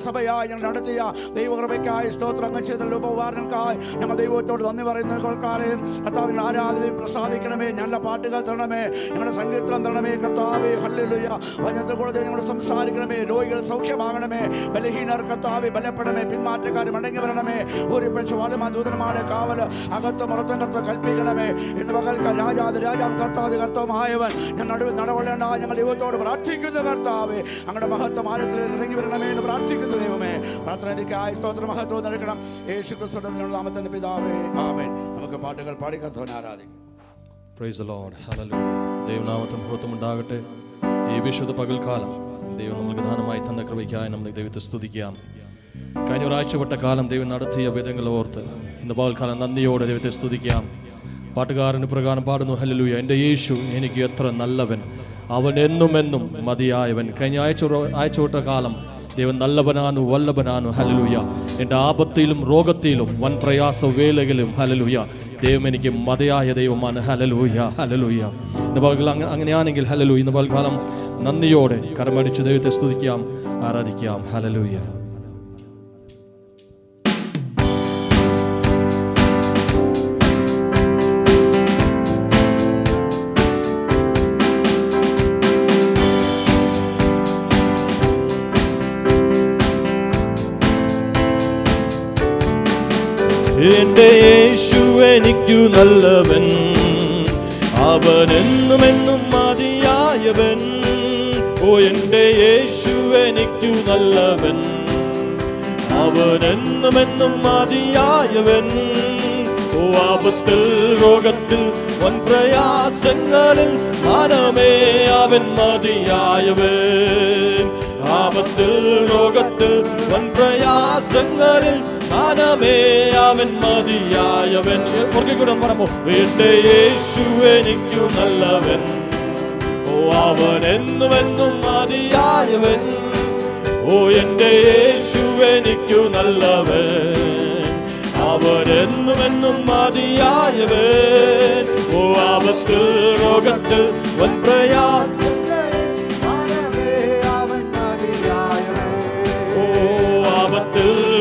സഭയായി ഞങ്ങൾ നടത്തിയ ദൈവകൃപയ്ക്കായി സ്തോത്രം. അങ്ങ് ചെയ്ത ഉപകാരങ്ങൾക്കായി ഞങ്ങൾ ദൈവത്തോട് നന്ദി പറയുന്ന കേൾക്കാരെയും കർത്താവിന് ആരാധനയും പ്രസാദിക്കണമേ. നല്ല പാട്ടുകൾ തരണമേ, ഞങ്ങളുടെ സങ്കീർത്തനം തരണമേ കർത്താവേ. ഹല്ലേലൂയ. വചനത്തിൽ കൂടെ ഞങ്ങളോട് സംസാരിക്കണമേ. രോഗികൾ സൗഖ്യമാകണമേ, ബലഹീനർ കർത്താവെ ബലപ്പെടണമേ, പിന്മാറ്റക്കാർ മടങ്ങി വരണമേ. ഒരു പെച്ചുവാലും ദൂതന്മാരുടെ കാവല് അകത്തും പുറത്തും കർത്താവ് കൽപ്പിക്കണമേ. ഇന്ന് പകൽക്ക് രാജാവ് കർത്താവ് കർത്തവമായവൻ ഞാൻ നടുവിൽ നടകൊള്ളേണ്ട ഞങ്ങൾ ദൈവത്തോട് പ്രാർത്ഥിക്കുന്നു കർത്താവേ. അങ്ങയുടെ മഹത്വം ആഴത്തിൽ ഇറങ്ങി വരണമേ എന്ന് പ്രാർത്ഥിക്കുന്നു ദൈവമേ. പ്രാർത്ഥനയ്ക്കായി സ്തോത്ര മഹത്വം നൽകണം യേശു ക്രിസ്തുവിന്റെ നാമത്തിന്റെ പിതാവേ, ആമേൻ. നമുക്ക് പാട്ടുകൾ പാടി കർത്താവിനെ ആരാധിക്കാം. Praise the Lord. ഹല്ലേലൂയ. ദൈവനാമത്തിന് മഹത്വം ഉണ്ടാകട്ടെ. ഈ വിശുദ്ധ പകൽക്കാലം ദൈവം നമുക്ക് ദാനമായി തന്ന കൃപയ്ക്കായി നമ്മൾ ദൈവത്തെ സ്തുതിക്കാം. കഴിഞ്ഞ ഒരാഴ്ചപ്പെട്ട കാലം ദൈവം നടത്തിയ വിധങ്ങൾ ഓർത്ത് ഇന്ന് പകൽക്കാലം നന്ദിയോടെ ദൈവത്തെ സ്തുതിക്കാം. പാട്ടുകാരന് പ്രകാരം പാടുന്നു, ഹല്ലേലൂയ. എൻ്റെ യേശു എനിക്ക് എത്ര നല്ലവൻ, അവൻ എന്നും മതിയായവൻ. കഴിഞ്ഞ ആഴ്ചപ്പെട്ട കാലം ദൈവം നല്ലവനാണ്, വല്ലഭനാണ്. ഹല്ലേലൂയ. എൻ്റെ ആപത്തിലും രോഗത്തിലും വൻ പ്രയാസ വേലകളിലും ഹല്ലേലൂയ ദൈവം എനിക്ക് മതിയായ ദൈവമാണ്. Hallelujah, hallelujah. ഇന്ന് പകൽക്കാലം അങ്ങനെയാണെങ്കിൽ ഹല്ലേലൂയ, ഇന്ന് പകൽക്കാലം നന്ദിയോടെ കരമടിച്ച് ദൈവത്തെ സ്തുതിക്കാം, ആരാധിക്കാം. ഹല്ലേലൂയ. എൻ്റെ യേശു എനിക്കു നല്ലവൻ, അവൻ എന്നും മതിയായവൻ. ഓ എൻ്റെ യേശു എനിക്കു നല്ലവൻ, അവൻ എന്നും മതിയായവൻ. ഓ ആപത്തിൽ രോഗത്തിൽ വൻ പ്രയാസങ്ങളിൽ മനമേ അവൻ മതിയായവൻ. ആപത്തിൽ രോഗത്തിൽ വൻ പ്രയാസങ്ങളിൽ മനമേ അവൻ മതിയായവൻ. കൂടെ പറയുമ്പോ എൻ്റെ യേശു എനിക്കു നല്ലവൻ, ഓ അവൻ എന്നും മതിയായവൻ. ഓ എൻ്റെ യേശു എനിക്കു നല്ലവൻ, അവൻ എന്നും മതിയായവൻ. ഓ ആപത്തിൽ രോഗത്തിൽ വൻ പ്രയാസം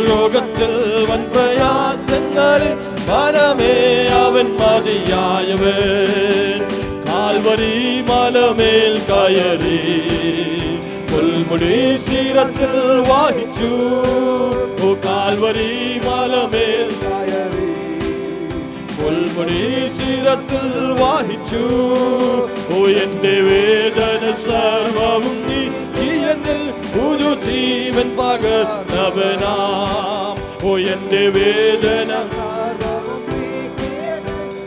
രോഗത്തിൽ വൻ പ്രയാസങ്ങളിൽ മനമേ അവൻ മതിയായവൻ. കാൽവരി മലമേൽ കയറി പുൽമുടി ശിരസിൽ വഹിച്ചു. ഓ കാൽവരി മലമേൽ കയറി പുൽമുടി ശിരസിൽ വഹിച്ചു. ഓ എൻ്റെ വേദന സർവവും നീക്കി എന്നിൽ പുതുജീവൻ പകർന്നവനാം. ഓ എൻ്റെ വേദന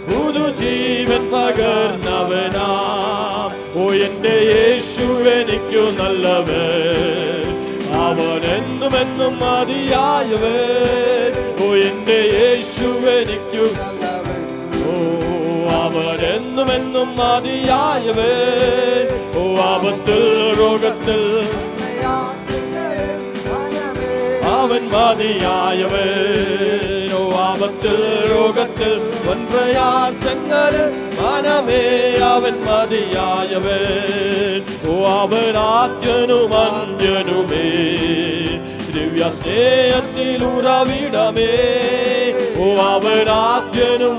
പുതുജീവൻ പകർന്നവനാം. ഓ എൻ്റെ യേശു എനിക്കു നല്ലവൻ, അവൻ എന്നും മതിയായവൻ. ഓ എൻ്റെ യേശു എനിക്കു നല്ലവൻ, ഓ അവൻ എന്നും മതിയായവൻ. ഓ ആപത്തിൽ രോഗത്തിൽ അവൻ മതിയായവൻ. ഓ ആപത്തിൽ രോഗത്തിൽ വൻ പ്രയാസങ്ങളിൽ മനമേ അവൻ മതിയായവൻ. ഓ അവൻ ആദ്യനും അന്ത്യനുമേ, ദിവ്യ സ്നേഹത്തിൽ ഉറവിടമേ. ഓ അവൻ ആദ്യനും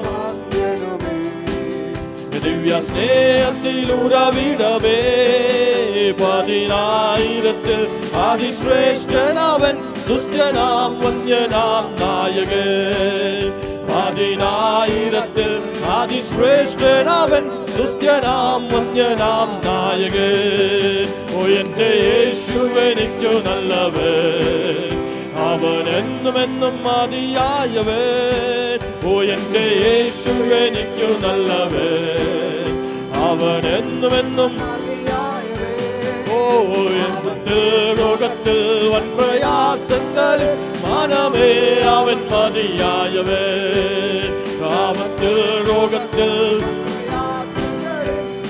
ദിവ്യ സ്നേഹത്തിൽ ഉറവിടമേ. 10,000 അതിശ്രേഷ്ഠനവൻ, സുസ്ഥനാം വന്യനാം നായകൻ. 10,000 അതിശ്രേഷ്ഠനവൻ, സുസ്ഥനാം വന്യനാം നായകൻ. ഓ എൻ്റെ യേശു എനിക്കു നല്ലവൻ, അവൻ എന്നും മതിയായവൻ. ഓ എൻ്റെ യേശു എനിക്കു നല്ലവൻ, അവൻ എന്നും ഓ രോഗത്തിൽ വൻ പ്രയാസങ്ങളിൽ മനമേ അവൻ മതിയായവൻ. ആപത്തിൽ രോഗത്തിൽ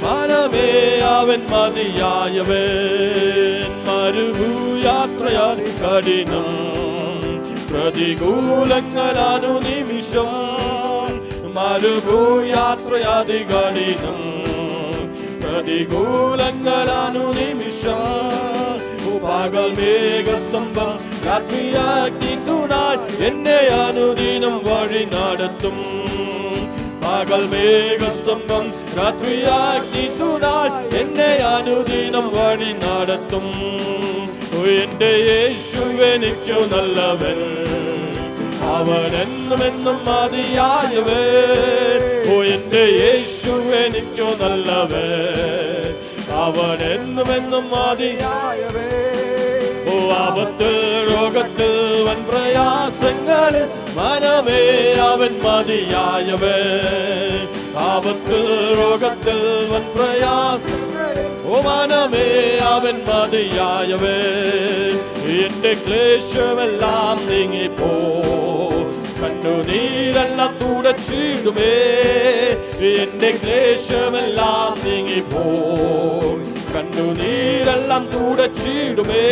മനമേ അവൻ മതിയായവൻ. മരുഭൂയാത്രയാൽ കഠിനം പ്രതികൂലങ്ങളാനു നിമിഷം. മരുഭൂയാത്രയാതി കഠിനം പ്രതികൂലങ്ങളാനു നിമിഷം. പകൽ മേഘസ്തംഭം രാത്രിയാക്കി തുണായി എന്നെ അനുദിനം വഴി നടത്തും. പകൽ മേഘസ്തംഭം രാത്രിയാക്കി തുണായി എന്നെ അനുദിനം വഴി നടത്തും. എന്റെ യേശു എനിക്കു നല്ലവൻ, അവൻ എന്നുമെന്നും മതിയായവൻ. എന്റെ യേശു എനിക്കു നല്ലവൻ, അവൻ എന്നുമെന്നും മതിയായവൻ. ആപത്ത് രോഗത്തിൽ വൻ പ്രയാസങ്ങളിൽ മനമേ അവൻ മതിയായവൻ. ആപത്ത് രോഗത്തിൽ വൻ പ്രയാസങ്ങളിൽ മനമേ അവൻ മതിയായവൻ. എന്റെ ക്ലേശമെല്ലാം നീങ്ങിപ്പോ, കണ്ണുനീരെല്ലാം തുടച്ചിടുമേ. എന്റെ ക്ലേശമെല്ലാം നീങ്ങിപ്പോ, കണ്ണുനീരെല്ലാം തുടച്ചിടുമേ.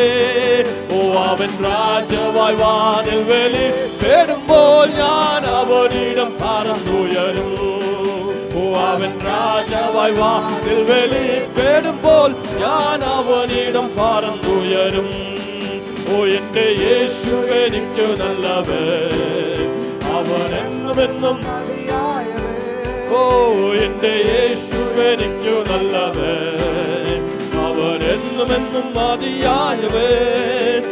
അവൻ രാജാവായി വാനിൽ വെളി പേടുമ്പോൾ ഞാൻ അവനിടം പറന്നുയരും. അവൻ രാജാവായി വാനിൽ വെളി പേടുമ്പോൾ ഞാൻ അവനിടം പറന്നുയരും. എന്റെ യേശു എനിക്കു നല്ലവൻ, അവൻ എന്നുമെന്നും എന്റെ യേശു എനിക്കു നല്ലവൻ, അവൻ എന്നുമെന്നും മതിയായവൻ.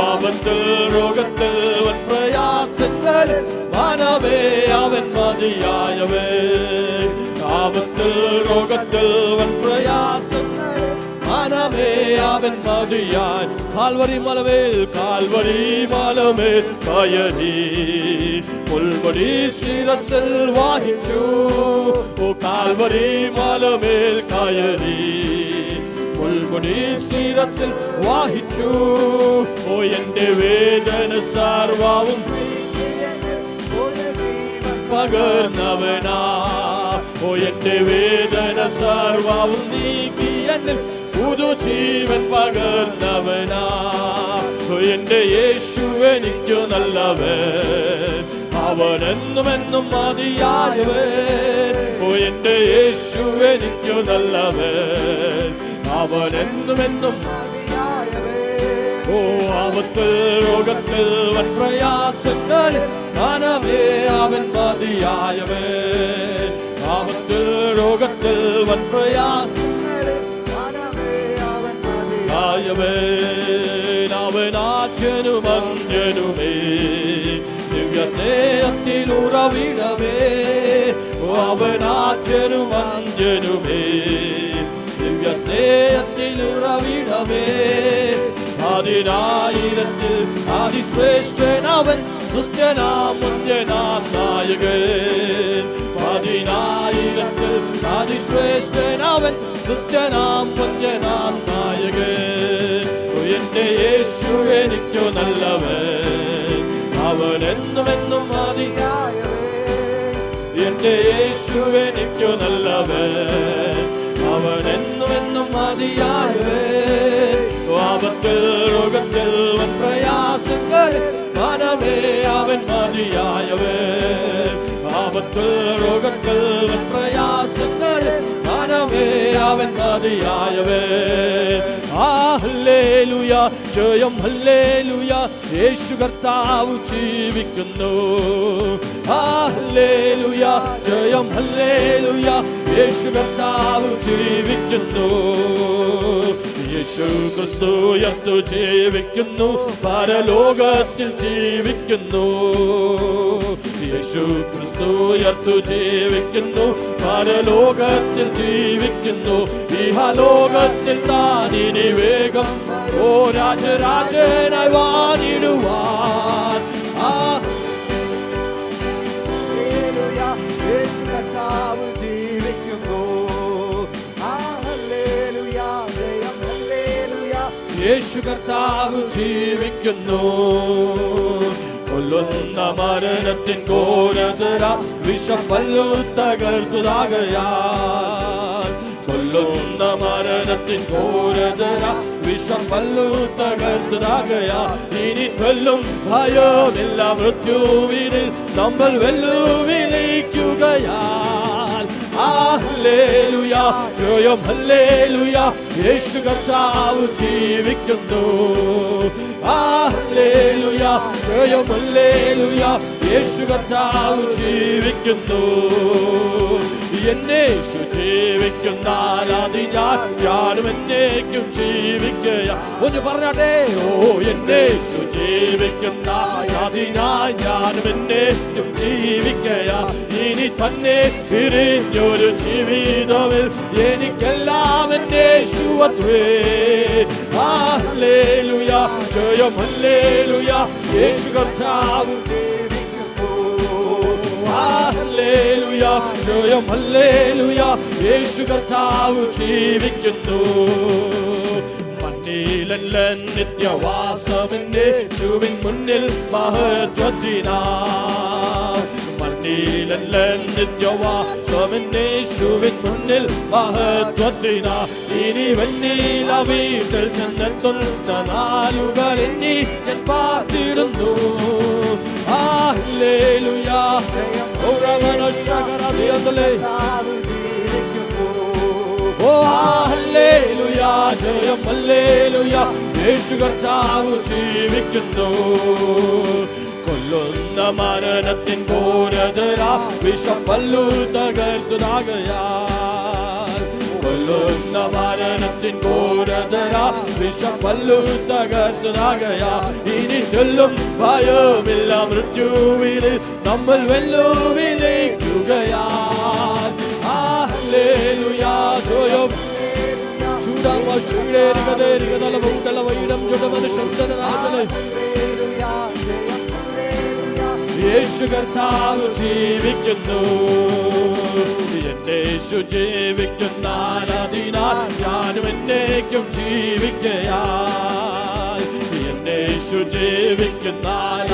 ആപത്തിൽ രോഗത്തിൽ വൻ പ്രയാസങ്ങളിൽ മനമേ അവൻ മതിയായവൻ. ആപത്തിൽ രോഗത്തിൽ വൻ പ്രയാസങ്ങളിൽ മനമേ അവൻ മതിയാൻ. കാൽവരി മലമേൽ കയറി മുൾമുടി ശിരസിൽ വാഹിച്ചു. കാൽവരി മലമേൽ കയറി മുൾമുടി ശിരസിൽ വാഹിച്ചു. എന്റെ വേദന സർവ്വവും പകർന്നവനാ. എന്റെ വേദന സർവ്വവും നീക്കി എന്നിൽ പുതുജീവൻ പകർന്നവനാ. എന്റെ യേശു എനിക്കു നല്ലവൻ, അവൻ എന്നുമെന്നും മതിയായവൻ. എന്റെ യേശു എനിക്കു നല്ലവൻ, അവൻ എന്നുമെന്നും ആപത്തിൽ രോഗത്തിൽ വൻ പ്രയാസങ്ങളിൽ മനമേ അവൻ മതിയായവൻ. ആപത്തിൽ രോഗത്തിൽ വൻ പ്രയാസങ്ങളിൽ അവൻ ആദ്യനും അന്യനുമേ, ദിവ്യ സ്നേഹത്തിലുറവിടമേ. അവൻ ആദ്യനും അന്യനുമേ, ദിവ്യ സ്നേഹത്തിലുറവിടമേ. അതിനായിരത്തിൽ അതിശ്രേഷ്ഠനവൻ, സുസ്ഥനാം മുന്യനാം നായകൻ. അതിനായിരത്തിൽ അതിശ്രേഷ്ഠനവൻ, സുസ്ഥനാം മുന്യനാം നായകൻ. എന്റെ യേശു എനിക്കു നല്ലവൻ, അവൻ എന്നുമെന്നും മതിയായവൻ. എന്റെ യേശു എനിക്കു നല്ലവൻ, അവൻ എന്നുമെന്നും മതിയായവൻ. ആപത്തിൽ രോഗത്തിൽ വൻ പ്രയാസങ്ങളിൽ മനമേ അവൻ മതിയായവൻ. ആപത്തിൽ രോഗത്തിൽ വൻ പ്രയാസങ്ങളിൽ മനമേ അവൻ മതിയായവൻ. ഹല്ലേലൂയ, ജയം ഹല്ലേലൂയ, യേശു കർത്താവ് ജീവിക്കുന്നു. ഹല്ലേലൂയ, ജയം ഹല്ലേലൂയ, യേശു കർത്താവ് ജീവിക്കുന്നു. യേശു ക്രിസ്തു ഉയർത്തു ജീവിക്കുന്നു, പരലോകത്തിൽ ജീവിക്കുന്നു. യേശു ക്രിസ്തു ഉയർത്തു ജീവിക്കുന്നു, പരലോകത്തിൽ ജീവിക്കുന്നു. ഇഹലോകത്തിൽ താൻ ഇനി വേഗം ഓ രാജരാജനായി വാണിടുവാൻ. യേശു കർത്താവ് ജീവിക്കുന്നു. കൊല്ലുന്ന മരണത്തിൻ ഘോരതര വിഷപ്പല്ലു തകർത്തുതാകയാൽ. കൊല്ലുന്ന മരണത്തിൻ ഘോരതര വിഷപ്പല്ലു തകർത്തുതാകയാൽ. ഇനി കൊല്ലും ഭയമില്ല മൃത്യുവിനിൽ നമ്മൾ വെല്ലുവിളിക്കുകയാൽ. ഹല്ലേലൂയ, ജയം യേശു കർത്താവ് ജീവിക്കുന്നു. ഹല്ലേലൂയ, ജയം ഹല്ലേലൂയ. യേശു കർത്താവ് ജീവിക്കുന്നു, എന്നേശു ജീവിക്കുന്നാൽ ഞാനും എന്നേക്കും ജീവിക്കുക. ഒന്ന് പറഞ്ഞാട്ടെ, ഓ എന്നേശു ജീവിക്കുന്നാൽ ഞാനും എന്നേക്കും ജീവിക്കുക. ഇനി തന്നെ പിരിഞ്ഞൊരു ജീവിതമിൽ എനിക്കെല്ലാം എന്നേശുവത്രേ. ഹല്ലേലൂയ, ജയം ഹല്ലേലൂയ. യേശു കർത്താവ് ഹല്ലേലൂയ, ജയം ഹല്ലേലൂയ. യേശു കർത്താവ് ജീവിക്കുന്നു. മണ്ണിലല്ല നിത്യവാസമെന്റെ യേശുവിൻ മുന്നിൽ മഹത്വത്തിനാ. മണ്ണിലല്ല നിത്യവാസമെന്റെ യേശുവിൻ മുന്നിൽ മഹത്വത്തിനാ. ഇനി വെണ്ണീല വീട്ടിൽ ചെന്നെത്തുന്ന നാളുകൾ എണ്ണി ഞാൻ പാർത്തിടുന്നു. ഹല്ലേലൂയ, ഓ ഹല്ലേലൂയ, ജയം ഹല്ലേലൂയ. യേശു കർത്താവ് ജീവിക്കുന്നു. കൊല്ലുന്ന മരണത്തിൻ ഘോരതര വിഷപ്പല്ലു തകർത്തുതാകയാൽ. കൊല്ലുന്ന മരണത്തിൻ ഘോരതര വിഷപ്പല്ലു തകർത്തുതാകയാ. ഇനി ചൊല്ലും ഭയമില്ല മൃത്യുവിൽ നമ്മൾ വെല്ലുവിളിക്കുകയാ. ഹല്ലേലൂയ, ജയം യേശു കർത്താവ് ജീവിക്കുന്നു. എന്നേശു ജീവിക്കുന്നാൽ ഞാനും എന്നേക്കും ജീവിക്കയാൽ. എന്നേശു ജീവിക്കുന്നാൽ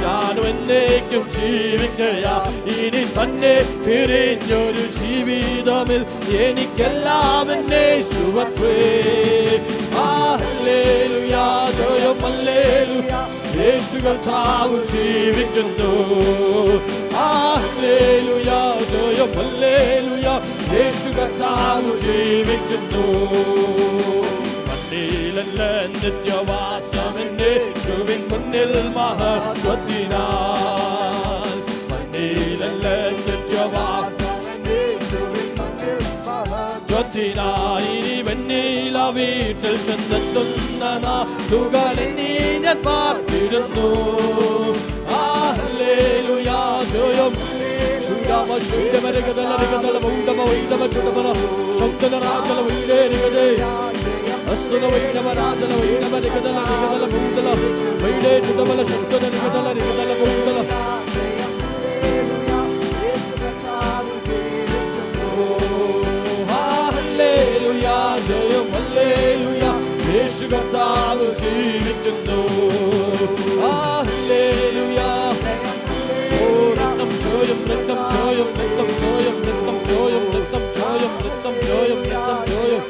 ഞാനും എന്നേക്കും ജീവിക്കയാ. ഇനി തന്നെ പിരിഞ്ഞൊരു ജീവിതമിൽ എനിക്കെല്ലാം എന്നേശുവത്രേ. ഹല്ലേലൂയ, ജയം ഹല്ലേലൂയ. യേശു കർത്താവ് ജീവിക്കുന്നു. ഹല്ലേലൂയ, ജയം ഹല്ലേലൂയ. യേശു കർത്താവ് ജീവിക്കുന്നു. മണ്ണിലല്ല നിത്യവാസമെന്റെ യേശുവിൻ മുന്നിൽ മഹത്വത്തിനാൽ. മണ്ണിലല്ല നിത്യവാസമെന്റെ യേശുവിൻ മുന്നിൽ മഹത്വത്തിനായി. ഇനി വെണ്ണീല വീട്ടിൽ ചെന്നെത്തുന്ന നാളുകൾ എണ്ണി ഞാൻ പാർത്തിടുന്നു. ഹല്ലേലൂയ, ജയം ജയം ഹല്ലേലൂയ. യേശു കർത്താവ് ജീവിക്കുന്നു. ഹല്ലേലൂയ, ഓ രക്തം ജയം, രക്തം ജയം, രക്തം ജയം, രക്തം ജയം, രക്തം ജയം, രക്തം ജയം, രക്തം ജയം.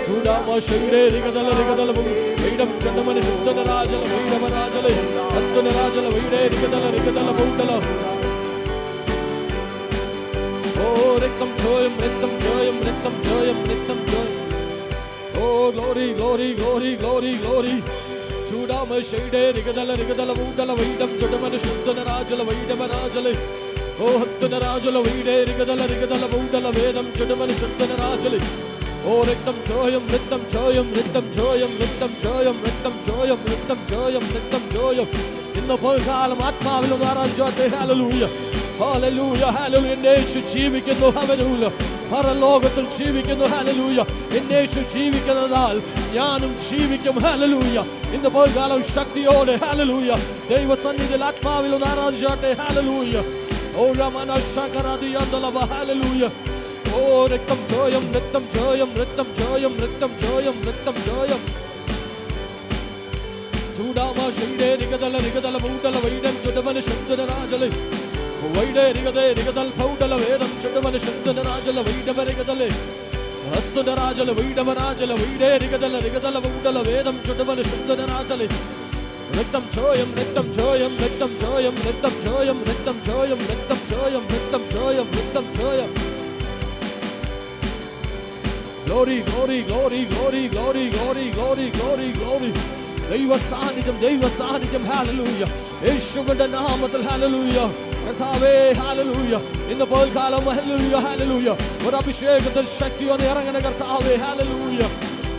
ചൂടാമശൈരേ രിഗതല രിഗതല വൈഡം ചണ്ടമന ശുദ്ധനരാജല വൈഡമരാജല സത്വനരാജല വൈഡേ രിഗതല രിഗതല ബൗഡല. ഓ രക്തം ജയം, രക്തം ജയം, രക്തം ജയം, രക്തം ജയം. Oh glory, glory, glory, glory, glory. ചൂടാമശൈരേ രിഗതല രിഗതല ബൗഡല വൈഡം ചണ്ടമന ശുദ്ധനരാജല വൈഡമരാജല. ഓ ഹത്വനരാജല വൈഡേ രിഗതല രിഗതല ബൗഡല വേദം ചണ്ടമന ശുദ്ധനരാജല. ഓ രക്തം ജയം, രക്തം ജയം, രക്തം ജയം, രക്തം ജയം, രക്തം ജയം, രക്തം ജയം, രക്തം ജയം. ഇന്ന് പകൽക്കാലം ആത്മാവിൽ ഒന്ന് ആരാധിച്ചാട്ടെ. ഹല്ലേലൂയ, ഹല്ലേലൂയ, ഹല്ലേലൂയ. എന്നേശു ജീവിക്കുന്നു. ഹല്ലേലൂയ, പരലോകത്തിൽ ജീവിക്കുന്നു. ഹല്ലേലൂയ, എന്നേശു ജീവിക്കുന്നതാൽ ഞാനും ജീവിക്കും. ഹല്ലേലൂയ, ഇന്ന് പകൽക്കാലം ശക്തിയോടെ ഹല്ലേലൂയ ദൈവസന്നിധിയിൽ ആത്മാവിൽ ഒന്ന് ആരാധിച്ചാട്ടെ. ഹല്ലേലൂയ, ഓ രമന ശകരദിയന്തലവ. ഹല്ലേലൂയ, ഓ രക്തം ജയം, രക്തം ജയം, രക്തം ജയം, രക്തം ജയം, രക്തം ജയം. ചൂടാമശൈരേ രിഗതല രിഗതല ബൗഡല വൈഡം ചുടമന ശുദ്ധനരാജല വൈഡേ രിഗതേ രിഗതൽ ബൗഡല വേദം ചുടമന ശുദ്ധനരാജല വൈഡമരിഗതല ഹസ്തുനരാജല വൈഡമരാജല വൈഡേ രിഗതല രിഗതല ബൗഡല വേദം ചുടമന ശുദ്ധനരാജല. രക്തം ജയം, രക്തം ജയം, രക്തം ജയം, രക്തം ജയം, രക്തം ജയം, രക്തം ജയം, രക്തം ജയം, രക്തം ജയം. Glory, glory, glory, glory, glory, glory, glory, glory, glory. ദൈവ സാന്നിധ്യം ഹല്ലേലൂയ യേശുവിന്റെ നാമത്തിൽ ഹല്ലേലൂയ കർത്താവേ ഹല്ലേലൂയ ഇന്ന് പകൽക്കാലം ഹല്ലേലൂയ ഒരു അഭിഷേകത്തിൽ ശക്തി വന്ന് ഇറങ്ങണ കർത്താവേ ഹല്ലേലൂയ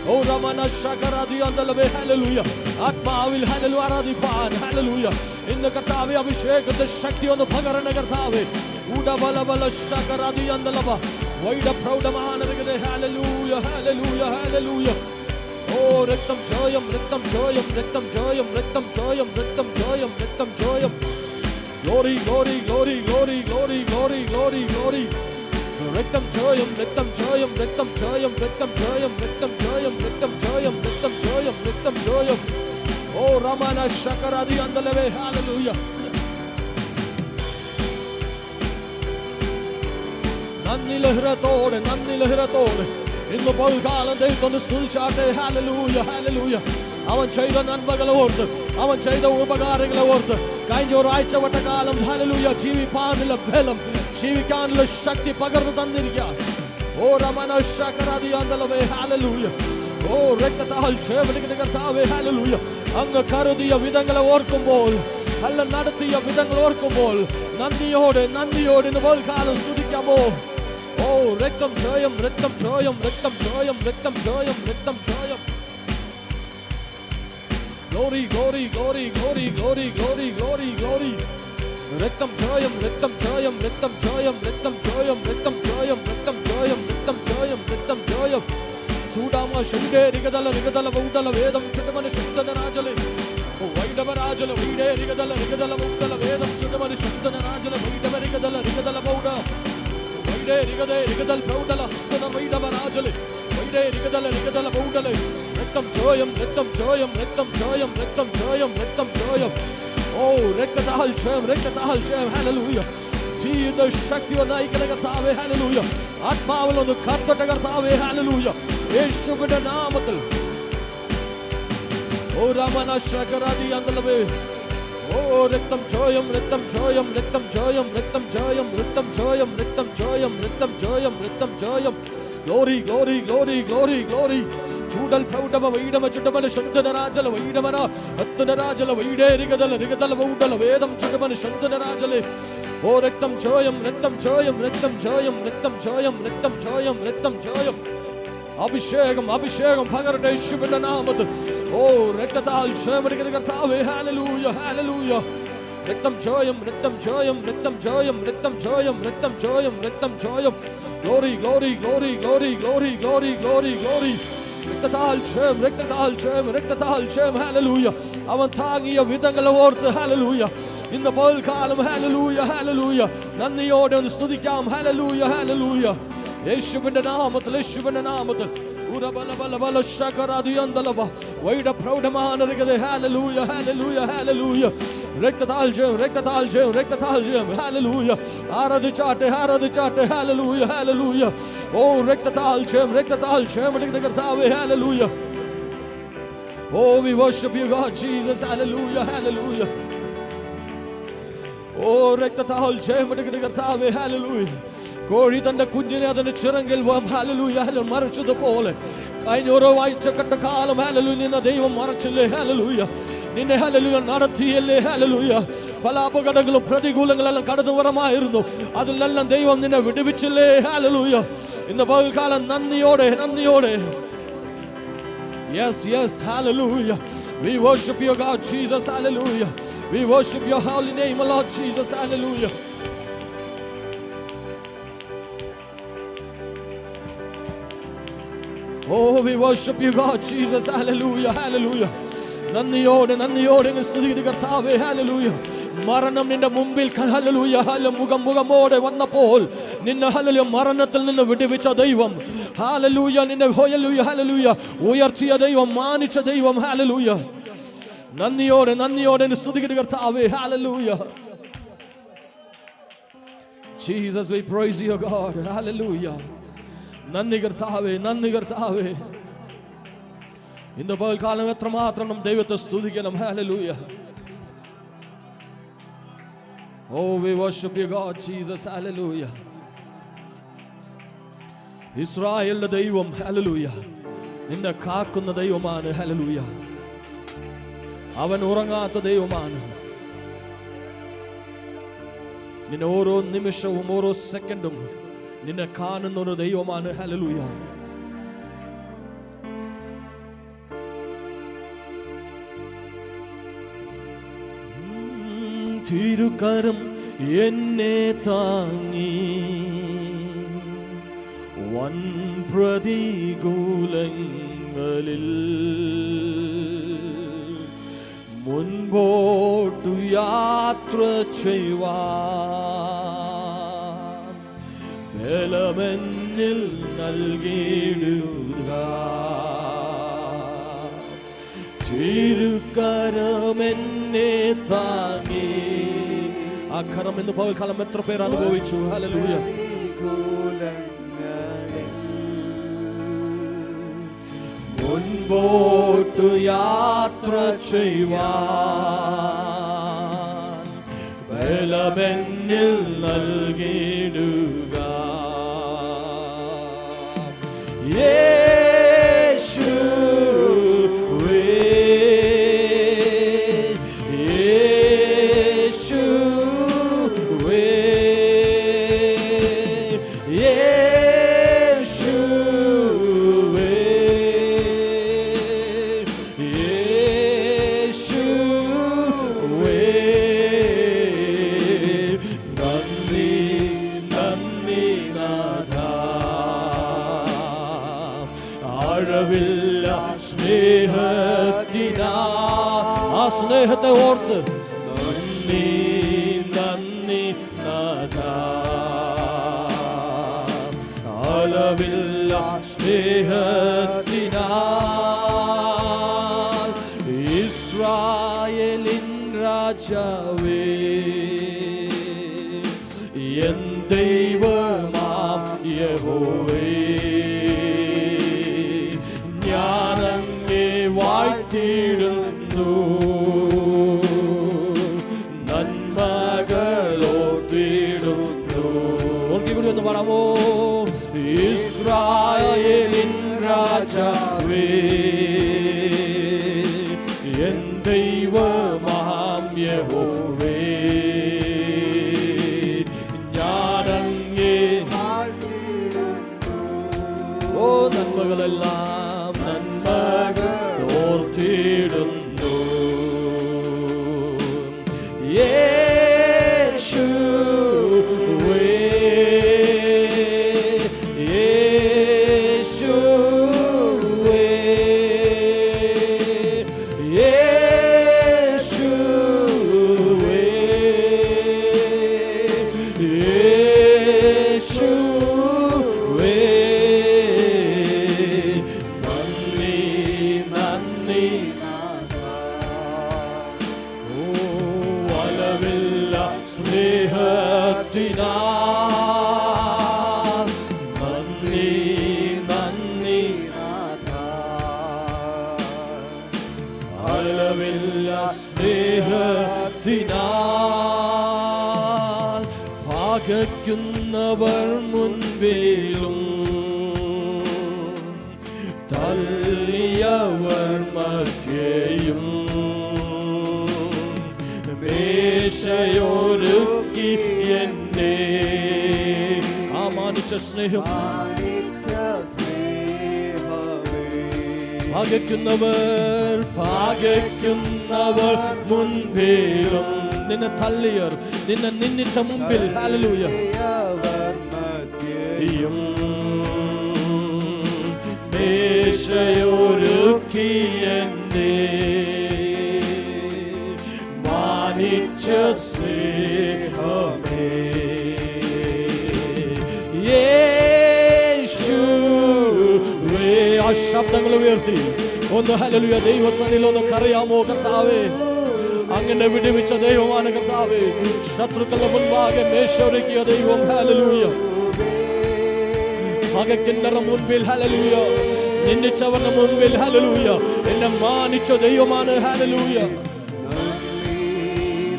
ഓ റമന ശകരാദി അന്തലവേ ഹല്ലേലൂയ ആത്മാവിൽ ഹല്ലേലൂയ ആരാധിപ്പാൻ ഹല്ലേലൂയ ഇന്ന് കർത്താവേ അഭിഷേകത്തിൽ ശക്തി വന്ന് പകരണ കർത്താവേ ഉടബലബല ശകരാദി അന്തലവ വൈഡ പ്രൗഢമാനരകതേ ഹല്ലേലൂയ ഹല്ലേലൂയ ഹല്ലേലൂയ ഓ രക്തം ജയം glory രക്തം ജയം ഓ റമന ശകരാദി അന്തലവേ ഹല്ലേലൂയ നന്ദി ലഹരത്തോടെ ഇന്ന് പകൽക്കാലം ദൈവത്തെ സ്തുതിച്ചാട്ടെ ഹല്ലേലൂയ അവൻ ചെയ്ത നന്മകളെ ഓർത്ത് അവൻ ചെയ്ത ഉപകാരങ്ങളെ ഓർത്ത് കഴിഞ്ഞ ഒരാഴ്ച വട്ടകാലം ഹല്ലേലൂയ ജീവിക്കാനുള്ള ബലം ജീവിക്കാനുള്ള ശക്തി പകർന്നു തന്നിരിക്കാൻ ഓ റമന ശകരാദി അന്തലവേ ഹല്ലേലൂയ ഓ രക്തത്താൽ ക്ഷേമനിക്കുന്ന കർത്താവേ ഹല്ലേലൂയ അങ്ങ് കരുതിയ വിധങ്ങളെ ഓർക്കുമ്പോൾ അല്ല നടത്തിയ വിധങ്ങൾ ഓർക്കുമ്പോൾ നന്ദിയോടെ ഇന്ന് പകൽക്കാലം സ്തുതിക്കാമോ ഓ രക്തം ജയം glory രക്തം ജയം ചൂടാമ ശൈഡേ രിഗദല ബൗദല വേദം ചുടമന ശുദ്ധന രാജലേ വൈഡവ രാജല വീടേ രിഗദല ബൗദല വേദം ചുടമന ശുദ്ധന രാജല വൈഡവ രിഗദല ബൗദ വൈഡേ രിഗദൽ പ്രൗഡല ഹസ്തന വൈഡവ രാജലേ വൈഡേ രിഗദല ബൗദലേ രക്തം ജയം ഓ രക്തത്താൽ ജയം ഹല്ലേലൂയ ജീവിത ശക്തിയോ നയിക്കുന്ന കർത്താവേ ഹല്ലേലൂയ ആത്മാവിൽ ഒന്ന് കർത്തട്ട കർത്താവേ ഹല്ലേലൂയ യേശുവിന്റെ നാമത്തിൽ ഓ രമന ശകരാദി അന്തലവേ ഓ രക്തം ജയം glory ചൂടൽ പ്രൗഢമ വൈഡമ ചുടമന ശബ്ദന രാജല വൈഡമന അത്തന രാജല വൈഡേ രിഗദല ബൗഡല വേദം ചുടമന ശബ്ദന രാജലേ ഓ രക്തം ജയം അഭിഷേകം പകരട്ടെ യേശുവിന്റെ നാമത്തിൽ ഓ രക്തത്താൽ ക്ഷേമനിക്കുന്ന കർത്താവേ ഹല്ലേലൂയ രക്തം ജയം glory രക്തത്താൽ ജയം ഹല്ലേലൂയ അവൻ താങ്ങിയ വിധങ്ങളെ ഓർത്ത് ഹല്ലേലൂയ ഇന്ന് പകൽക്കാലം ഹല്ലേലൂയ നന്ദിയോടെ ഒന്ന് സ്തുതിക്കാം ഹല്ലേലൂയ യേശുവിന്റെ നാമത്തിൽ ഉറബലബലബല ശകരാദി അന്തലവ വൈഡ പ്രൗഢമാനരകതേ ഹല്ലേലൂയ രക്തത്താൽ ജയം ഹല്ലേലൂയ ആരാധിച്ചാട്ടെ ഹല്ലേലൂയ ഓ രക്തത്താൽ ജയം കർത്താവേ ഹല്ലേലൂയ ഓ we worship you God Jesus hallelujah ഓ രക്തത്താൽ ജയം കർത്താവേ ഹല്ലേലൂയ കോഴി തന്റെ കുഞ്ഞിനെ അതിന്റെ ചിറങ്കിൽ ഹല്ലേലൂയ മറച്ചതുപോലെ കഴിഞ്ഞ ഓരോ ആഴ്ച കണ്ട കാലം ഹല്ലേലൂയ നിന്നെ ദൈവം മറച്ചില്ലേ ഹല്ലേലൂയ നിന്നെ ഹല്ലേലൂയ നടത്തിയല്ലേ ഹല്ലേലൂയ പല അപകടങ്ങളും പ്രതികൂലങ്ങളെല്ലാം കടന്നു വരമായിരുന്നു അതിലെല്ലാം ദൈവം നിന്നെ വിടുവിച്ചില്ലേ ഹല്ലേലൂയ ഇന്ന് പകൽക്കാലം നന്ദിയോടെ yes hallelujah we worship you God Jesus hallelujah we worship your holy name Lord Jesus hallelujah oh we worship you God Jesus hallelujah നന്ദിയോടെ സ്തുതിക്കുന്ന കർത്താവേ ഹല്ലേലൂയ മരണം നിന്റെ മുമ്പിൽ ഹല്ലേലൂയ മുഖമോടെ വന്നപ്പോൾ നിന്നെ ഹല്ലേലൂയ മരണത്തിൽ നിന്ന് വിടുവിച്ച ദൈവം ഹല്ലേലൂയ നിന്നെ ഹല്ലേലൂയ ഉയർത്തിയ ദൈവം മാനിച്ച ദൈവം ഹല്ലേലൂയ നന്ദിയോടെ സ്തുതിക്കുന്ന കർത്താവേ hallelujah Jesus we praise you God hallelujah നന്ദി കർത്താവേ ഇന്ന് പകൽക്കാലം എത്രമാത്രം നാം ദൈവത്തെ സ്തുതിക്കണം hallelujah oh we worship you God Jesus hallelujah ഇസ്രായേലിന്റെ ദൈവം ഹല്ലേലൂയ നിന്നെ കാക്കുന്ന ദൈവമാണ് ഹല്ലേലൂയ അവൻ ഉറങ്ങാത്ത ദൈവമാണ്. നിന്നെ ഓരോ നിമിഷവും ഓരോ സെക്കൻഡും നിന്നെ കാണുന്ന ഒരു ദൈവമാണ്. ഹല്ലേലൂയ. തിരുകരം എന്നെ താങ്ങി വൻ പ്രതികൂലങ്ങളിൽ മുൻപോട്ടു യാത്ര ചെയ്യുവാൻ ബലമെന്നിൽ നൽകിയിടുക. തിരുകരമെന്നെ താങ്ങി. ആ കരം എന്ന് പകൽക്കാലം എത്ര പേർ അനുഭവിച്ചു? ഹല്ലേലൂയ. മുൻപോട്ടു യാത്ര ചെയ്യുവാൻ ബലമെന്നിൽ നൽകിയിടുക. സ്നേഹത്തെ ഓർത്ത് നന്ദി നന്ദി നാഥ. അളവില്ല സ്നേഹത്തിനാൽ ഇസ്രായേലിൻ രാജാവേ എൻ ദൈവമാം യഹോവേ ഞാനങ്ങേ വാഴ്ത്തിയിടുന്നു. എന്ന് പറയാമോ? ഇസ്രായേലിൻ രാജാവേ എൻ ദൈവമാം യഹോവേ ഞാനങ്ങേ ഓ നന്മകളെല്ലാം നന്മകൾ ഓർത്തിടുന്നു. സ്നേഹത്തിനാൽ പകയ്ക്കുന്നവർ മുൻപിലും തള്ളിയവർ മധ്യേയും മേശയൊരുക്കി എന്നെ ആ മാനിച്ച സ്നേഹം പകയ്ക്കുന്നവർ മുൻപിലും നിന്നെ തള്ളിയർ നിന്നെ നിന്നിച്ച മുമ്പിൽ ഹല്ലേലൂയ മേശയൊരുക്കി എന്നെ മാനിച്ച സ്നേഹമേ യേശുവേ. ആ ശബ്ദങ്ങൾ ഉയർത്തി ഒന്ന് ഹല്ലേലൂയ ദൈവസന്നിധിയിൽ ഒന്ന് കരയാമോ? കർത്താവേ അങ്ങനെ വിടുവിച്ച ദൈവമാണ് കർത്താവേ. ശത്രുക്കളുടെ മുൻപാകെ മേശയൊരുക്കിയ ദൈവം ഹല്ലേലൂയ. പകയ്ക്കുന്നവരുടെ മുൻപിൽ ഹല്ലേലൂയ നിന്നിച്ചവരുടെ മുൻപിൽ ഹല്ലേലൂയ എന്നെ മാനിച്ച ദൈവമാണ് ഹല്ലേലൂയ.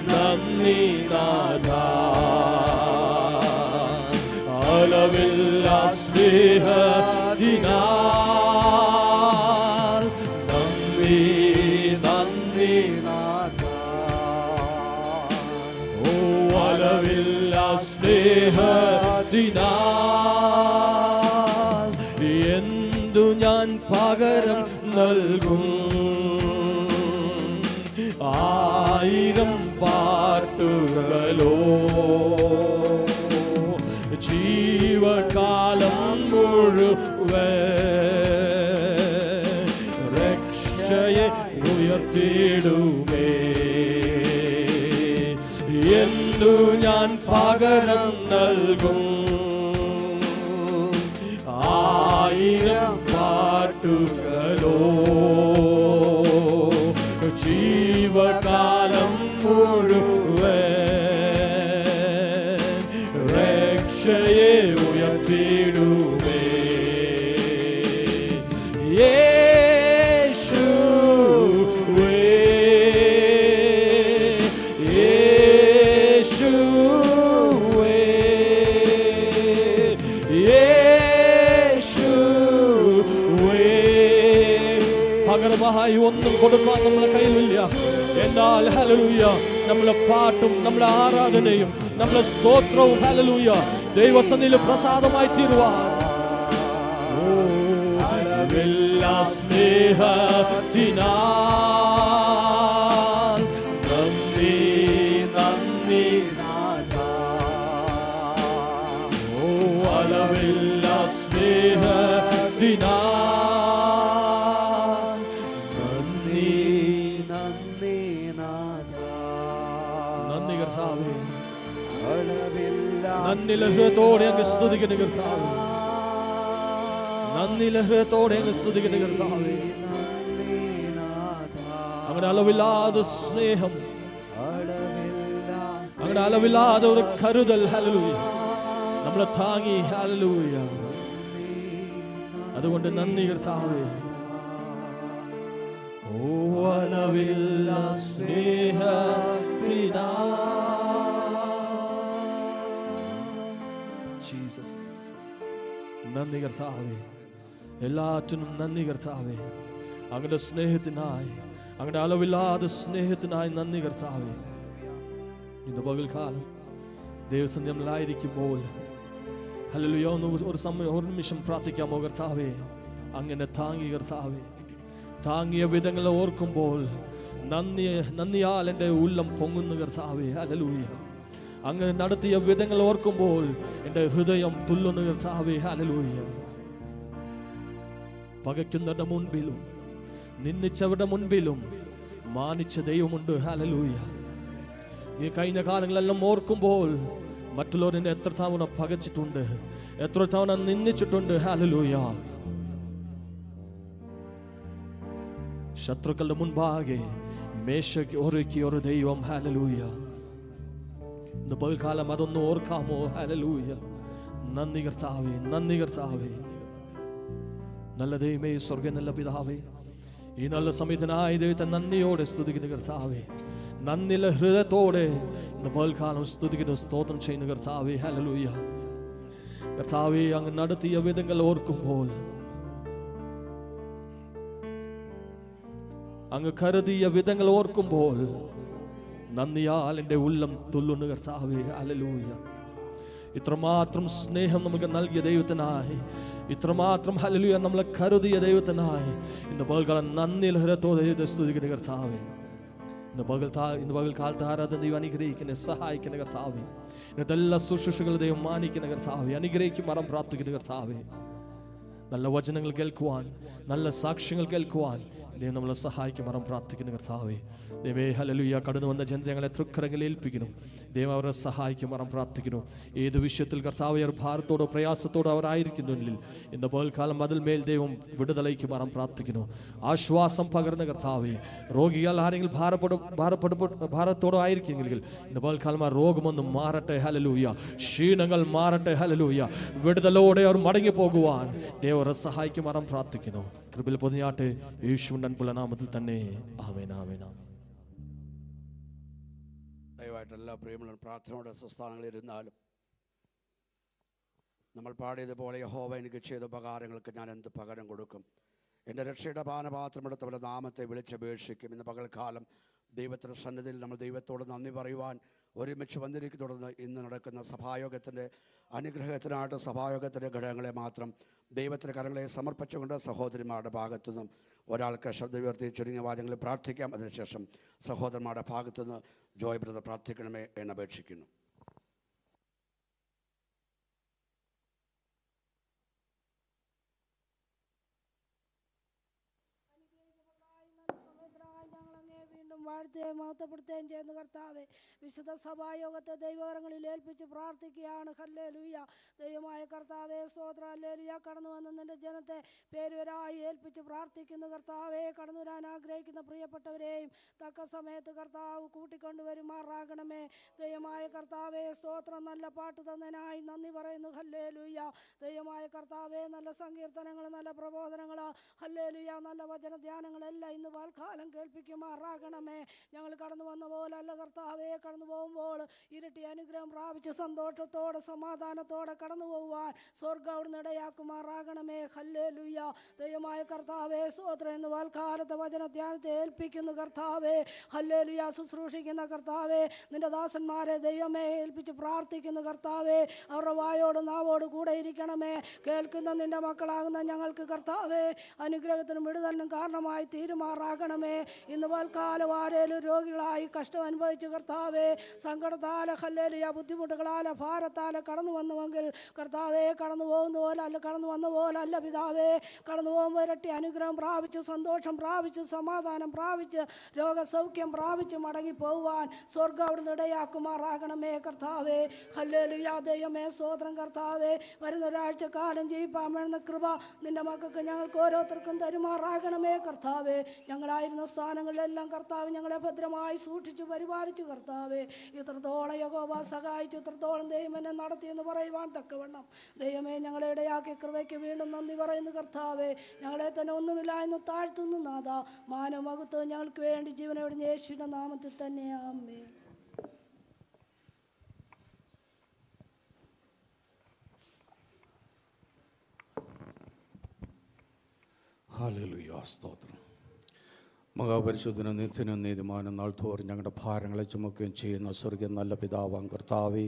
നന്ദി നാഥ അളവില്ല സ്നേഹത്തിനാൽ നന്ദി നന്ദി അളവില്ലാ സ്നേഹത്തിനാൽ എന്തു ഞാൻ പകരം നൽകും? 1000 പാട്ടുകളോ ജീവകാലം മുഴുവൻ രക്ഷയെ ഉയർത്തിടുമേ. എന്തു ഞാൻ പകരം നൽകും? 1000 പാട്ടുകളോ ജീവകാലം മുഴുവൻ രക്ഷയെ ഉയർത്തിടുമേ. യേശുവേ യേശുവേ യേശുവേ. പകരമായി ഒന്നും കൊടുക്കാൻ നമ്മളെ കയ്യിലില്ല. എന്നാൽ ഹല്ലേലൂയ നമ്മളെ പാട്ടും നമ്മളെ ആരാധനയും നമ്മളെ സ്തോത്രവും ഹല്ലേലൂയ ദൈവസന്നിധിയിൽ പ്രസാദമായി തീരുവാൻ എല്ലാ സ്നേഹത്തിനാൽ നന്ദി നന്ദി ഓ അളവില്ല സ്നേഹത്തിനാൽ നന്ദി ലഹ്യത്തോടെ അങ്ങ് സ്തുതിക്കുന്ന കർത്താവേ. നന്ദി ലഹ്യത്തോടെ അങ്ങ് സ്തുതിക്കുന്ന കർത്താവേ. അങ്ങനെ അളവില്ലാതെ സ്നേഹം, അങ്ങനെ അളവില്ലാതെ ഒരു കരുതൽ ഹല്ലേലൂയ നമ്മളെ താങ്ങി ഹല്ലേലൂയ. അതുകൊണ്ട് നന്ദി കർത്താവേ. ഓ അളവില്ല സ്നേഹത്തിനാൽ ജീസസ്. നന്ദി കർത്താവേ, എല്ലാറ്റിനും നന്ദി കർത്താവേ. അങ്ങയുടെ സ്നേഹത്തിനായി, അങ്ങയുടെ അളവില്ലാതെ സ്നേഹത്തിനായി നന്ദി കർത്താവേ. ഇന്ന് പകൽക്കാലം ദൈവസന്നിധിയിലായിരിക്കുമ്പോൾ ഹല്ലേലൂയ ഒരു നിമിഷം പ്രാർത്ഥിക്കാമോ കർത്താവേ? അങ്ങനെ താങ്ങി കർത്താവേ. താങ്ങിയ വിധങ്ങൾ ഓർക്കുമ്പോൾ നന്ദിയാൽ എൻ്റെ ഉള്ളം പൊങ്ങുന്നു കർത്താവേ. ഹല്ലേലൂയ. അങ്ങനെ നടത്തിയ വിധങ്ങൾ ഓർക്കുമ്പോൾ എൻ്റെ ഹൃദയം തുള്ളുന്നു കർത്താവേ. ഹല്ലേലൂയ. പകയ്ക്കുന്നവരുടെ മുൻപിലും നിന്ദിച്ചവരുടെ മുൻപിലും മാനിച്ച ദൈവമുണ്ട്. ഹല്ലേലൂയ. നീ കഴിഞ്ഞ കാലങ്ങളെല്ലാം ഓർക്കുമ്പോൾ മറ്റുള്ളവരെ എത്ര തവണ പകച്ചിട്ടുണ്ട്, എത്ര തവണ നിന്ദിച്ചിട്ടുണ്ട്. ഹല്ലേലൂയ. ശത്രുക്കളുടെ മുൻപാകെ മേശ ഒരുക്കിയ ഒരു ദൈവം. ഹല്ലേലൂയ. ഇന്ന് പകൽക്കാലം അതൊന്ന് ഓർക്കാമോ? ഹല്ലേലൂയ. നന്ദി കർത്താവേ, നന്ദി കർത്താവേ. നല്ല ദൈവമേ, സ്വർഗ്ഗ നല്ല പിതാവേ, ഈ നല്ല സമയത്തിനായി ദൈവത്തെ നന്ദിയോടെ സ്തുതിക്കുന്ന കർത്താവേ. നന്ദിയുള്ള ഹൃദയത്തോടെ ഇന്ന് പകൽക്കാലം സ്തുതിക്കുന്ന സ്തോത്രം ചെയ്യുന്ന കർത്താവേ. ഹല്ലേലൂയ. കർത്താവേ, അങ്ങ് നടത്തിയ വിധങ്ങൾ ഓർക്കുമ്പോൾ, അങ്ങ് കരുതിയ വിധങ്ങൾ ഓർക്കുമ്പോൾ നന്ദിയാൽ എൻ്റെ ഉള്ളം തുള്ളുന്നു കർത്താവേ. ഹല്ലേലൂയ. ഇത്രമാത്രം സ്നേഹം നമുക്ക് നൽകിയ ദൈവത്തിനായി, ഇത്രമാത്രം ഹല്ലേലൂയ നമ്മളെ കരുതിയ ദൈവത്തിനായി ഇന്ന് പകൽക്കാലം നന്ദി ഹൃദയത്തോടെ ദൈവത്തെ സ്തുതിക്കുന്ന കർത്താവേ. ഇന്ന് പകൽക്കാലത്ത് ആരാധന ദൈവം അനുഗ്രഹിക്കുന്ന സഹായിക്കുന്ന കർത്താവേ. ഇന്നത്തെ എല്ലാ ശുശ്രൂഷകൾ ദൈവം മാനിക്കുന്ന കർത്താവേ. അനുഗ്രഹിക്കും മരം പ്രാർത്ഥിക്കുന്ന കർത്താവേ. നല്ല വചനങ്ങൾ കേൾക്കുവാൻ, നല്ല സാക്ഷ്യങ്ങൾ കേൾക്കുവാൻ ദൈവം നമ്മളെ സഹായിക്കും മരം പ്രാർത്ഥിക്കുന്ന കർത്താവേ. ദൈവേ ഹല്ലേലൂയ. കടന്നു വന്ന ജനത ഞങ്ങളെ തൃക്കരങ്ങളിൽ ഏൽപ്പിക്കുന്നു. ദൈവം അവരെ സഹായിക്കും മരം പ്രാർത്ഥിക്കുന്നു. ഏത് വിഷയത്തിൽ കർത്താവ് അവർ ഭാരത്തോടോ പ്രയാസത്തോടോ അവരായിരിക്കുന്നുവെങ്കിൽ ഇന്ന് പകൽക്കാലം അതിൽ മേൽ ദൈവം വിടുതലയ്ക്ക് മരം പ്രാർത്ഥിക്കുന്നു. ആശ്വാസം പകർന്ന കർത്താവേ. രോഗികൾ ആരെങ്കിലും ഭാരത്തോടോ ആയിരിക്കുമെങ്കിൽ ഇന്ന് പകൽക്കാലം ആ രോഗമൊന്നും മാറട്ടെ. ഹല്ലേലൂയ. ക്ഷീണങ്ങൾ മാറട്ടെ. ഹല്ലേലൂയ. വിടുതലോടെ അവർ മടങ്ങി പോകുവാൻ ദൈവം അവരെ സഹായിക്കും മരം പ്രാർത്ഥിക്കുന്നു. കൃപയിൽ പൊതിഞ്ഞാട്ടെ. യേശുവിന്റെ അൻപുള്ള നാമത്തിൽ തന്നെ. ആമേൻ, ആമേൻ, ആമേൻ. ദയവായിട്ട് എല്ലാ പ്രിയമുള്ള പ്രാർത്ഥനയുടെ സ്വസ്ഥാനങ്ങളിൽ ഇരുന്നാലും നമ്മൾ പാടിയതുപോലെ യഹോവ എനിക്ക് ചെയ്ത ഉപകാരങ്ങൾക്ക് ഞാൻ എന്ത് പകരം കൊടുക്കും? എൻ്റെ രക്ഷയുടെ പാനപാത്രമെടുത്ത് അവരുടെ നാമത്തെ വിളിച്ചപേക്ഷിക്കും. ഇന്ന് പകൽക്കാലം ദൈവത്തിൻ്റെ സന്നിധിയിൽ നമ്മൾ ദൈവത്തോട് നന്ദി പറയുവാൻ ഒരുമിച്ച് വന്നിരിക്കും. തുടർന്ന് ഇന്ന് നടക്കുന്ന സഭായോഗത്തിൻ്റെ അനുഗ്രഹത്തിനായിട്ട് സഭായോഗത്തിൻ്റെ ഘടകങ്ങളെ മാത്രം ദൈവത്തിൻ്റെ കരങ്ങളെ സമർപ്പിച്ചുകൊണ്ട് സഹോദരിമാരുടെ ഭാഗത്തുനിന്നും ഒരാൾക്ക് ശബ്ദം ഉയർത്തി ചുരുങ്ങിയ വാചകങ്ങളിൽ പ്രാർത്ഥിക്കാം. അതിനുശേഷം സഹോദരന്മാരുടെ ഭാഗത്തുനിന്ന് ജോയ് ബ്രദർ പ്രാർത്ഥിക്കണമേ എന്നപേക്ഷിക്കുന്നു. വാഴ്ത്തുകയും മഹത്വപ്പെടുത്തുകയും ചെയ്യുന്ന കർത്താവേ, വിശുദ്ധ സഭായോഗത്തെ ദൈവകരങ്ങളിൽ ഏൽപ്പിച്ച് പ്രാർത്ഥിക്കുകയാണ്. ഹല്ലേലൂയ. ദൈവമായ കർത്താവേ, സ്തോത്രം. ഹല്ലേലൂയ. കടന്നു വന്ന നിന്റെ ജനത്തെ പേരുവരായി ഏൽപ്പിച്ച് പ്രാർത്ഥിക്കുന്നു കർത്താവേ. കടന്നു വരാൻ ആഗ്രഹിക്കുന്ന പ്രിയപ്പെട്ടവരെയും തക്ക സമയത്ത് കർത്താവ് കൂട്ടിക്കൊണ്ടുവരുമാറാകണമേ. ദൈവമായ കർത്താവേ, സ്തോത്രം. നല്ല പാട്ട് തന്നതിനായി നന്ദി പറയുന്നു. ഹല്ലേലൂയ. ദൈവമായ കർത്താവേ, നല്ല സങ്കീർത്തനങ്ങൾ, നല്ല പ്രബോധനങ്ങൾ, ഹല്ലേലൂയ, നല്ല വചന ധ്യാനങ്ങളെല്ലാം ഇന്ന് വാൽക്കാലം കേൾപ്പിക്കുമാറാകണമേ. ഞങ്ങൾ കടന്നു വന്ന പോലെ അല്ല കർത്താവേ, കടന്നു പോകുമ്പോൾ ഇരട്ടി അനുഗ്രഹം പ്രാപിച്ച് സന്തോഷത്തോടെ സമാധാനത്തോടെ കടന്നു പോകുവാൻ സ്വർഗ്ഗം അവിടുന്ന് ഇടയാക്കുമാറാകണമേ. ഹല്ലേലൂയ. ദൈവമായ കർത്താവേ, സ്തോത്രം. ഇന്ന് വാൽക്കാലത്തെ വചന ധ്യാനത്തെ ഏൽപ്പിക്കുന്നു കർത്താവേ. ഹല്ലേലൂയ. ശുശ്രൂഷിക്കുന്ന കർത്താവേ, നിന്റെ ദാസന്മാരെ ദൈവമേ ഏൽപ്പിച്ച് പ്രാർത്ഥിക്കുന്നു കർത്താവേ. അവരുടെ വായോട് നാവോട് കൂടെ ഇരിക്കണമേ. കേൾക്കുന്ന നിന്റെ മക്കളാകുന്ന ഞങ്ങൾക്ക് കർത്താവേ, അനുഗ്രഹത്തിനും വിടുതലിനും കാരണമായി തീരുമാറാകണമേ. ഇന്ന് വാൽക്കാലം ആരേലും രോഗികളായി കഷ്ടം അനുഭവിച്ച് കർത്താവേ, സങ്കടത്താല, ഹല്ലേലൂയ, ബുദ്ധിമുട്ടുകളാല, ഭാരത്താല കടന്നു വന്നുവെങ്കിൽ കർത്താവേ, കടന്നു പോകുന്ന പോലെ അല്ല, കടന്നു വന്ന പോലെ അല്ല പിതാവേ. കടന്നു പോകുമ്പോൾ ഇരട്ടി അനുഗ്രഹം പ്രാപിച്ച് സന്തോഷം പ്രാപിച്ച് സമാധാനം പ്രാപിച്ച് രോഗസൗഖ്യം പ്രാപിച്ച് മടങ്ങി പോകുവാൻ സ്വർഗ്ഗം അവിടുന്ന് ഇടയാക്കുമാറാകണമേ കർത്താവേ. ഹല്ലേലൂയ. ദൈവമേ, സ്തോത്രം കർത്താവേ. വരുന്ന ഒരാഴ്ച കാലം ജീവിപ്പാൻ വേണ്ട കൃപ നിന്റെ മക്കൾക്ക് ഞങ്ങൾക്ക് ഓരോരുത്തർക്കും തരുമാറാകണമേ കർത്താവേ. ഞങ്ങളായിരുന്ന സ്ഥാനങ്ങളിലെല്ലാം കർത്താവ് ഞങ്ങളെ ഭദ്രമായി സൂക്ഷിച്ചു പരിപാലിച്ചു കർത്താവേ. ഇത്രത്തോളം യഹോവ സഹായിച്ചു, ഇത്രത്തോളം ദൈവം എന്നെ നടത്തിയെന്ന് പറയുവാൻ തക്കവണ്ണം ദൈവമേ ഞങ്ങളെ ഇടയാക്കിയ കൃപയ്ക്ക് വീണ്ടും നന്ദി പറയുന്നു കർത്താവേ. ഞങ്ങളെ തന്നെ ഒന്നുമില്ല എന്ന് താഴ്ത്തുന്നു നാഥ. മാനവമഹത്വം ഞങ്ങൾക്ക് വേണ്ടി ജീവനോട് യേശുവിന്റെ നാമത്തിൽ തന്നെ ആമേൻ. ഹല്ലേലൂയ. സ്തോത്രം. മഹാപരിശുദ്ധനും നിത്യനും നീതിമാനും നാൾ തോറും ഞങ്ങളുടെ ഭാരങ്ങളെ ചുമക്കുകയും ചെയ്യുന്ന സ്വർഗ്ഗ നല്ല പിതാവാം കർത്താവേ,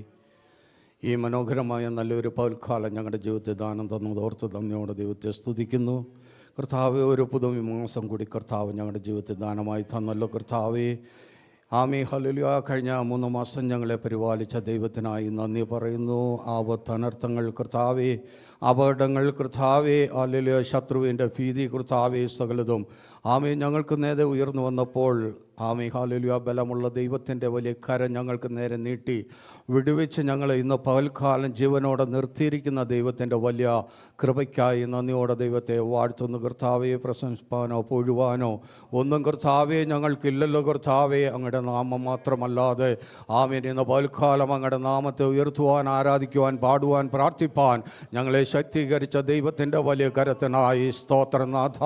ഈ മനോഹരമായ നല്ലൊരു പകൽക്കാലം ഞങ്ങളുടെ ജീവിതത്തിൽ ദാനം തന്നത് ഓർത്ത് നന്ദിയോടെ ദൈവത്തെ സ്തുതിക്കുന്നു കർത്താവേ. ഒരു പുതുമാസം കൂടി കർത്താവ് ഞങ്ങളുടെ ജീവിതത്തിൽ ദാനമായി തന്നല്ലോ കർത്താവേ. ആമേ. ഹല്ലേലൂയ. കഴിഞ്ഞ 3 മാസം ഞങ്ങളെ പരിപാലിച്ച ദൈവത്തിനായി നന്ദി പറയുന്നു. ആപത്തനർത്ഥങ്ങൾ കർത്താവേ, അപകടങ്ങൾ കർത്താവേ, ഹല്ലേലൂയ, ശത്രുവിൻ്റെ ഭീതി കർത്താവേ, സകലതും ആമേ ഞങ്ങൾക്ക് നേരെ ഉയർന്നു വന്നപ്പോൾ ആമേ ഹല്ലേലൂയ, ബലമുള്ള ദൈവത്തിൻ്റെ വലിയ കരം ഞങ്ങൾക്ക് നേരെ നീട്ടി വിടുവിച്ച് ഞങ്ങളെ ഇന്ന് പകൽക്കാലം ജീവനോടെ നിർത്തിയിരിക്കുന്ന ദൈവത്തിൻ്റെ വലിയ കൃപയ്ക്കായി നന്ദിയോടെ ദൈവത്തെ വാഴ്ത്തുന്നു കർത്താവേ. പ്രശംസിപ്പാനോ പൊഴുവാനോ ഒന്നും കർത്താവേ ഞങ്ങൾക്കില്ലല്ലോ കർത്താവേ. അങ്ങയുടെ നാമം മാത്രമല്ലാതെ ആമേൻ ഇന്ന് പകൽക്കാലം അങ്ങയുടെ നാമത്തെ ഉയർത്തുവാൻ, ആരാധിക്കുവാൻ, പാടുവാൻ, പ്രാർത്ഥിപ്പാൻ ഞങ്ങളെ ശക്തീകരിച്ച ദൈവത്തിൻ്റെ വലിയ കരത്തിനായി സ്തോത്രനാഥ.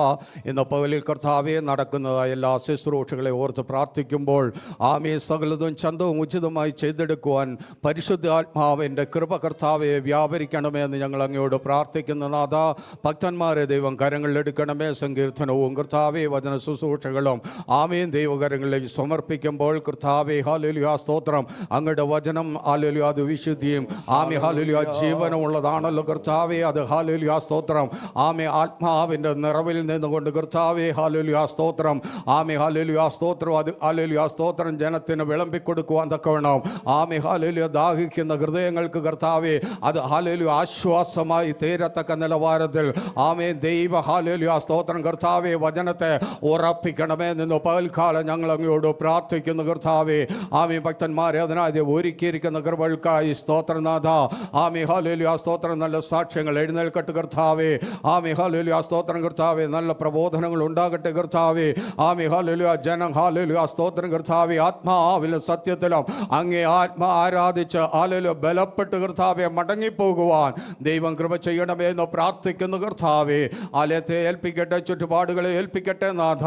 ഇന്ന് പകലിൽ കർത്താവേ നടക്കുന്നതായ എല്ലാ ശുശ്രൂഷകളെ ഓർത്ത് പ്രാർത്ഥിക്കുമ്പോൾ ആമേ സകലതും ചന്തവും ഉചിതമായി ചെയ്തെടുക്കുവാൻ പരിശുദ്ധാത്മാവിൻ്റെ കൃപ കർത്താവെ വ്യാപരിക്കണമേ എന്ന് ഞങ്ങൾ അങ്ങയോട് പ്രാർത്ഥിക്കുന്ന നാഥ. ഭക്തന്മാരെ ദൈവം കരങ്ങളിലെടുക്കണമേ. സങ്കീർത്തനവും കർത്താവെ വചന ശുശ്രൂഷകളും ആമേൻ ദൈവകരങ്ങളിലേക്ക് സമർപ്പിക്കുമ്പോൾ കർത്താവെ ഹല്ലേലൂയ സ്തോത്രം. അങ്ങയുടെ വചനം ഹല്ലേലൂയ അത് വിശുദ്ധിയും ആമേ ഹല്ലേലൂയ ജീവനമുള്ളതാണല്ലോ കർത്താവെ. അത് ഹല്ലേലൂയ സ്തോത്രം ആമേ ആത്മാവിൻ്റെ നിറവിൽ നിന്നുകൊണ്ട് കർത്താവെ ഹല്ലേലൂയ സ്തോത്രം ആമേ ഹല്ലേലൂയ സ്തോത്രം അത് ഹല്ലേലൂയ സ്തോത്രം ജനത്തിന് വിളമ്പിക്കൊടുക്കുവാൻ തക്കവണ്ണം ആമേ ഹല്ലേലൂയ ദാഹിക്കുന്ന ഹൃദയങ്ങൾക്ക് കർത്താവെ അത് ഹല്ലേലൂയ ആശ്വാസമായി തീരത്തക്ക നിലവാരത്തിൽ ആമേ ദൈവ ഹല്ലേലൂയ സ്തോത്രം കർത്താവെ വചനത്തെ ഉറപ്പിക്കണമേ നിന്ന് പകൽക്കാലം ഞങ്ങൾ അങ്ങയോട് പ്രാർത്ഥിക്കുന്നു കർത്താവെ. ആമേ ഭക്തന്മാരെ അതിനായി ഒരുക്കിയിരിക്കുന്ന കൃപകൾക്കായി സ്തോത്രനാഥ. ആമേ ഹല്ലേലൂയ സ്തോത്രം. നല്ല സാക്ഷ്യങ്ങൾ എഴുന്നേൽക്കട്ടെ കർത്താവെ. ആമേ ഹല്ലേലൂയ സ്തോത്രം കർത്താവെ. നല്ല പ്രബോധനങ്ങൾ ഉണ്ടാകട്ടെ കർത്താവെ. ആമേ ഹല്ലേലൂയ ജനം ഹല്ലേലൂയ സ്തോത്രം കർത്താവെ ആത്മാവിലും സത്യത്തിലും അങ്ങേ ആരാധിച്ച് ഹല്ലേലൂയ ബലപ്പെട്ട് കർത്താവെ മടങ്ങിപ്പോകുവാൻ ദൈവം കൃപ ചെയ്യണമേ എന്ന് പ്രാർത്ഥിക്കുന്നു കർത്താവെ. ആലയത്തെ ഏൽപ്പിക്കട്ടെ, ചുറ്റുപാടുകളെ ഏൽപ്പിക്കട്ടെ നാഥ.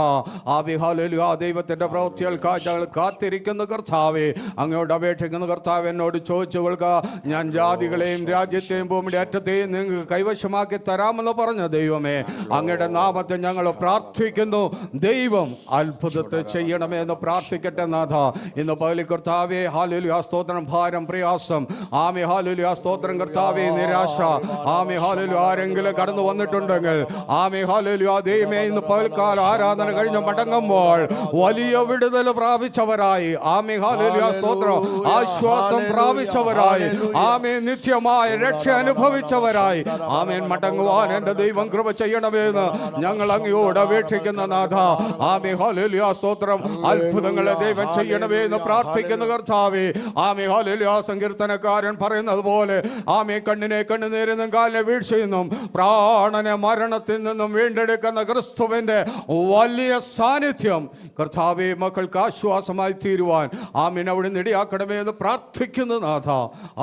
ആമേ ഹല്ലേലൂയ ദൈവത്തിൻ്റെ പ്രവൃത്തികൾക്കായി ഞങ്ങൾ കാത്തിരിക്കുന്നു കർത്താവെ. അങ്ങയോട് അപേക്ഷിക്കുന്ന കർത്താവ് എന്നോട് ചോദിച്ചു കൊള്ളുക, ഞാൻ ജാതികളെയും രാജ്യത്തെയും ഭൂമിയുടെ അറ്റത്തെയും നിങ്ങൾക്ക് കൈവശമാക്കി തരാമെന്ന് പറഞ്ഞ ദൈവമേ, അങ്ങയുടെ നാമത്തെ ഞങ്ങൾ പ്രാർത്ഥിക്കുന്നു. ദൈവം അത്ഭുതത്തെ ചെയ്യണം ചെയ്യണമേ എന്ന് പ്രാർത്ഥിക്കട്ടെ നാഥ. ഇന്ന് പകലിൽ കർത്താവേ ഹല്ലേലൂയ സ്തോത്രം, ഭാരം പ്രയാസം ആമേ ഹല്ലേലൂയ സ്തോത്രം കർത്താവേ, നിരാശ ആമേ ഹല്ലേലൂയ ആരെങ്കിലും കടന്നു വന്നിട്ടുണ്ടെങ്കിൽ ആമേ ഹല്ലേലൂയ ദൈവമേ ഇന്ന് പകൽക്കാല ആരാധന കഴിഞ്ഞ് മടങ്ങുമ്പോൾ വലിയ വിടുതൽ പ്രാപിച്ചവരായി ആമേ ഹല്ലേലൂയ സ്തോത്രം, ആശ്വാസം പ്രാപിച്ചവരായി ആമേ നിത്യമായ രക്ഷ അനുഭവിച്ചവരായി ആമേൻ മടങ്ങുവാൻ എൻ്റെ ദൈവം കൃപ ചെയ്യണമെന്ന് ഞങ്ങൾ അങ്ങയോട് അപേക്ഷിക്കുന്ന നാഥ. ആമേ ഹല്ലേലൂയ സ്തോത്രം, അത്ഭുതങ്ങളെ ദൈവം ചെയ്യണമേ എന്ന് പ്രാർത്ഥിക്കുന്ന കർത്താവേ. ആമേ ഹല്ലേലൂയ സങ്കീർത്തനക്കാരൻ പറയുന്നത് പോലെ ആമേ കണ്ണിനെ കണ്ണുനീരിൽ നിന്നും കാലിനെ വീഴ്ചയിൽ നിന്നും പ്രാണനെ മരണത്തിൽ നിന്നും വീണ്ടെടുക്കുന്ന ക്രിസ്തുവിന്റെ വലിയ സാന്നിധ്യം കർത്താവേ മക്കൾക്ക് ആശ്വാസമായി തീരുവാൻ ആമീൻ അവിടെ ഇടയാക്കണമേ എന്ന് പ്രാർത്ഥിക്കുന്നു നാഥ.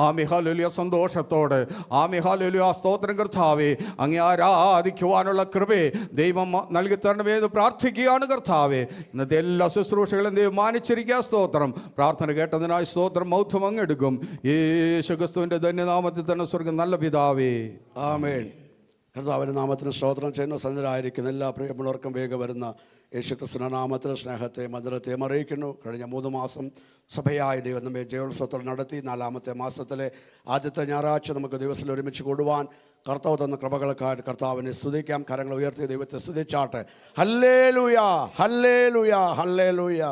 ആമേ ഹല്ലേലൂയ സന്തോഷത്തോടെ ആമേ ഹല്ലേലൂയ സ്തോത്രം കർത്താവേ, അങ്ങേ ആരാധിക്കുവാനുള്ള കൃപയെ ദൈവം നൽകി തരണമേ എന്ന് പ്രാർത്ഥിക്കുകയാണ് കർത്താവേ. ഇന്നത്തെ എല്ലാ ശുശ്രൂഷകളും ദൈവം മാനിച്ചിരിക്കുക. സ്തോത്രം. പ്രാർത്ഥന കേട്ടതിനായി സ്തോത്രം. മൗത്വം അങ്ങെടുക്കും യേശു ക്രിസ്തുവിന്റെ ധന്യനാമത്തിൽ തന്നെ സ്വർഗ്ഗം നല്ല പിതാവേ, ആമേൻ. കർത്താവിൻ്റെ നാമത്തിന് സ്തോത്രം ചെയ്യുന്ന സന്നിധരായിരിക്കുന്ന എല്ലാ പ്രിയമുള്ളവർക്കും വേഗം വരുന്ന യേശുക്രിസ്തുവിന്റെ നാമത്തിൽ സ്നേഹത്തെ മധുരത്തെയും അറിയിക്കുന്നു. കഴിഞ്ഞ 3 മാസം സഭയായി ദൈവം നമ്മെ ജയോത്സവത്തോടെ നടത്തി. 4-ാമത്തെ മാസത്തിലെ ആദ്യത്തെ ഞായറാഴ്ച നമുക്ക് ദിവസത്തിൽ ഒരുമിച്ച് കൂടുവാൻ കർത്താവ് തന്ന കൃപകൾക്കായിട്ട് കർത്താവിനെ സ്തുതിക്കാം. കരങ്ങൾ ഉയർത്തി ദൈവത്തെ സ്തുതിച്ചാട്ടെ. ഹല്ലേലൂയ, ഹല്ലേലൂയ, ഹല്ലേലൂയ.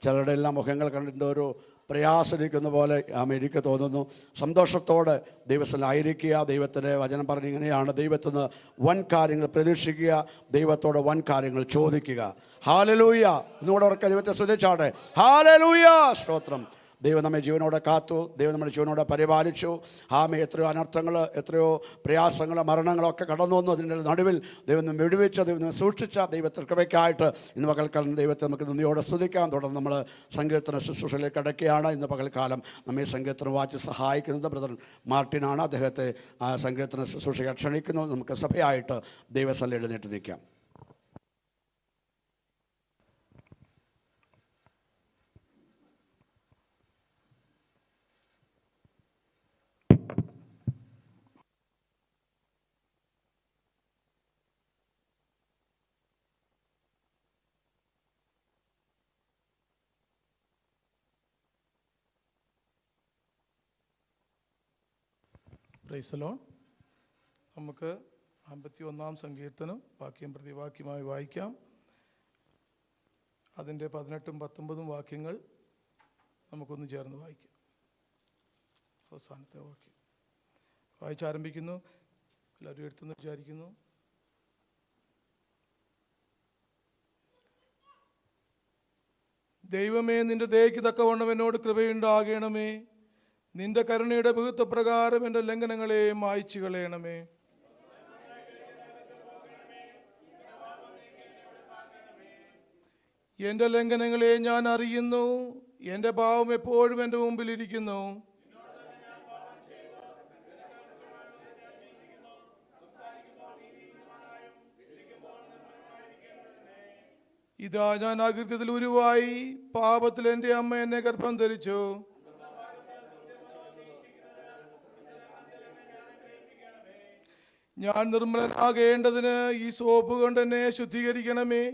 ചിലരുടെ എല്ലാം മുഖങ്ങൾ കണ്ടിട്ട് ഒരു പ്രയാസമിരിക്കുന്ന പോലെ എനിക്ക് തോന്നുന്നു. സന്തോഷത്തോടെ ദൈവത്തിലായിരിക്കുക. ദൈവത്തിൻ്റെ വചനം പറഞ്ഞ് ഇങ്ങനെയാണ്, ദൈവത്തിൽ നിന്ന് വൻ കാര്യങ്ങൾ പ്രതീക്ഷിക്കുക, ദൈവത്തോട് വൻ കാര്യങ്ങൾ ചോദിക്കുക. ഹല്ലേലൂയ. ഇന്നുകൂടെ ഉറക്കെ ദൈവത്തെ സ്തുതിച്ചാട്ടെ. ഹല്ലേലൂയ. സ്തോത്രം. ദൈവം നമ്മെ ജീവനോടെ കാത്തു, ദൈവം നമ്മുടെ ജീവനോടെ പരിപാലിച്ചു. ആമേ എത്രയോ അനർത്ഥങ്ങൾ, എത്രയോ പ്രയാസങ്ങൾ, മരണങ്ങളൊക്കെ കടന്നു വന്നു. അതിൻ്റെ നടുവിൽ ദൈവം നമ്മെ വിടുവിച്ച, ദൈവം നമ്മെ സൂക്ഷിച്ച ദൈവത്തിൽ കൃപയ്ക്കായിട്ട് ഇന്ന് പകൽക്കാലം ദൈവത്തെ നമുക്ക് നന്ദിയോടെ സ്തുതിക്കാം. തുടർന്ന് നമ്മൾ സങ്കീർത്തന ശുശ്രൂഷയിലേക്ക് അടയ്ക്കുകയാണ്. ഇന്ന് പകൽക്കാലം നമ്മെ സങ്കീർത്തനം വായിച്ച് സഹായിക്കുന്നത് ബ്രദർ മാർട്ടിനാണ്. അദ്ദേഹത്തെ സങ്കീർത്തന ശുശ്രൂഷയെ ക്ഷണിക്കുന്നു. നമുക്ക് സഭയായിട്ട് ദൈവസഭയിൽ എഴുന്നേറ്റ് നിൽക്കാം. Praise the Lord. നമുക്ക് 51-ാം സങ്കീർത്തനം വാക്യം പ്രതിവാക്യമായി വായിക്കാം. അതിൻ്റെ 18ഉം 19ഉം വാക്യങ്ങൾ നമുക്കൊന്ന് ചേർന്ന് വായിക്കാം. അവസാനത്തെ വാക്യം വായിച്ചാരംഭിക്കുന്നു. എല്ലാവരും എടുത്തെന്ന് വിചാരിക്കുന്നു. ദൈവമേ, നിന്റെ ദയയ്ക്ക് തക്കവണ്ണം എന്നോട് കൃപയുണ്ടാകണമേ. നിന്റെ കരുണയുടെ ബഹുത്വപ്രകാരം എൻ്റെ ലംഘനങ്ങളെ മായ്ച്ചു കളയണമേ. എൻ്റെ ലംഘനങ്ങളെ ഞാൻ അറിയുന്നു, എൻ്റെ പാവം എപ്പോഴും എൻ്റെ മുമ്പിലിരിക്കുന്നു. ഇതാ ഞാൻ അകൃത്യത്തിൽ ഉരുവായി, പാപത്തിൽ എൻ്റെ അമ്മ എന്നെ ഗർഭം ധരിച്ചു. ഞാൻ നിർമ്മലനാകേണ്ടതിന് ഈ സോപ്പ് കൊണ്ട് എന്നെ ശുദ്ധീകരിക്കണമേ.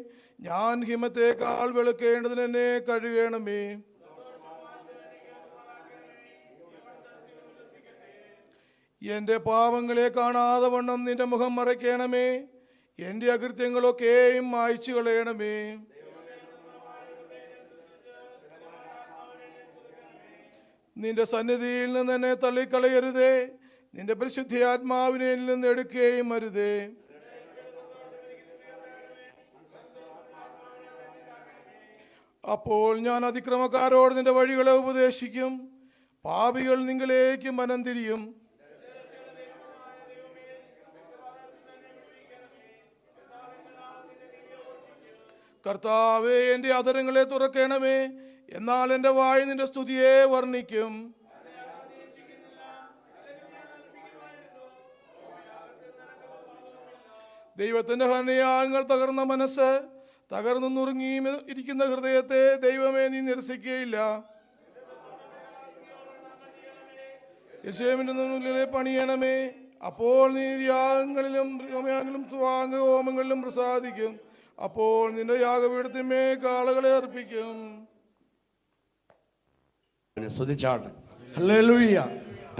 ഞാൻ ഹിമത്തേക്കാൾ വെളുക്കേണ്ടതിന് എന്നെ കഴുകണമേ. എൻ്റെ പാപങ്ങളെ കാണാതെ വണ്ണം നിന്റെ മുഖം മറയ്ക്കണമേ. എൻ്റെ അകൃത്യങ്ങളൊക്കെയും മായ്ച്ചു കളയണമേ. നിന്റെ സന്നിധിയിൽ നിന്ന് എന്നെ തള്ളിക്കളയരുതേ. നിന്റെ പരിശുദ്ധാത്മാവിനെ നിന്ന് എടുക്കുകയും അരുതേ. അപ്പോൾ ഞാൻ അതിക്രമക്കാരോട് നിന്റെ വഴികളെ ഉപദേശിക്കും. പാപികൾ നിങ്ങളിലേക്ക് മനം തിരിയും. കർത്താവേ, എൻ്റെ അധരങ്ങളെ തുറക്കണമേ. എന്നാൽ എൻ്റെ വായ് നിന്റെ സ്തുതിയെ വർണ്ണിക്കും. ദൈവത്തിൻ്റെ ഹനയാഗങ്ങൾ തകർന്ന മനസ്സ്, തകർന്നു നുറുങ്ങി ഇരിക്കുന്ന ഹൃദയത്തെ ദൈവമേ നീ നിരസിക്കുകയില്ല. യെരൂശലേമിന്റെ മുന്നിലെ പണിയണമേ. അപ്പോൾ നീ യാഗങ്ങളിലും ഹോമങ്ങളിലും പ്രസാദിക്കും. അപ്പോൾ നിന്റെ യാഗപീഠത്തിന്മേ കാളകളെ അർപ്പിക്കും. സ്തുതിച്ചാട്ടെ. ഹല്ലേലൂയ.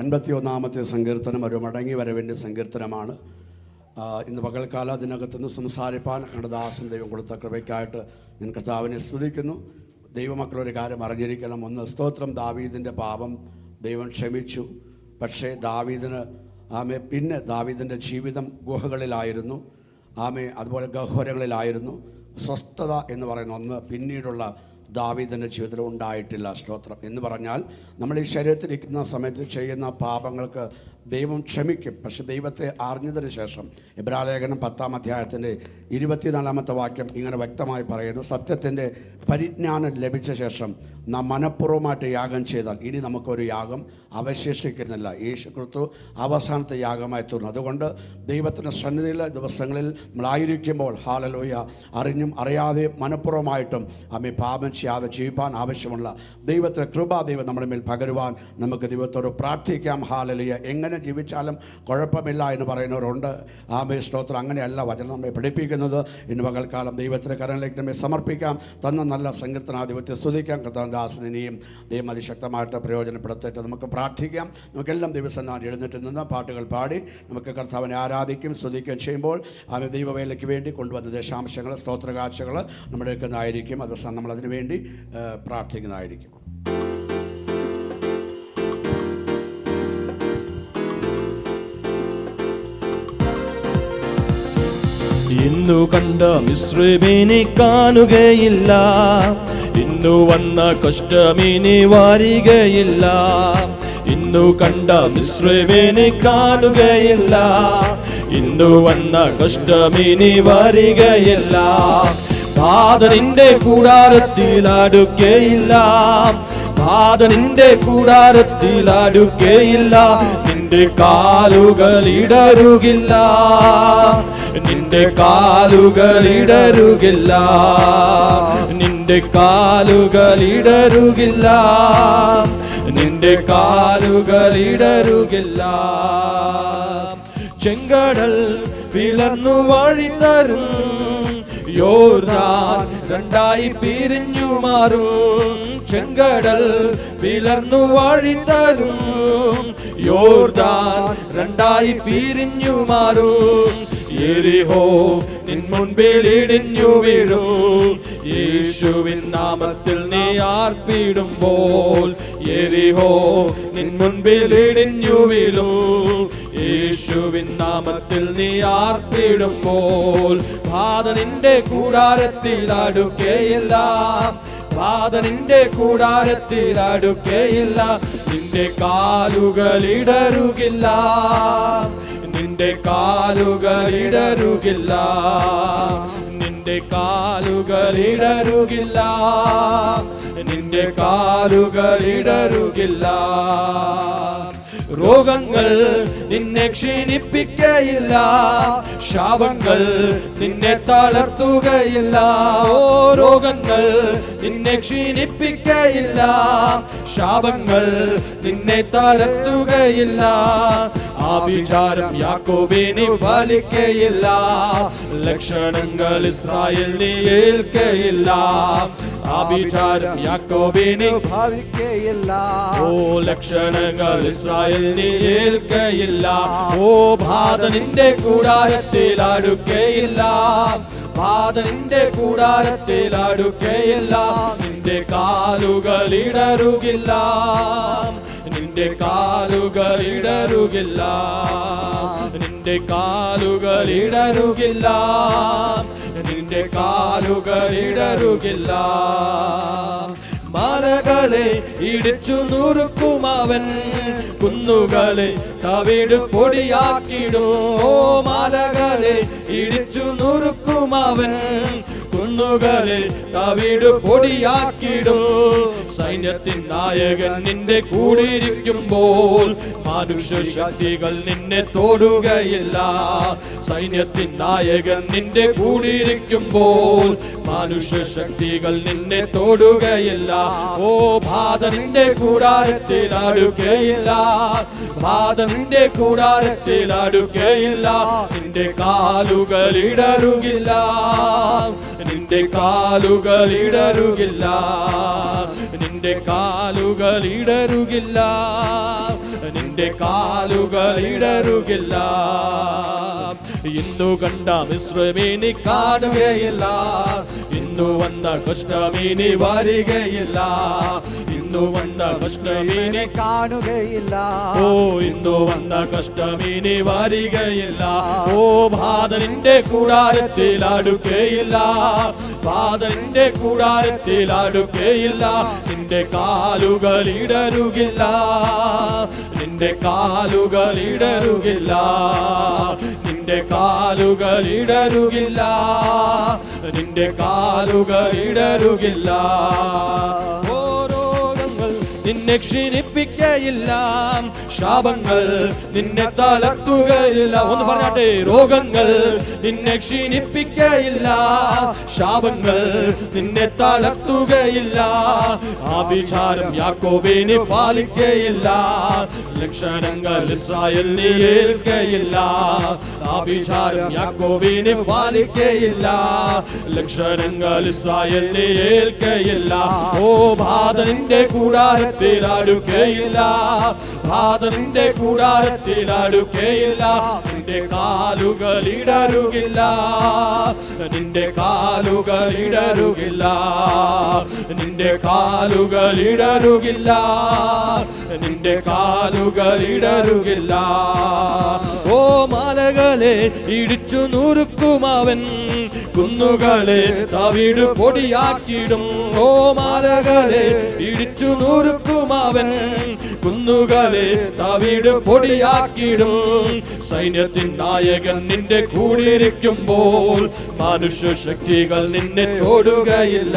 51-ാമത്തെ സങ്കീർത്തനം ഒരു മടങ്ങി വരവിൻ്റെ സങ്കീർത്തനമാണ്. ഇന്ന് പകൽക്കാല അതിനകത്തുനിന്ന് സംസാരിപ്പാൻ ഞങ്ങളുടെ ദാസൻ ദൈവം കൊടുത്ത കൃപയ്ക്കായിട്ട് ഞാൻ കർത്താവിനെ സ്തുതിക്കുന്നു. ദൈവമക്കളൊരു കാര്യം അറിഞ്ഞിരിക്കണം. ഒന്ന്, സ്തോത്രം, ദാവീദിൻ്റെ പാപം ദൈവം ക്ഷമിച്ചു. പക്ഷേ പിന്നെ ദാവീദിൻ്റെ ജീവിതം ഗുഹകളിലായിരുന്നു. അതുപോലെ ഗഹ്വരങ്ങളിലായിരുന്നു. സ്വസ്ഥത എന്ന് പറയുന്ന ഒന്ന് പിന്നീടുള്ള ദാവീദിൻ്റെ ജീവിതത്തിൽ ഉണ്ടായിട്ടില്ല. സ്തോത്രം എന്ന് പറഞ്ഞാൽ നമ്മൾ ഈ ശരീരത്തിലിരിക്കുന്ന സമയത്ത് ചെയ്യുന്ന പാപങ്ങൾക്ക് ദൈവം ക്ഷമിക്കും. പക്ഷെ ദൈവത്തെ അറിഞ്ഞതിന് ശേഷം എബ്രായലേഖനം 10-ാം അധ്യായത്തിൻ്റെ 24-ാമത്തെ വാക്യം ഇങ്ങനെ വ്യക്തമായി പറയുന്നു: സത്യത്തിൻ്റെ പരിജ്ഞാനം ലഭിച്ച ശേഷം നാം മനഃപൂർവ്വമായിട്ട് യാഗം ചെയ്താൽ ഇനി നമുക്കൊരു യാഗം അവശേഷിക്കുന്നില്ല. യേശു ക്രിസ്തു അവസാനത്തെ യാഗമായി തീർന്നു. അതുകൊണ്ട് ദൈവത്തിൻ്റെ സന്നിധിയിലെ ദിവസങ്ങളിൽ നമ്മളായിരിക്കുമ്പോൾ ഹല്ലേലൂയ അറിഞ്ഞും അറിയാതെ മനഃപൂർവ്വമായിട്ടും പാപം ചെയ്യാതെ ജീവിപ്പാൻ ആവശ്യമുള്ള ദൈവത്തെ കൃപ ദൈവം നമ്മുടെ മേൽ പകരുവാൻ നമുക്ക് ദൈവത്തോട് പ്രാർത്ഥിക്കാം. ഹല്ലേലൂയ. എങ്ങനെ ജീവിച്ചാലും കുഴപ്പമില്ല എന്ന് പറയുന്നവരുണ്ട്. സ്തോത്രം. അങ്ങനെയല്ല വചനം നമ്മെ പഠിപ്പിക്കുന്നത്. ഇന്ന് പകൽക്കാലം ദൈവത്തിൻ്റെ കരങ്ങളിലേക്ക് നമ്മെ സമർപ്പിക്കാം. തന്ന നല്ല സങ്കീർത്തനാധിപത്യത്തെ സ്തുതിക്കാം. കർത്താവിനെയും ദൈവം അതിശക്തമായിട്ട് പ്രയോജനപ്പെടുത്തിയിട്ട് നമുക്ക് പ്രാർത്ഥിക്കാം. നമുക്കെല്ലാം ദൈവസന്നിധിയിൽ എഴുന്നേറ്റ് നിന്ന് പാട്ടുകൾ പാടി നമുക്ക് കർത്താവിനെ ആരാധിക്കും സ്തുതിക്കുകയും ചെയ്യുമ്പോൾ ദൈവവേലയ്ക്ക് വേണ്ടി കൊണ്ടുവന്ന ദശാംശങ്ങൾ സ്തോത്രകാഴ്ചകൾ നമ്മുടെ എടുക്കുന്നതായിരിക്കും. അതുവശം നമ്മൾ അതിനു വേണ്ടി പ്രാർത്ഥിക്കുന്നതായിരിക്കും. ഇന്നു കണ്ട മിസ്രൈമിനെ കാണുകയില്ല, ഇന്നു വന്ന കഷ്ടമിനി വാരികയില്ല. ഇന്നു കണ്ട മിസ്രൈമിനെ കാണുകയില്ല, ഇന്നു വന്ന കഷ്ടമിനി വാരികയില്ല. ബാധനിന്റെ കൂടാരത്തിൽ അടുക്കയില്ല, ബാധനിന്റെ കൂടാരത്തിൽ അടുക്കയില്ല. നിന്റെ കാലുകൾ ഇടറുകില്ല, നിന്റെ കാലുകൾ ഇടറുകില്ല, നിന്റെ കാലുകൾ ഇടറുകില്ല, നിന്റെ കാലുകൾ ഇടറുകില്ല. ചെങ്കടൽ പിളർന്നു വഴി തരും, യോർദാൻ രണ്ടായി പിരിഞ്ഞു മാറും. ചെങ്കടൽ പിളർന്നു വഴി തരും, യോർദാൻ രണ്ടായി പിരിഞ്ഞു മാറും. യെരിഹോ നിൻ മുൻപിൽ ഇടിഞ്ഞു വീഴും, യേശുവിൻ നാമത്തിൽ നീ ആർപ്പിടുമ്പോൾ. യെരിഹോ നിൻ മുൻപിൽ ഇടിഞ്ഞു വീഴും, യേശുവിൻ നാമത്തിൽ നീ ആർപ്പിടുമ്പോൾ. ബാധ നിന്റെ കൂടാരത്തിൽ അടുക്കയില്ല, ബാധ നിന്റെ കൂടാരത്തിൽ അടുക്കയില്ല. നിന്റെ കാലുകൾ ഇടറുകില്ല, നിന്റെ കാലുകൾ ഇടറുകില്ല, നിന്റെ കാലുകൾ ഇടറുകില്ല, നിന്റെ കാലുകൾ ഇടറുകില്ല. രോഗങ്ങൾ നിന്നെ ക്ഷീണിപ്പിക്കയില്ല, ശാപങ്ങൾ നിന്നെ തളർത്തുകയില്ല. ഓ രോഗങ്ങൾ നിന്നെ ക്ഷീണിപ്പിക്കയില്ല, ശാപങ്ങൾ നിന്നെ തളർത്തുകയില്ല. ആഭിചാരം യാക്കോബിന് ഫലിക്കയില്ല, ലക്ഷണങ്ങൾ ഇസ്രായേൽ നീ ഏൽക്കയില്ല. ആഭിചാരം യാക്കോബിന് ഭാവിക്കയില്ല, ഓ ലക്ഷണങ്ങൾ ഇസ്രായേൽ നീ ഏൽക്കയില്ല. ഓ ബാധ നിന്റെ കൂടാരത്തിൽ അടുക്കയില്ല, ബാധ നിന്റെ കൂടാരത്തിൽ അടുക്കയില്ല. നിന്റെ കാലുകൾ ഇടറുകില്ല, നിന്റെ കാലുകൾ ഇടറുകില്ല, നിന്റെ കാലുകൾ ഇടറുകില്ല, നിന്റെ കാലുകൾ ഇടറുകില്ല. മലകളെ ഇടിച്ചു നുറുക്കും അവൻ, കുന്നുകളെ തവിട് പൊടിയാക്കിടും. ഓ മലകളെ ഇടിച്ചു നുറുക്കും അവൻ, കുന്നുകളെ ദാവീദ് പൊടിയാക്കിടും. സൈന്യത്തിൻ നായകൻ നിന്റെ കൂടിയിരിക്കുമ്പോൾ മനുഷ്യ ശക്തികൾ നിന്നെ തൊടുകയില്ല. സൈന്യത്തിൻ നായകൻ നിന്റെ കൂടിയിരിക്കുമ്പോൾ മനുഷ്യ ശക്തികൾ നിന്നെ തൊടുകയില്ല. ഓ ബാധ നിന്റെ കൂടാരത്തിൽ അടുക്കയില്ല, ബാധ നിന്റെ കൂടാരത്തിൽ അടുക്കയില്ല. നിന്റെ കാലുകൾ ഇടറുകില്ല, നിന്റെ കാലുകൾ ഇടറുകില്ല, നിന്റെ കാലുകൾ ഇടറുകില്ല, നിന്റെ കാലുകൾ ഇടറുകില്ല. ഇന്നു കണ്ട മിശ്രമീനി കാണുകയില്ല, ഇന്നു വന്ന കഷ്ടമീനി വരികയില്ല, ഇന്നു വന്ന കഷ്ടമീനി കാണുകയില്ല. ഓ ഇന്നു വന്ന കഷ്ടമീനി വരികയില്ല. ഓ ബാധ നിന്റെ കൂടാരത്തിൽ അടുക്കയില്ല, ബാധ നിന്റെ കൂടാരത്തിൽ അടുക്കയില്ല. നിന്റെ കാലുകൾ ഇടറുകില്ല, നിന്റെ കാലുകൾ ഇടറുകില്ല, നിന്റെ കാലുകൾ ഇടറുകില്ല, നിന്റെ കാലുകൾ ഇടറുകില്ല. ഓ രോഗങ്ങൾ നിന്നെ ക്ഷീണിപ്പിക്കയില്ല, ശാപങ്ങൾ നിന്നെ തളർത്തുകയില്ല. ഒന്ന് പറഞ്ഞാട്ടെ, രോഗങ്ങൾ നിന്നെ ക്ഷീണിപ്പിക്കയില്ല, ശാപങ്ങൾ നിന്നെ തളർത്തുകയില്ല. ആഭിചാരം യാക്കോബിനെ പാലിക്കയില്ല, ലക്ഷണങ്ങൾ ഇസ്രായേലിനെ ഏൽക്കയില്ല. ആഭിചാരം യാക്കോബിനെ പാലിക്കയില്ല, ലക്ഷണങ്ങൾ ഇസ്രായേലിനെ ഏൽക്കയില്ല. ഓ ബാധ നിന്റെ കൂടാരത്തിൽ അടുക്കയില്ല, ബാധ നിന്റെ കൂടാരത്തിൽ അടുക്കയില്ല. നിന്റെ കാലുകൾ ഇടറുകില്ല, നിന്റെ കാലുകൾ ഇടറുകില്ല, നിന്റെ കാലുകൾ ഇടറുകില്ല, നിന്റെ കാലുകൾ ഇടറുകില്ല. ഓ മലകളെ ഇടിച്ചു നുറുക്കുമവൻ, കുന്നുകളെ ദാവീദ് പൊടിയാക്കിടും. ഓ മലകളെ ഇടിച്ചു നുറുക്കുമവൻ, കുന്നുകളെ ദാവീദ് പൊടിയാക്കിടും. സൈന്യത്തിൻ നായകൻ നിന്റെ കൂടിയിരിക്കുമ്പോൾ മനുഷ്യ ശക്തികൾ നിന്നെ തൊടുകയില്ല.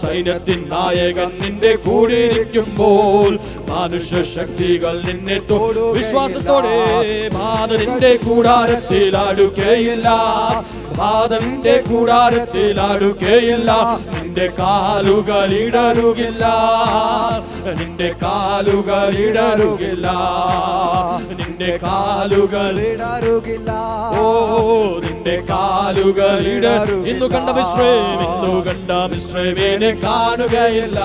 സൈന്യത്തിൻ നായകൻ നിന്റെ കൂടിയിരിക്കുമ്പോൾ മനുഷ്യ ശക്തികൾ നിന്നെ തൊടു. വിശ്വാസത്തോടെ ബാധ നിന്റെ കൂടാരത്തിൽ അടുക്കയില്ല, ബാധ നിന്റെ കൂടാരത്തിൽ അടുക്കയില്ല. നിന്റെ കാലുകൾ ഇടറുകില്ല, നിന്റെ കാലുകൾ ഇടറുകില്ല, നിന്റെ കാലുകൾ ഇടറുകില്ല. ഓ നിന്റെ കാലുകൾ ഇടറും. ഇന്നു കണ്ട മിശ്രമം, ഇന്നു കണ്ട മിശ്രമീനെ കാണുകയില്ല,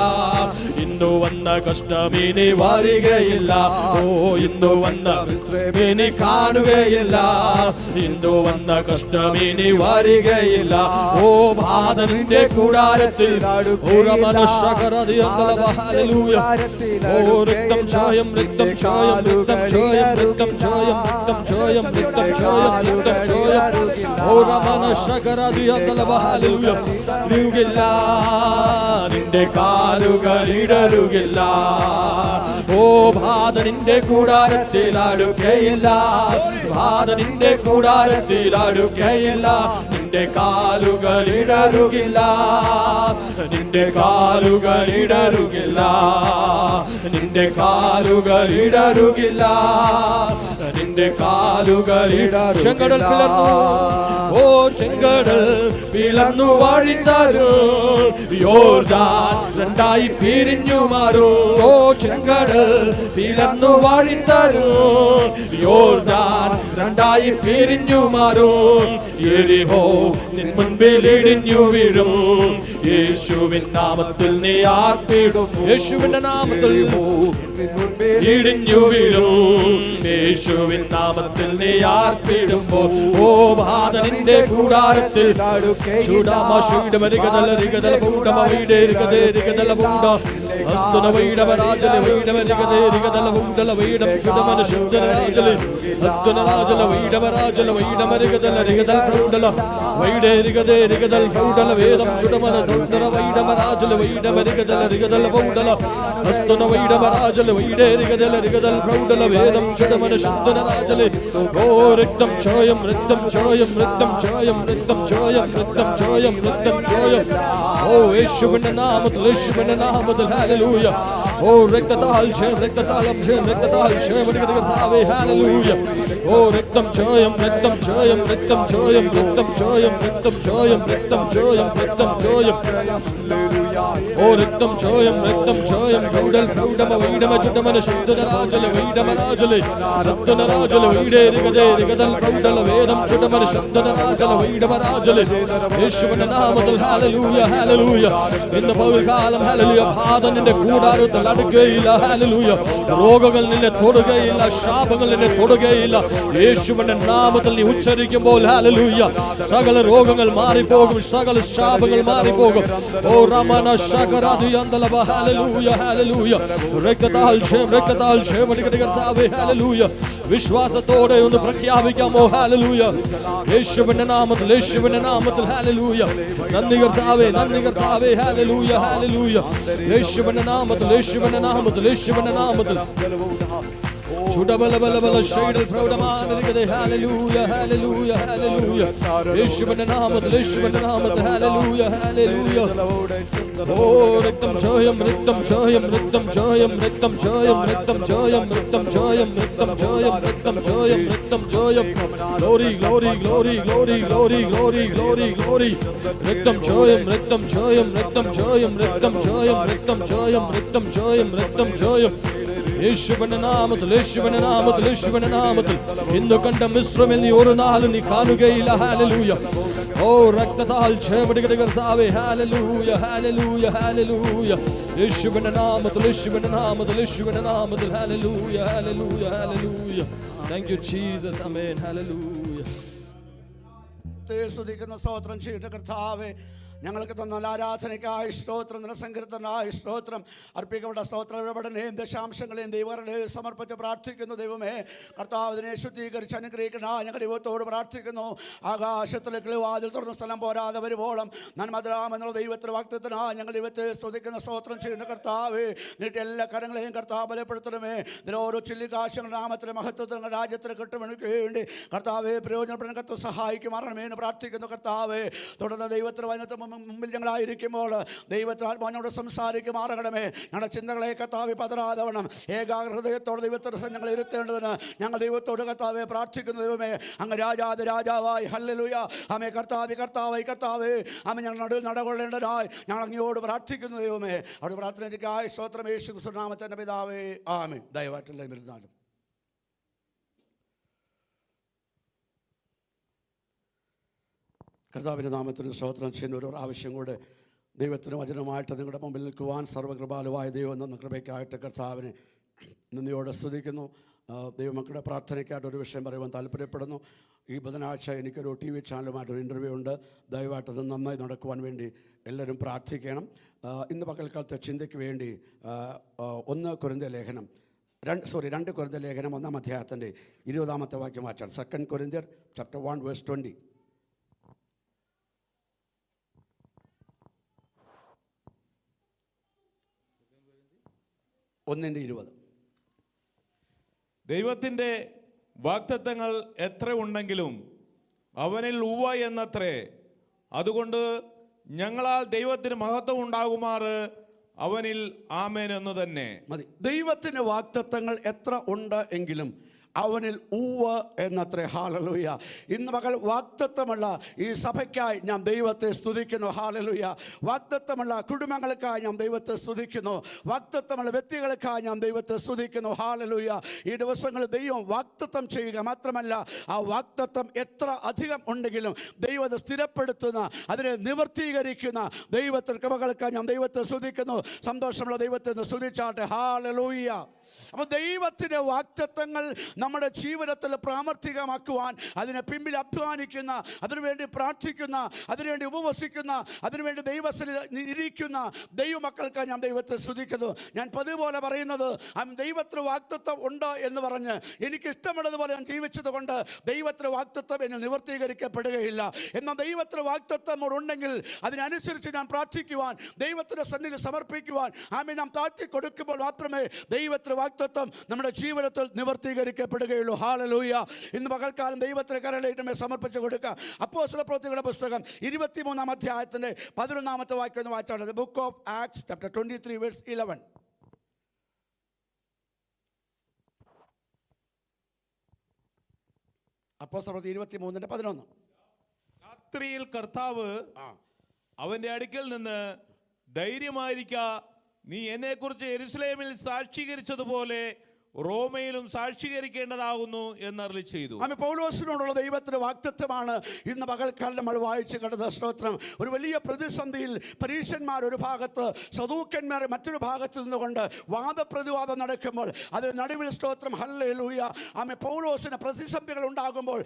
ഇന്നു വന്ന കഷ്ടമീനെ വരികയില്ല. ഓ ഇന്നു വന്ന മിശ്രമീനെ കാണുകയില്ല, ഇന്നു വന്ന കഷ്ടമീനെ വരികയില്ല. ഓ ബാധ നിന്റെ കൂടാരത്തിൽ രക്തം ക്ഷയം, രക്തം ക്ഷയം, രക്തം ക്ഷയം, രക്തം ക്ഷയം, രക്തം ക്ഷയം, രക്തം ക്ഷയം, രക്തം ക്ഷയം. ഓ രമന ശകരതിയല്ല, നിന്റെ കാലുകൾ ഇടറുകില്ല. ഓ ബാധ നിന്റെ കൂടാരത്തിൽ അടുക്കയില്ല, ബാധ നിന്റെ കൂടാരത്തിൽ അടുക്കയില്ല. നിന്റെ കാലുകൾ ഇടറുകില്ല, നിന്റെ കാലുകൾ ഇടറുകില്ല, നിന്റെ കാലുകൾ ഇടറുകില്ല, നിന്റെ കാലുകൾ ഇടറുകില്ല. ചെങ്കടൽ പിളർന്നു, ഓ ചെങ്കടൽ പിളർന്നു വഴിതരും, യോർദാൻ രണ്ടായി പിരിഞ്ഞു മാറും. ഓ ചെങ്കടൽ പിളർന്നു വഴിതരും, യോർദാൻ രണ്ടായി പിരിഞ്ഞു മാറും. യെരിഹോ നിൻ മുൻപിൽ ഇടിഞ്ഞു വീഴും, യേശുവിൻ നാമത്തിൽ നീ ആർപ്പിടും. യേശുവിന്റെ നാമത്തിൽ ഇടിഞ്ഞു വീഴും, യേശുവിൻ നാമത്തിൽ നീ ആർപ്പിടുമ്പോൾ. ഓ ബാധ നിന്റെ കൂടാരത്തിൽ അസ്തുന വൈഡവരാജല വൈഡവരികതേ രികതല ഉണ്ടല വൈഡം ചുടമന ശുദ്ധരാജല അസ്തുനരാജല വൈഡവരാജല വൈഡമരികതല രികതൽ പ്രൗഢല വൈഡേ രികതേ രികതൽ പ്രൗഢല വേദം ചുടമന ദുണ്ടര വൈഡവരാജല വൈഡമരികതല രികതല പ്രൗഢല അസ്തുന വൈഡവരാജല വൈഡേ രികതല രികതൽ പ്രൗഢല വേദം ചുടമന ശുദ്ധരാജല ഓ രക്തം ചോയം രക്തം ചോയം രക്തം ചോയം രക്തം ചോയം രക്തം ചോയം രക്തം ചോയം ഓ യേശുവിന്റെ നാമത്തിൽ യേശുവിന്റെ നാമത്തിൽ ഹല്ലേലൂയ ഓ രക്തത്താൽ ജയം രക്തത്താൽ അഭിഷേകം രക്തത്താൽ ജയം കർത്താവേ ഹല്ലേലൂയ ഓ രക്തം ചോയം രക്തം ചോയം രക്തം ചോയം രക്തം ചോയം രക്തം ചോയം രക്തം ചോയം രക്തം ചോയം ഓ രക്തം ചോയം രക്തം ചോയം പ്രൗഢൽ പ്രൗഢമ വൈഡമ ചുടമന ശുദ്ധരാജല വൈഡമരാജല ശുദ്ധരാജല വൈഡേ രികതേ രികതൽ പ്രൗഢല വേദം ചുടമന ശുദ്ധരാജല വൈഡമരാജല യേശുവിന്റെ നാമത്തിൽ ഹല്ലേലൂയ ഹല്ലേലൂയ ഇന്ന് പകൽക്കാലം ഹല്ലേലൂയ ബാധ നിന്റെ കൂടാരത്തിൽ അടുക്കുകയില്ല ഹല്ലേലൂയ രോഗങ്ങൾ നിന്നെ തൊടുകയില്ല ശാപങ്ങൾ നിന്നെ തൊടുകയില്ല യേശുവിന്റെ നാമത്തിൽ നീ ഉച്ചരിക്കുമ്പോൾ ഹല്ലേലൂയ സകല രോഗങ്ങൾ മാറിപ്പോകും സകല ശാപങ്ങൾ മാറിപ്പോകും ഓ റമന ശകരാദി അന്തലബ ഹല്ലേലൂയ ഹല്ലേലൂയ രക്തത്താൽ ജയം കർത്താവേ ഹല്ലേലൂയ വിശ്വാസത്തോടെ ഒന്ന് പ്രഖ്യാപിക്കാമോ ഹല്ലേലൂയ യേശുവിന്റെ നാമത്തിൽ ഹല്ലേലൂയ നന്ദി കർത്താവേ ഹല്ലേലൂയ ഹല്ലേലൂയ യേശുവിന്റെ നാമത്തിൽ ചുടബലബലബല ശൈഡൽ പ്രൗഢമാനരികതേ ഹല്ലേലൂയ ഹല്ലേലൂയ ഹല്ലേലൂയ യേശുവിന്റെ നാമത്തിൽ ഹല്ലേലൂയ ഹല്ലേലൂയ ഓ രക്തം ചോയം രക്തം ചോയം രക്തം ചോയം രക്തം ചോയം രക്തം ചോയം രക്തം ചോയം രക്തം ചോയം രക്തം ചോയം രക്തം ചോയം glory glory glory glory glory glory glory glory രക്തം ചോയം രക്തം ചോയം രക്തം ചോയം രക്തം ചോയം രക്തം ചോയം രക്തം ചോയം രക്തം ചോയം യേശുവിന്റെ നാമത്തിൽ ഇന്ന് കണ്ട മിശ്രമിൽ നീ ഒരു നാളും നീ കാണുകയില്ല ഹല്ലേലൂയ ഓ രക്തത്താൽ ജയമെടുക്കട്ടെ കർത്താവേ ഹല്ലേലൂയ ഹല്ലേലൂയ ഹല്ലേലൂയ യേശുവിന്റെ നാമത്തിൽ ഹല്ലേലൂയ ഹല്ലേലൂയ hallelujah thank you Jesus amen hallelujah സ്തുതിക്കുന്ന സ്തോത്രം ചെയ്യട്ടെ കർത്താവേ ഞങ്ങൾക്ക് തന്ന ആരാധനയ്ക്കായി സ്തോത്രം നിറസങ്കീർത്തനായി സ്തോത്രം അർപ്പിക്കപ്പെട്ട സ്തോത്ര ഇടപെടനെയും ദശാംശങ്ങളെയും ദൈവങ്ങളെ സമർപ്പിച്ച് പ്രാർത്ഥിക്കുന്നു ദൈവമേ കർത്താവ് ഇതിനെ ശുദ്ധീകരിച്ച് അനുഗ്രഹിക്കണ ഞങ്ങൾ ദൈവത്തോട് പ്രാർത്ഥിക്കുന്നു ആകാശത്തിലേക്ക് വാതിൽ തുറന്ന സ്ഥലം പോരാതെ വരുവോളം നന്മദ്രാമെന്നുള്ള ദൈവത്തിന് വാഗ്ദത്തനായി ഞങ്ങൾ ദൈവത്തെ സ്തുതിക്കുന്ന സ്തോത്രം ചെയ്യുന്ന കർത്താവ് നീട്ടി എല്ലാ കരങ്ങളെയും കർത്താവ് ബലപ്പെടുത്തണമേ ഇതിൽ ഓരോ ചില്ലിക്കാശങ്ങൾ നാമത്തിന് മഹത്വത്തിന് രാജ്യത്തിന് കിട്ടുമെനിക്ക് വേണ്ടി കർത്താവെ പ്രയോജനപ്പെടുന്ന കത്ത് സഹായിക്കുമാറണമേ എന്ന് പ്രാർത്ഥിക്കുന്നു കർത്താവ് തുടർന്ന് ദൈവത്തിന് വചനത്തിന് മുമ്പിൽ ഞങ്ങളായിരിക്കുമ്പോൾ ദൈവത്തിൽ ആത്മാവിനോട് സംസാരിക്കുമാറണമേ ഞങ്ങളുടെ ചിന്തകളെ കർത്താവ് പതരാതവണ്ണം ഏകാഗ്രഹൃദയത്തോടെ ദൈവത്തിന് ഞങ്ങൾ ഇരുത്തേണ്ടതിന് ഞങ്ങൾ ദൈവത്തോട് കർത്താവെ പ്രാർത്ഥിക്കുന്ന ദൈവമേ അങ്ങ് രാജാവായി ഹല്ലേലൂയ ആമേ കർത്താവേ ആമേ ഞങ്ങൾ നടുവിൽ നടകൊള്ളേണ്ടതായി ഞങ്ങൾ അങ്ങയോട് പ്രാർത്ഥിക്കുന്നു ദൈവമേ അവിടെ പ്രാർത്ഥനയ്ക്കായി സ്തോത്രം യേശു ക്രിസ്തു നാമത്തിന്റെ പിതാവേ ആമേൻ ദയവായിട്ടുള്ള ഇരുന്നാലും കർത്താവിൻ്റെ നാമത്തിന് സ്തോത്രം ചെയ്യുന്ന ഒരു ആവശ്യം കൂടെ ദൈവത്തിന് വചനമായിട്ട് നിങ്ങളുടെ മുമ്പിൽ നിൽക്കുവാൻ സർവ്വകൃപാലുവായ ദൈവം എന്ന കൃപയ്ക്കായിട്ട് കർത്താവിനെ നന്ദിയോടെ സ്തുതിക്കുന്നു. ദൈവമക്കളുടെ പ്രാർത്ഥനയ്ക്കായിട്ട് ഒരു വിഷയം പറയുവാൻ താല്പര്യപ്പെടുന്നു. ഈ ബുധനാഴ്ച എനിക്കൊരു TV ചാനലുമായിട്ടൊരു ഇൻ്റർവ്യൂ ഉണ്ട്. ദയവായിട്ടത് നന്നായി നടക്കുവാൻ വേണ്ടി എല്ലാവരും പ്രാർത്ഥിക്കണം. ഇന്ന് പകൽക്കാലത്തെ ചിന്തയ്ക്ക് വേണ്ടി 2 കൊരിന്ത്യർ ലേഖനം 1-ാം അധ്യായത്തിൻ്റെ 20-ാമത്തെ വാക്യം വായിച്ചാൽ 2 കൊരിന്ത്യർ chapter 1 verse 20. ദൈവത്തിൻ്റെ വാഗ്ദത്തങ്ങൾ എത്ര ഉണ്ടെങ്കിലും അവനിൽ ഉവ്വ എന്നത്രേ. അതുകൊണ്ട് ഞങ്ങളാൽ ദൈവത്തിന് മഹത്വം ഉണ്ടാകുമാറ് അവനിൽ ആമേൻ എന്ന് തന്നെ മതി. ദൈവത്തിൻ്റെ വാഗ്ദത്തങ്ങൾ എത്ര ഉണ്ട് എങ്കിലും അവനിൽ ഉവ്വ് എന്നത്രേ. ഹല്ലേലൂയ. ഇന്ന് പകൽ വാഗ്ദത്തമുള്ള ഈ സഭയ്ക്കായി ഞാൻ ദൈവത്തെ സ്തുതിക്കുന്നു. ഹല്ലേലൂയ. വാഗ്ദത്തമുള്ള കുടുംബങ്ങൾക്കായി ഞാൻ ദൈവത്തെ സ്തുതിക്കുന്നു. വാഗ്ദത്തമുള്ള വ്യക്തികൾക്കായി ഞാൻ ദൈവത്തെ സ്തുതിക്കുന്നു. ഹല്ലേലൂയ. ഈ ദിവസങ്ങളിൽ ദൈവം വാഗ്ദത്തം ചെയ്യുക മാത്രമല്ല, ആ വാഗ്ദത്തം എത്ര അധികം ഉണ്ടെങ്കിലും ദൈവത്തെ സ്ഥിരപ്പെടുത്തുന്ന, അതിനെ നിവർത്തീകരിക്കുന്ന ദൈവത്തിന് കൃപകൾക്കായി ഞാൻ ദൈവത്തെ സ്തുതിക്കുന്നു. സന്തോഷമുള്ള ദൈവത്തെ സ്തുതിച്ചാട്ടെ. ഹല്ലേലൂയ. അപ്പോൾ ദൈവത്തിൻ്റെ വാഗ്ദത്തങ്ങൾ നമ്മുടെ ജീവിതത്തിൽ പ്രാവർത്തികമാക്കുവാൻ അതിനെ പിമ്പിൽ അധ്വാനിക്കുന്ന, അതിനുവേണ്ടി പ്രാർത്ഥിക്കുന്ന, അതിനുവേണ്ടി ഉപവസിക്കുന്ന, അതിനുവേണ്ടി ദൈവത്തിൽ ഇരിക്കുന്ന ദൈവമക്കൾക്ക് ഞാൻ ദൈവത്തെ സ്തുതിക്കുന്നു. ഞാൻ പതിപോലെ പറയുന്നത്, ദൈവത്തിന് വാഗ്ദത്തം ഉണ്ട് എന്ന് പറഞ്ഞ് എനിക്ക് ഇഷ്ടമുള്ളതുപോലെ ഞാൻ ജീവിച്ചത് കൊണ്ട് ദൈവത്തിന് വാഗ്ദത്തം എന്നെ നിവർത്തീകരിക്കപ്പെടുകയില്ല. എന്നാൽ ദൈവത്തിന് വാഗ്ദത്തം ഉണ്ടെങ്കിൽ അതിനനുസരിച്ച് ഞാൻ പ്രാർത്ഥിക്കുവാൻ, ദൈവത്തിന്റെ സന്നിധിയിൽ സമർപ്പിക്കുവാൻ നാം താഴ്ത്തി കൊടുക്കുമ്പോൾ മാത്രമേ ദൈവത്തിന് വാഗ്ദത്തം നമ്മുടെ ജീവിതത്തിൽ നിവർത്തീകരിക്കപ്പെടുകയുള്ളൂ. ഹല്ലേലൂയ. ഇന്ന് പകൽക്കാലം ദൈവത്തിന് കരളേറ്റമേ സമർപ്പിച്ച് കൊടുക്കുക. അപ്പോസ്തല പ്രവൃത്തികളുടെ പുസ്തകം 23-ാം അധ്യായത്തിന്റെ 11-ാമത്തെ വാക്യം വായിച്ചാണ്. Book of Acts chapter 23 verse 11. അപ്പോസ്തല പ്രവൃത്തി 23:11. രാത്രിയിൽ കർത്താവ് അവന്റെ അടുക്കൽ നിന്ന്, ധൈര്യമായിരിക്ക, നീ എന്നെക്കുറിച്ച് യെരൂശലേമിൽ സാക്ഷീകരിച്ചതുപോലെ റോമയിലും സാക്ഷീകരിക്കേണ്ടതാകുന്നു എന്നരുളി ചെയ്തു. പൗലോസിനോടുള്ള ദൈവത്തിന്റെ വാഗ്ദത്തമാണ് ഇന്ന് പകൽക്കാലം നമ്മൾ വായിച്ചു കണ്ടത്. സ്തോത്രം. ഒരു വലിയ പ്രതിസന്ധിയിൽ പരീശന്മാർ ഒരു ഭാഗത്ത്, സദൂക്കന്മാർ മറ്റൊരു ഭാഗത്ത് നിന്നുകൊണ്ട് വാദപ്രതിവാദം നടക്കുമ്പോൾ അതിന് നടുവിൽ, സ്തോത്രം, ഹല്ലേലൂയ, പൗലോസിന് പ്രതിസന്ധികൾ ഉണ്ടാകുമ്പോൾ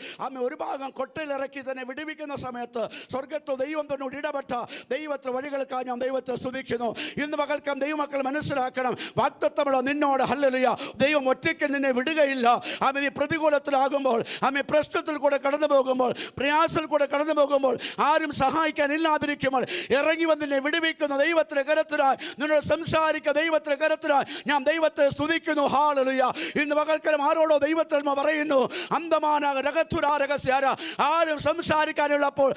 ഒരു ഭാഗം കൊട്ടയിലിറക്കി തന്നെ വിടുവിക്കുന്ന സമയത്ത് സ്വർഗത്തിൽ ദൈവം തന്നോട് ഇടപെട്ട ദൈവത്തെ വഴികൾക്കായി ഞാൻ ദൈവത്തെ സ്തുതിക്കുന്നു. ഇന്ന് പകൽക്കാലം ദൈവമക്കൾ മനസ്സിലാക്കണം, വാഗ്ദത്തമുള്ള നിന്നോട്, ഹല്ലേലൂയ, ദൈവം ഒറ്റയ്ക്ക് നിന്നെ വിടുകയില്ല. നീ പ്രതികൂലത്തിലാകുമ്പോൾ, പ്രശ്നത്തിൽ കൂടെ കടന്നു പോകുമ്പോൾ, പ്രയാസത്തിൽ കൂടെ കടന്നു പോകുമ്പോൾ, ആരും സഹായിക്കാൻ ഇല്ലാതിരിക്കുമ്പോൾ ഇറങ്ങി വന്ന് നിന്നെ വിടുവിക്കുന്ന ദൈവത്തിന്റെ കരത്തിലായി, നിന്നോട് സംസാരിക്കുന്ന ദൈവത്തിന്റെ കരത്തിലായി ഞാൻ ദൈവത്തെ സ്തുതിക്കുന്നു. ഹല്ലേലൂയ. ഇന്ന് പകൽക്കാലം ആരോടോ ദൈവത്തിൽ പറയുന്നു, അന്തമാന രഹത്തുരാ രഹസ്യാര, ആരും സംസാരിക്കാനുള്ളപ്പോൾ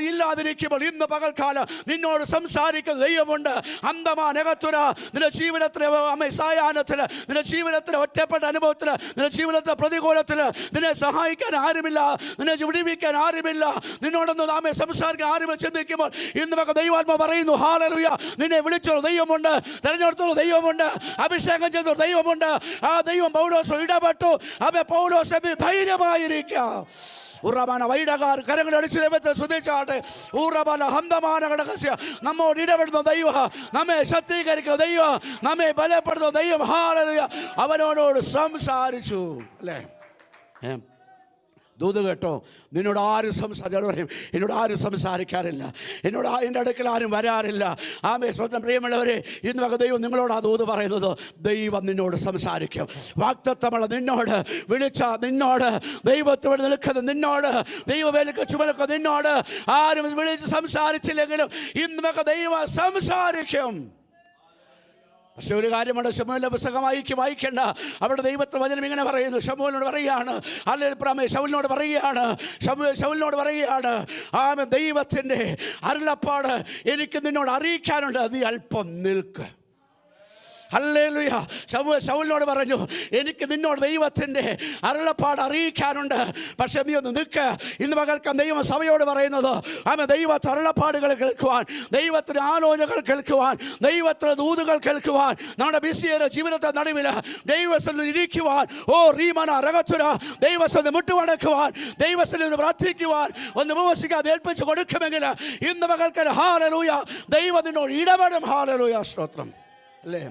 ഇല്ലാതിരിക്കുമ്പോൾ ഇന്ന് പകൽക്കാലം നിന്നോട് സംസാരിക്കുന്ന ദൈവമുണ്ട്. അന്തമാ രഹത്തുര, നിന്റെ ജീവിതത്തിലെ സായാഹ്നത്തിൽ, നിന്റെ ജീവിതത്തിലെ ഒറ്റപ്പെട്ട അനുഭവത്തിൽ, നിന്റെ ജീവിതത്തിലെ പ്രതികൂലത്തിൽ നിന്നെ സഹായിക്കാൻ ആരുമില്ല, നിന്നെ വിടുവിക്കാൻ ആരുമില്ല, നിന്നോടൊന്ന് സംസാരിക്കാൻ ആരും ചിന്തിക്കുമ്പോൾ ഇന്ന് നമുക്ക് ദൈവാത്മ പറയുന്നു, ഹല്ലേലൂയ, നിന്നെ വിളിച്ചൊരു ദൈവമുണ്ട്, തെരഞ്ഞെടുത്തൊരു ദൈവമുണ്ട്, അഭിഷേകം ചെയ്തൊരു ദൈവമുണ്ട്. ആ ദൈവം പൗലോസ് ഇടപെട്ടു. പൗലോസ് ധൈര്യമായിരിക്കാം. ഉറബാന വൈഡകാർ കരങ്ങളടിച്ച് ദൈവത്തെ സ്തുതിച്ചാട്ടെ. ഉറബാന ഹന്തമാന ഘടകസ്യ, നമ്മോട് ഇടപെടുന്ന ദൈവം, നമ്മെ ശക്തീകരിക്കുന്ന ദൈവം, നമ്മെ ബലപ്പെടുന്ന ദൈവം. ഹല്ലേലൂയ. അവനോട് സംസാരിച്ചു അല്ലേ? ദൂത് കേട്ടോ, നിന്നോട് ആരും പറയും, എന്നോട് ആരും സംസാരിക്കാറില്ല, എന്നോട് എൻ്റെ അടുക്കൽ ആരും വരാറില്ല. സ്വന്തം പ്രിയമുള്ളവരെ, ഇന്ന് വക ദൈവം നിങ്ങളോട് ആ ദൂത് പറയുന്നത്, ദൈവം നിന്നോട് സംസാരിക്കും. വാഗ്ദത്തമുള്ള നിന്നോട്, വിളിച്ച നിന്നോട്, ദൈവത്തോട് നിൽക്കുന്ന നിന്നോട്, ദൈവവേലക്ക് ചുമലൊക്കെ നിന്നോട് ആരും വിളിച്ച് സംസാരിച്ചില്ലെങ്കിലും ഇന്ന് വക ദൈവം സംസാരിക്കും. പക്ഷെ ഒരു കാര്യമുണ്ട്, ശമൂവേലിന്റെ പുസ്തകം വായിക്കേണ്ട. അവിടെ ദൈവത്തിന്റെ വചനം ഇങ്ങനെ പറയുന്നു, ശമൂവേലിനോട് പറയുകയാണ്, അല്ലെങ്കിൽ ശൗലിനോട് പറയുകയാണ്, ശൗലിനോട് പറയുകയാണ്, ദൈവത്തിന്റെ അരുളപ്പാട് എനിക്ക് നിന്നോട് അറിയിക്കാനുണ്ട്, നീ അല്പം നിൽക്ക്. ഹല്ലേലൂയ. ശൗലിനോട് പറഞ്ഞു, എനിക്ക് നിന്നോട് ദൈവത്തിൻ്റെ അരുളപ്പാട് അറിയിക്കാനുണ്ട്, പക്ഷെ നീ ഒന്ന് നിൽക്ക്. ഇന്ന് പകൽക്കാൻ ദൈവം സഭയോട് പറയുന്നത്, ദൈവത്തെ അരുളപ്പാടുകൾ കേൾക്കുവാൻ, ദൈവത്തിന് ആലോചനകൾ കേൾക്കുവാൻ, ദൈവത്തിന് ദൂതുകൾ കേൾക്കുവാൻ, നമ്മുടെ ബിസിയുടെ ജീവിതത്തെ നടുവിൽ ദൈവത്തിൽ ഇരിക്കുവാൻ, റീമന രഗത്തുര, ദൈവത്തിൽ മുട്ടുമടക്കുവാൻ, ദൈവത്തിൽ പ്രാർത്ഥിക്കുവാൻ, ഒന്ന് ഉപവസിക്കാൻ ഏൽപ്പിച്ച് കൊടുക്കുമെങ്കിൽ ഇന്ന് പകൽക്കാൻ, ഹല്ലേലൂയ, ദൈവം നിന്നോട് ഇടപെടും. ഹല്ലേലൂയ, സ്തോത്രം അല്ലേ?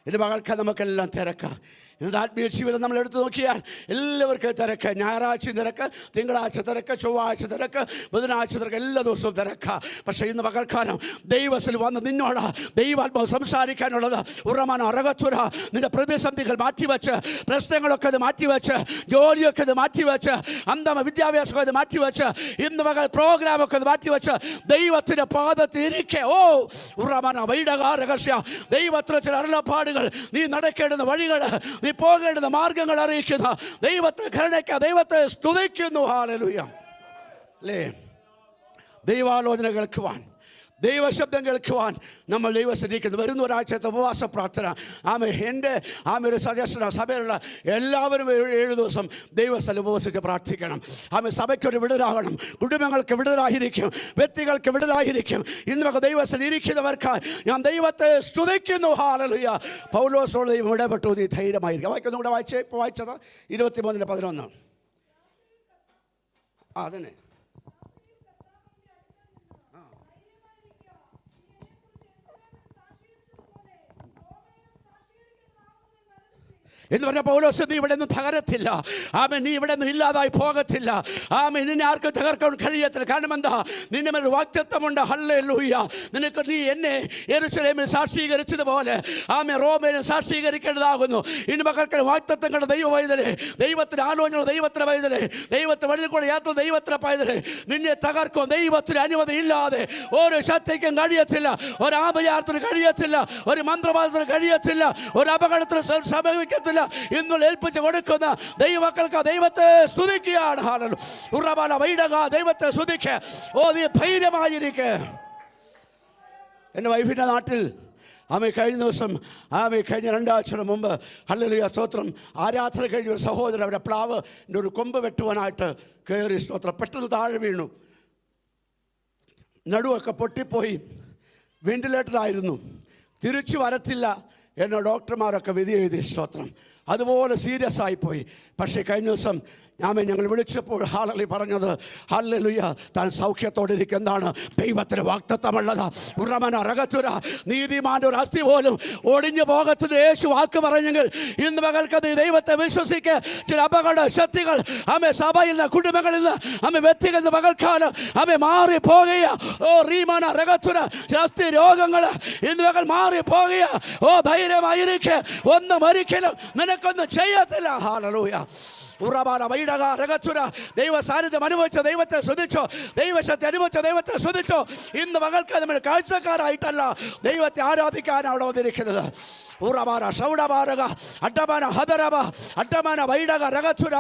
ഇന്ന് പകൽക്കാൻ നമുക്കെല്ലാം തിരക്കാം. ഇന്നത്തെ ആത്മീയ ജീവിതം നമ്മൾ എടുത്തു നോക്കിയാൽ എല്ലാവർക്കും തിരക്ക്. ഞായറാഴ്ച തിരക്ക്, തിങ്കളാഴ്ച തിരക്ക്, ചൊവ്വാഴ്ച തിരക്ക്, ബുധനാഴ്ച തിരക്ക്, എല്ലാ ദിവസവും തിരക്കാം. പക്ഷേ ഇന്ന് പകൽക്കാലം ദൈവത്തിൽ വന്ന് നിന്നോട് ദൈവാത്മാവ് സംസാരിക്കാനുള്ളത്, ഉറമാന അറകത്തുര, നിന്റെ പ്രതിസന്ധികൾ മാറ്റിവെച്ച്, പ്രശ്നങ്ങളൊക്കെ അത് മാറ്റിവെച്ച്, ജോലിയൊക്കെ അത് മാറ്റിവെച്ച്, അന്തമ വിദ്യാഭ്യാസമൊക്കെ അത് മാറ്റിവെച്ച്, ഇന്ന് പകൽ പ്രോഗ്രാമൊക്കെ അത് മാറ്റിവെച്ച് ദൈവത്തിൻ്റെ പാദത്തിരിക്കെ, ഉറമാന വൈഡകാ രഹസ്യ, ദൈവത്തിന് ചില അരുളപ്പാടുകൾ, നീ നടക്കേണ്ടുന്ന വഴികൾ, നീ പോകേണ്ടുന്ന മാർഗങ്ങൾ അറിയിക്കുന്ന ദൈവത്തെ ഘടനയ്ക്ക് ദൈവത്തെ സ്തുതിക്കുന്നു. ഹല്ലേലൂയ അല്ലേ? ദൈവാലോചന കേൾക്കുവാൻ, ദൈവശബ്ദം കേൾക്കുവാൻ നമ്മൾ ദൈവസ്ഥിതിക്കുന്നത്. വരുന്ന ഒരാഴ്ചത്തെ ഉപവാസ പ്രാർത്ഥന. എൻ്റെ ഒരു സജഷന, സഭയിലുള്ള എല്ലാവരും 7 ദിവസം ദൈവസ്ഥലം ഉപവസിച്ച് പ്രാർത്ഥിക്കണം. സഭയ്ക്കൊരു വിടുതലാകണം, കുടുംബങ്ങൾക്ക് വിടുതലായിരിക്കും, വ്യക്തികൾക്ക് വിടുതലായിരിക്കും. ഇന്നൊക്കെ ദൈവസ്ഥലം ഇരിക്കുന്നവർക്കായി ഞാൻ ദൈവത്തെ സ്തുതിക്കുന്നു. ഹല്ലേലൂയ. പൗലോസോട് ദൈവം ഇടപെട്ടു, നീ ധൈര്യമായിരിക്കും. വായിക്കുന്നു കൂടെ വായിച്ചത് 23:11. അതന്നെ. എന്ന് പറഞ്ഞ പൗലോസ്, നീ ഇവിടെ നിന്ന് തകരത്തില്ല. ആമേൻ, നീ ഇവിടെ നിന്ന് ഇല്ലാതായി പോകത്തില്ല. ആമേൻ, നിന്നെ ആർക്കും തകർക്കാൻ കഴിയത്തില്ല. കാരണം എന്താ? നിന്റെ മേൽ വാഗ്ദത്തമുണ്ട്. ഹല്ലേലൂയ. നിനക്ക് നീ എന്നെ യെരൂശലേമിൽ സാക്ഷീകരിച്ചതുപോലെ ആമേൻ റോമയിലും സാക്ഷീകരിക്കേണ്ടതാകുന്നു. ഇനി മക്കൾക്ക് വാഗ്ദത്തങ്ങളുടെ ദൈവ പൈതലേ, ദൈവത്തിന് ആലോചന ദൈവത്തിന് പൈതലേ, ദൈവത്തിന് വഴിയിൽ കൂടെ യാത്ര ദൈവത്തിന് പൈതലേ, നിന്നെ തകർക്കും ദൈവത്തിന് അനുമതി ഇല്ലാതെ ഒരു ശക്തിക്കും കഴിയത്തില്ല, ഒരു ആപയാർത്ഥത്തിന് കഴിയത്തില്ല, ഒരു മന്ത്രവാദത്തിന് കഴിയത്തില്ല, ഒരു അപകടത്തിന് സംഭവിക്കത്തില്ല. ഇന്ന് ഏൽപ്പിച്ച് കൊടുക്കുന്ന ദൈവമക്കൾക്ക് ദൈവത്തെ സ്തുതിക്കുകയാണ്. ഉറബാല വൈഡക, ദൈവത്തെ സ്തുതിക്കുക. ഓ, നീ ധൈര്യമായിരിക്കെ. എൻ്റെ വൈഫിൻ്റെ നാട്ടിൽ കഴിഞ്ഞ ദിവസം കഴിഞ്ഞ 2 ആഴ്ച മുമ്പ് ഹല്ലേലൂയ സ്തോത്രം ആരാധന കഴിഞ്ഞ ഒരു സഹോദരൻ അവരുടെ പ്ലാവിൻ്റെ ഒരു കൊമ്പ് വെട്ടുവാനായിട്ട് കയറി സ്തോത്രം. പെട്ടെന്ന് താഴെ വീണു, നടുവൊക്കെ പൊട്ടിപ്പോയി, വെന്റിലേറ്ററായിരുന്നു, തിരിച്ചു വരത്തില്ല എന്ന ഡോക്ടർമാരൊക്കെ വിധി എഴുതി സ്തോത്രം. അതുപോലെ സീരിയസ് ആയിപ്പോയി. പക്ഷേ കഴിഞ്ഞ ദിവസം ഞങ്ങൾ വിളിച്ചപ്പോൾ ഹാലലി പറഞ്ഞത്, ഹല്ലേലൂയ, താൻ സൗഖ്യത്തോടെ ഇരിക്കുന്നതാണ്. ദൈവത്തിന് വാഗ്ദത്തമുള്ളത്. ഉറമന റകത്തുര, നീതിമാന്റെ ഒരു അസ്ഥി പോലും ഒടിഞ്ഞു പോകത്തിന് യേശു വാക്ക് പറഞ്ഞെങ്കിൽ ഇന്ന് മകൾക്ക് നീ ദൈവത്തെ വിശ്വസിക്കുക. ചില അപകട ശക്തികൾ സഭയിൽ നിന്ന്, കുടുംബങ്ങളിൽ നിന്ന്, വ്യക്തികളിൽ നിന്ന് മകൾക്കാലം മാറി പോകുക. ഓ റീമന റകത്തുര, ചില അസ്ഥി രോഗങ്ങൾ ഇന്ന് മകൾ മാറി പോകുക. ഓ ധൈര്യമായിരിക്കെ, ഒന്നും ഒരിക്കലും നിനക്കൊന്നും ചെയ്യത്തില്ല. ഹല്ലേലൂയ. ഉറബാല വൈഡക രഗത്തുര, ദൈവ സാന്നിധ്യം അനുഭവിച്ച ദൈവത്തെ സ്തുതിച്ചോ, ദൈവശക്തി അനുഭവിച്ച ദൈവത്തെ സ്തുതിച്ചോ. ഇന്ന് മകൾക്ക് നമ്മൾ കാഴ്ചക്കാരായിട്ടല്ല, ദൈവത്തെ ആരാധിക്കാനാണ് അവിടെ വന്നിരിക്കുന്നത്. ഉറബാല ഷൗഡബാരക അഡ്ഡമാന ഹദരബ അഡ്ഡമാന വൈഡക രഗത്തുര.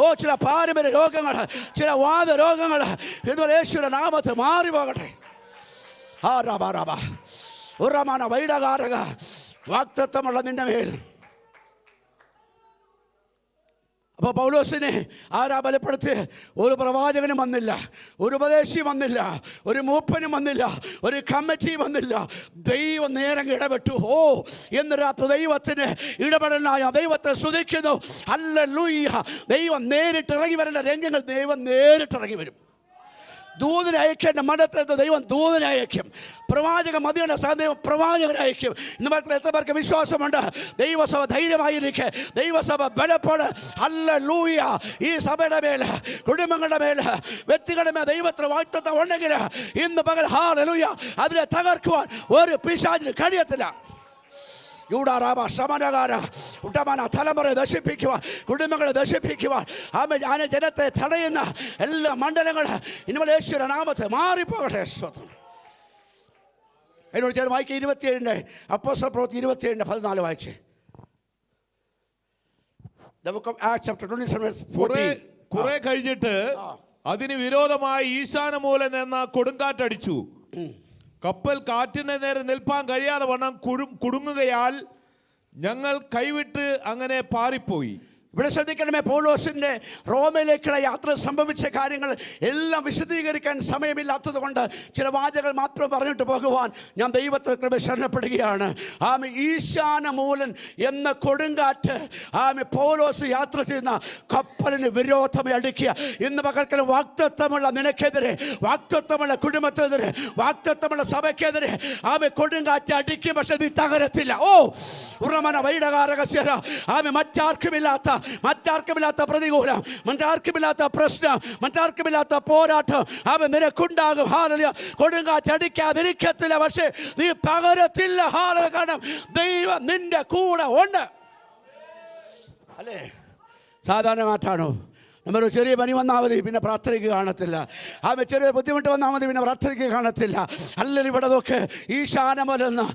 ഓ, ചില പാരമ്പര്യ രോഗങ്ങൾ, ചില വാദ രോഗങ്ങൾ ഇതുപോലെ യേശുവിന്റെ നാമത്തിൽ മാറി പോകട്ടെ. ഉറമാന വൈഡകാരക, വാഗ്ദത്തമുള്ള നിന്റെ മേൽ. അപ്പോൾ പൗലോസിനെ ആരാ ബലപ്പെടുത്തി? ഒരു പ്രവാചകനും വന്നില്ല, ഒരു ഉപദേശിയും വന്നില്ല, ഒരു മൂപ്പനും വന്നില്ല, ഒരു കമ്മിറ്റിയും വന്നില്ല. ദൈവം നേരം ഇടപെട്ടു. ഓ, എന്ന് രാത്രി ദൈവത്തിന് ഇടപെടലായ ദൈവത്തെ സ്തുതിക്കുന്നു. ഹല്ലേലൂയ. ദൈവം നേരിട്ട് ഇറങ്ങി വരേണ്ട രംഗങ്ങൾ ദൈവം നേരിട്ടിറങ്ങി വരും. ദൂതനെ അയക്കേണ്ട മണ്ഡലത്തിൽ ദൈവം ദൂതനെ അയക്കും. പ്രവാചക മതിയുടെ ദൈവം പ്രവാചകനെ അയക്കും. ഇന്ന് മക്കൾ എത്ര പേർക്ക് വിശ്വാസമുണ്ട്? ദൈവസഭ ധൈര്യമായിരിക്കെ, ദൈവസഭ ബലപ്പെട്. ഹല്ലേലൂയ. ഈ സഭയുടെ മേൽ, കുടുംബങ്ങളുടെ മേൽ, വ്യക്തികളുടെ മേൽ ദൈവത്തിന് വാഗ്ദത്തം ഉണ്ടെങ്കിൽ ഇന്ന് പകൽ ഹല്ലേലൂയ അതിനെ തകർക്കുവാൻ ഒരു പിശാചിന് കഴിയത്തില്ല. യൂടാറാബ ശമനകാര ഉട്ടമാന തലമുറയെ നശിപ്പിക്കുവാൻ, കുടുംബങ്ങളെ നശിപ്പിക്കുവാൻ, ആന ജനത്തെ തടയുന്ന എല്ലാ മണ്ഡലങ്ങൾ ഇനി യേശുവിന്റെ നാമത്തിൽ മാറിപ്പോകട്ടെ. സ്വത്രം എന്നോട് ചേർന്ന് വായിക്കുക. 27 അപ്പോസ്തല പ്രവൃത്തി 27:14 വായിച്ചേ. കുറെ കഴിഞ്ഞിട്ട് അതിന് വിരോധമായി ഈശാനമൂലൻ എന്ന കൊടുങ്കാറ്റടിച്ചു. കപ്പൽ കാറ്റിന് നേരെ നിൽപ്പാൻ കഴിയാതെ വണ്ണം കുടുങ്ങുകയാൽ ഞങ്ങൾ കൈവിട്ട് അങ്ങനെ പാറിപ്പോയി. ഇവിടെ ശ്രദ്ധിക്കണമേ, പൗലോസിൻ്റെ റോമയിലേക്കുള്ള യാത്ര സംഭവിച്ച കാര്യങ്ങൾ എല്ലാം വിശദീകരിക്കാൻ സമയമില്ലാത്തത് കൊണ്ട് ചില വാചകൾ മാത്രം പറഞ്ഞിട്ട് പോകുവാൻ ഞാൻ ദൈവത്തെ കൃപ ശരണപ്പെടുകയാണ്. ഈശാനമൂലൻ എന്ന കൊടുങ്കാറ്റ് പൗലോസ് യാത്ര ചെയ്യുന്ന കപ്പലിന് വിരോധമായി അടിക്കുക. ഇന്ന് പകൽക്കൽ വാഗ്ദത്തമുള്ള നിനക്കെതിരെ, വാഗ്ദത്തമുള്ള കുടുംബത്തിനെതിരെ, വാഗ്ദത്തമുള്ള സഭയ്ക്കെതിരെ കൊടുങ്കാറ്റ് അടിക്കും. പക്ഷെ നീ തകരത്തില്ല. ഓ ഉറമന വൈഡകാരകസ്യര, മറ്റാർക്കുമില്ലാത്ത പ്രതികൂലം, മറ്റാർക്കുമില്ലാത്ത പ്രശ്നം, മറ്റാർക്കുമില്ലാത്ത പോരാട്ടം നിനക്കുണ്ടാകും. ഹാലലുയ. കൊടുങ്കാറ്റ് അടിക്കാതിരിക്കത്തില്ല, പക്ഷേ നീ പകരത്തില്ല. ഹാലലുയ. കാരണം ദൈവം നിന്റെ കൂടെ ഉണ്ട്. അല്ലേ? സാധാരണ മാറ്റാണോ? നമ്മളൊരു ചെറിയ പനി വന്നാൽ മതി, പിന്നെ പ്രാർത്ഥനയ്ക്ക് കാണത്തില്ല. ചെറിയ ബുദ്ധിമുട്ട് വന്നാൽ മതി, പിന്നെ പ്രാർത്ഥനയ്ക്ക് കാണത്തില്ല. അല്ലെങ്കിൽ ഇവിടെ നോക്ക്, ഈശാനമലെന്ന്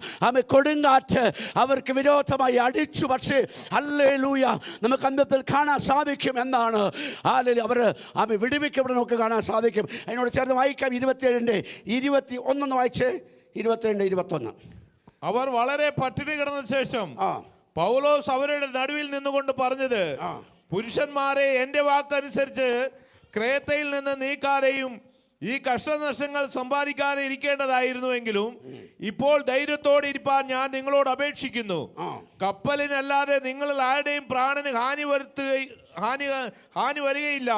കൊടുങ്കാറ്റ് അവർക്ക് വിരോധമായി അടിച്ചു. പക്ഷേ ഹല്ലേലൂയ നമുക്ക് അന്തത്തിൽ കാണാൻ സാധിക്കും എന്നാണ്. അല്ലെങ്കിൽ അവർ വിടുവിക്കപ്പെടെ നമുക്ക് കാണാൻ സാധിക്കും. അതിനോട് ചേർന്ന് വായിക്കാം. 27:21 വായിച്ച്. 22:21. അവർ വളരെ പട്ടിണി കിടന്ന ശേഷം പൗലോസ് അവരുടെ നടുവിൽ നിന്നുകൊണ്ട് പറഞ്ഞത്, പുരുഷന്മാരെ, എൻ്റെ വാക്കനുസരിച്ച് ക്രേത്തയിൽ നിന്ന് നീക്കാതെയും ഈ കഷ്ടനഷ്ടങ്ങൾ സമ്പാദിക്കാതെ ഇരിക്കേണ്ടതായിരുന്നുവെങ്കിലും ഇപ്പോൾ ധൈര്യത്തോടെ ഇരിപ്പാൻ ഞാൻ നിങ്ങളോട് അപേക്ഷിക്കുന്നു. കപ്പലിനല്ലാതെ നിങ്ങളിൽ ആരുടെയും പ്രാണന് ഹാനി വരികയില്ല.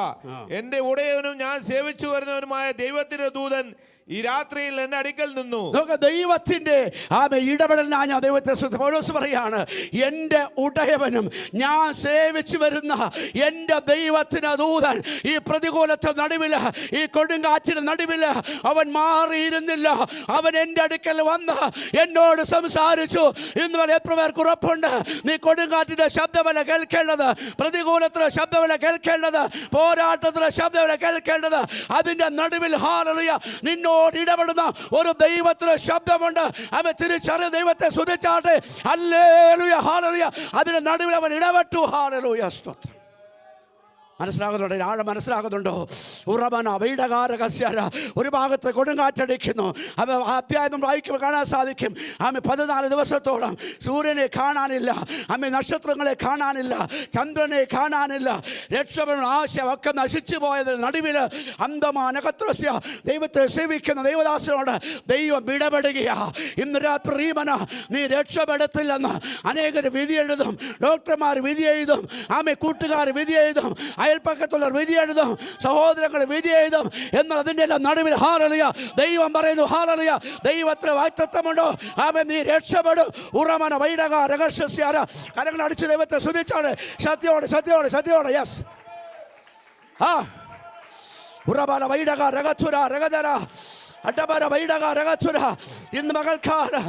എൻ്റെ ഉടയവനും ഞാൻ സേവിച്ചു വരുന്നവനുമായ ദൈവത്തിന്റെ ദൂതൻ ഈ രാത്രിയിൽ എന്റെ അടുക്കൽ നിന്നു. നമുക്ക് ദൈവത്തിന്റെ ഇടപെടലിനാണ് ഞാൻ ദൈവത്തെ പൗലോസ് പറയാണ്, എൻ്റെ ഉടയവനും ഞാൻ സേവിച്ചു വരുന്ന എൻ്റെ ദൈവത്തിന് ദൂതൻ ഈ പ്രതികൂലത്തെ നടുവിൽ, ഈ കൊടുങ്കാറ്റിന് നടുവിൽ അവൻ മാറിയിരുന്നില്ല. അവൻ എൻ്റെ അടുക്കൽ വന്ന് എന്നോട് സംസാരിച്ചു. ഇന്ന് വരെ എത്ര പേർക്ക് ഉറപ്പുണ്ട് നീ കൊടുങ്കാറ്റിന്റെ ശബ്ദമല്ല കേൾക്കേണ്ടത്, പ്രതികൂലത്തിലെ ശബ്ദമല്ല കേൾക്കേണ്ടത്, പോരാട്ടത്തിലെ ശബ്ദമല്ല കേൾക്കേണ്ടത്. അതിന്റെ നടുവിൽ ഹല്ലേലൂയ നിന്നോട് ഇടപെടുന്ന ഒരു ദൈവത്തിന്റെ ശബ്ദമുണ്ട്. അവൻ തിരിച്ചറിയ ദൈവത്തെ സ്തുതിച്ചാട്ടെ. Hallelujah hallelujah. അതിന്റെ നടുവിൽ അവൻ ഇടപെട്ടു. ഹല്ലേലൂയ സ്തോത്രം. മനസ്സിലാകുന്നുണ്ടോ? ആഴം മനസ്സിലാകുന്നുണ്ടോ? ഉറമന വൈടകാരകസ്യര. ഒരു ഭാഗത്ത് കൊടുങ്കാറ്റടിക്കുന്നു. അത് അധ്യായം നമ്മൾ വായിക്കുമ്പോൾ കാണാൻ സാധിക്കും. ആമേ 14 ദിവസത്തോളം സൂര്യനെ കാണാനില്ല, ആമേ നക്ഷത്രങ്ങളെ കാണാനില്ല, ചന്ദ്രനെ കാണാനില്ല. രക്ഷപ്പെടണം ആശ ഒക്കെ നശിച്ചു പോയതിന് നടുവിൽ അന്തമാനകത്രസ്യ ദൈവത്തെ സേവിക്കുന്ന ദൈവദാസനോട് ദൈവം ഇടപെടുകയാ. ഇന്ന് രാത്രി റീമന നീ രക്ഷപ്പെടത്തില്ലെന്ന് അനേകർ വിധി എഴുതും, ഡോക്ടർമാർ വിധി എഴുതും, ആമേ കൂട്ടുകാർ വിധി എഴുതും, അയൽപ്പക്കത്തുള്ള വിധി എഴുതും, സഹോദരങ്ങൾ വിധി എഴുതും. എന്നാൽ അതിൻ്റെ എല്ലാം നടുവിൽ ഹല്ലേലൂയ ദൈവം പറയുന്നു, ഹല്ലേലൂയ ദൈവത്തിന് വാഗ്ദത്തമുണ്ടോ? ആമേൻ, നീ രക്ഷപ്പെടും. ഉറമന വൈടക രഹസ്യസ്യാര. കരങ്ങൾ അടിച്ച് ദൈവത്തെ സ്തുതിച്ചാണ്. സത്യോടെ സത്യോടെ സത്യോടെ. യെസ്. ഉറമന വൈടക രഗതുര രഗതര അടബര വൈടക രഗതുര. ഇന്ന് മകൾക്കാണ്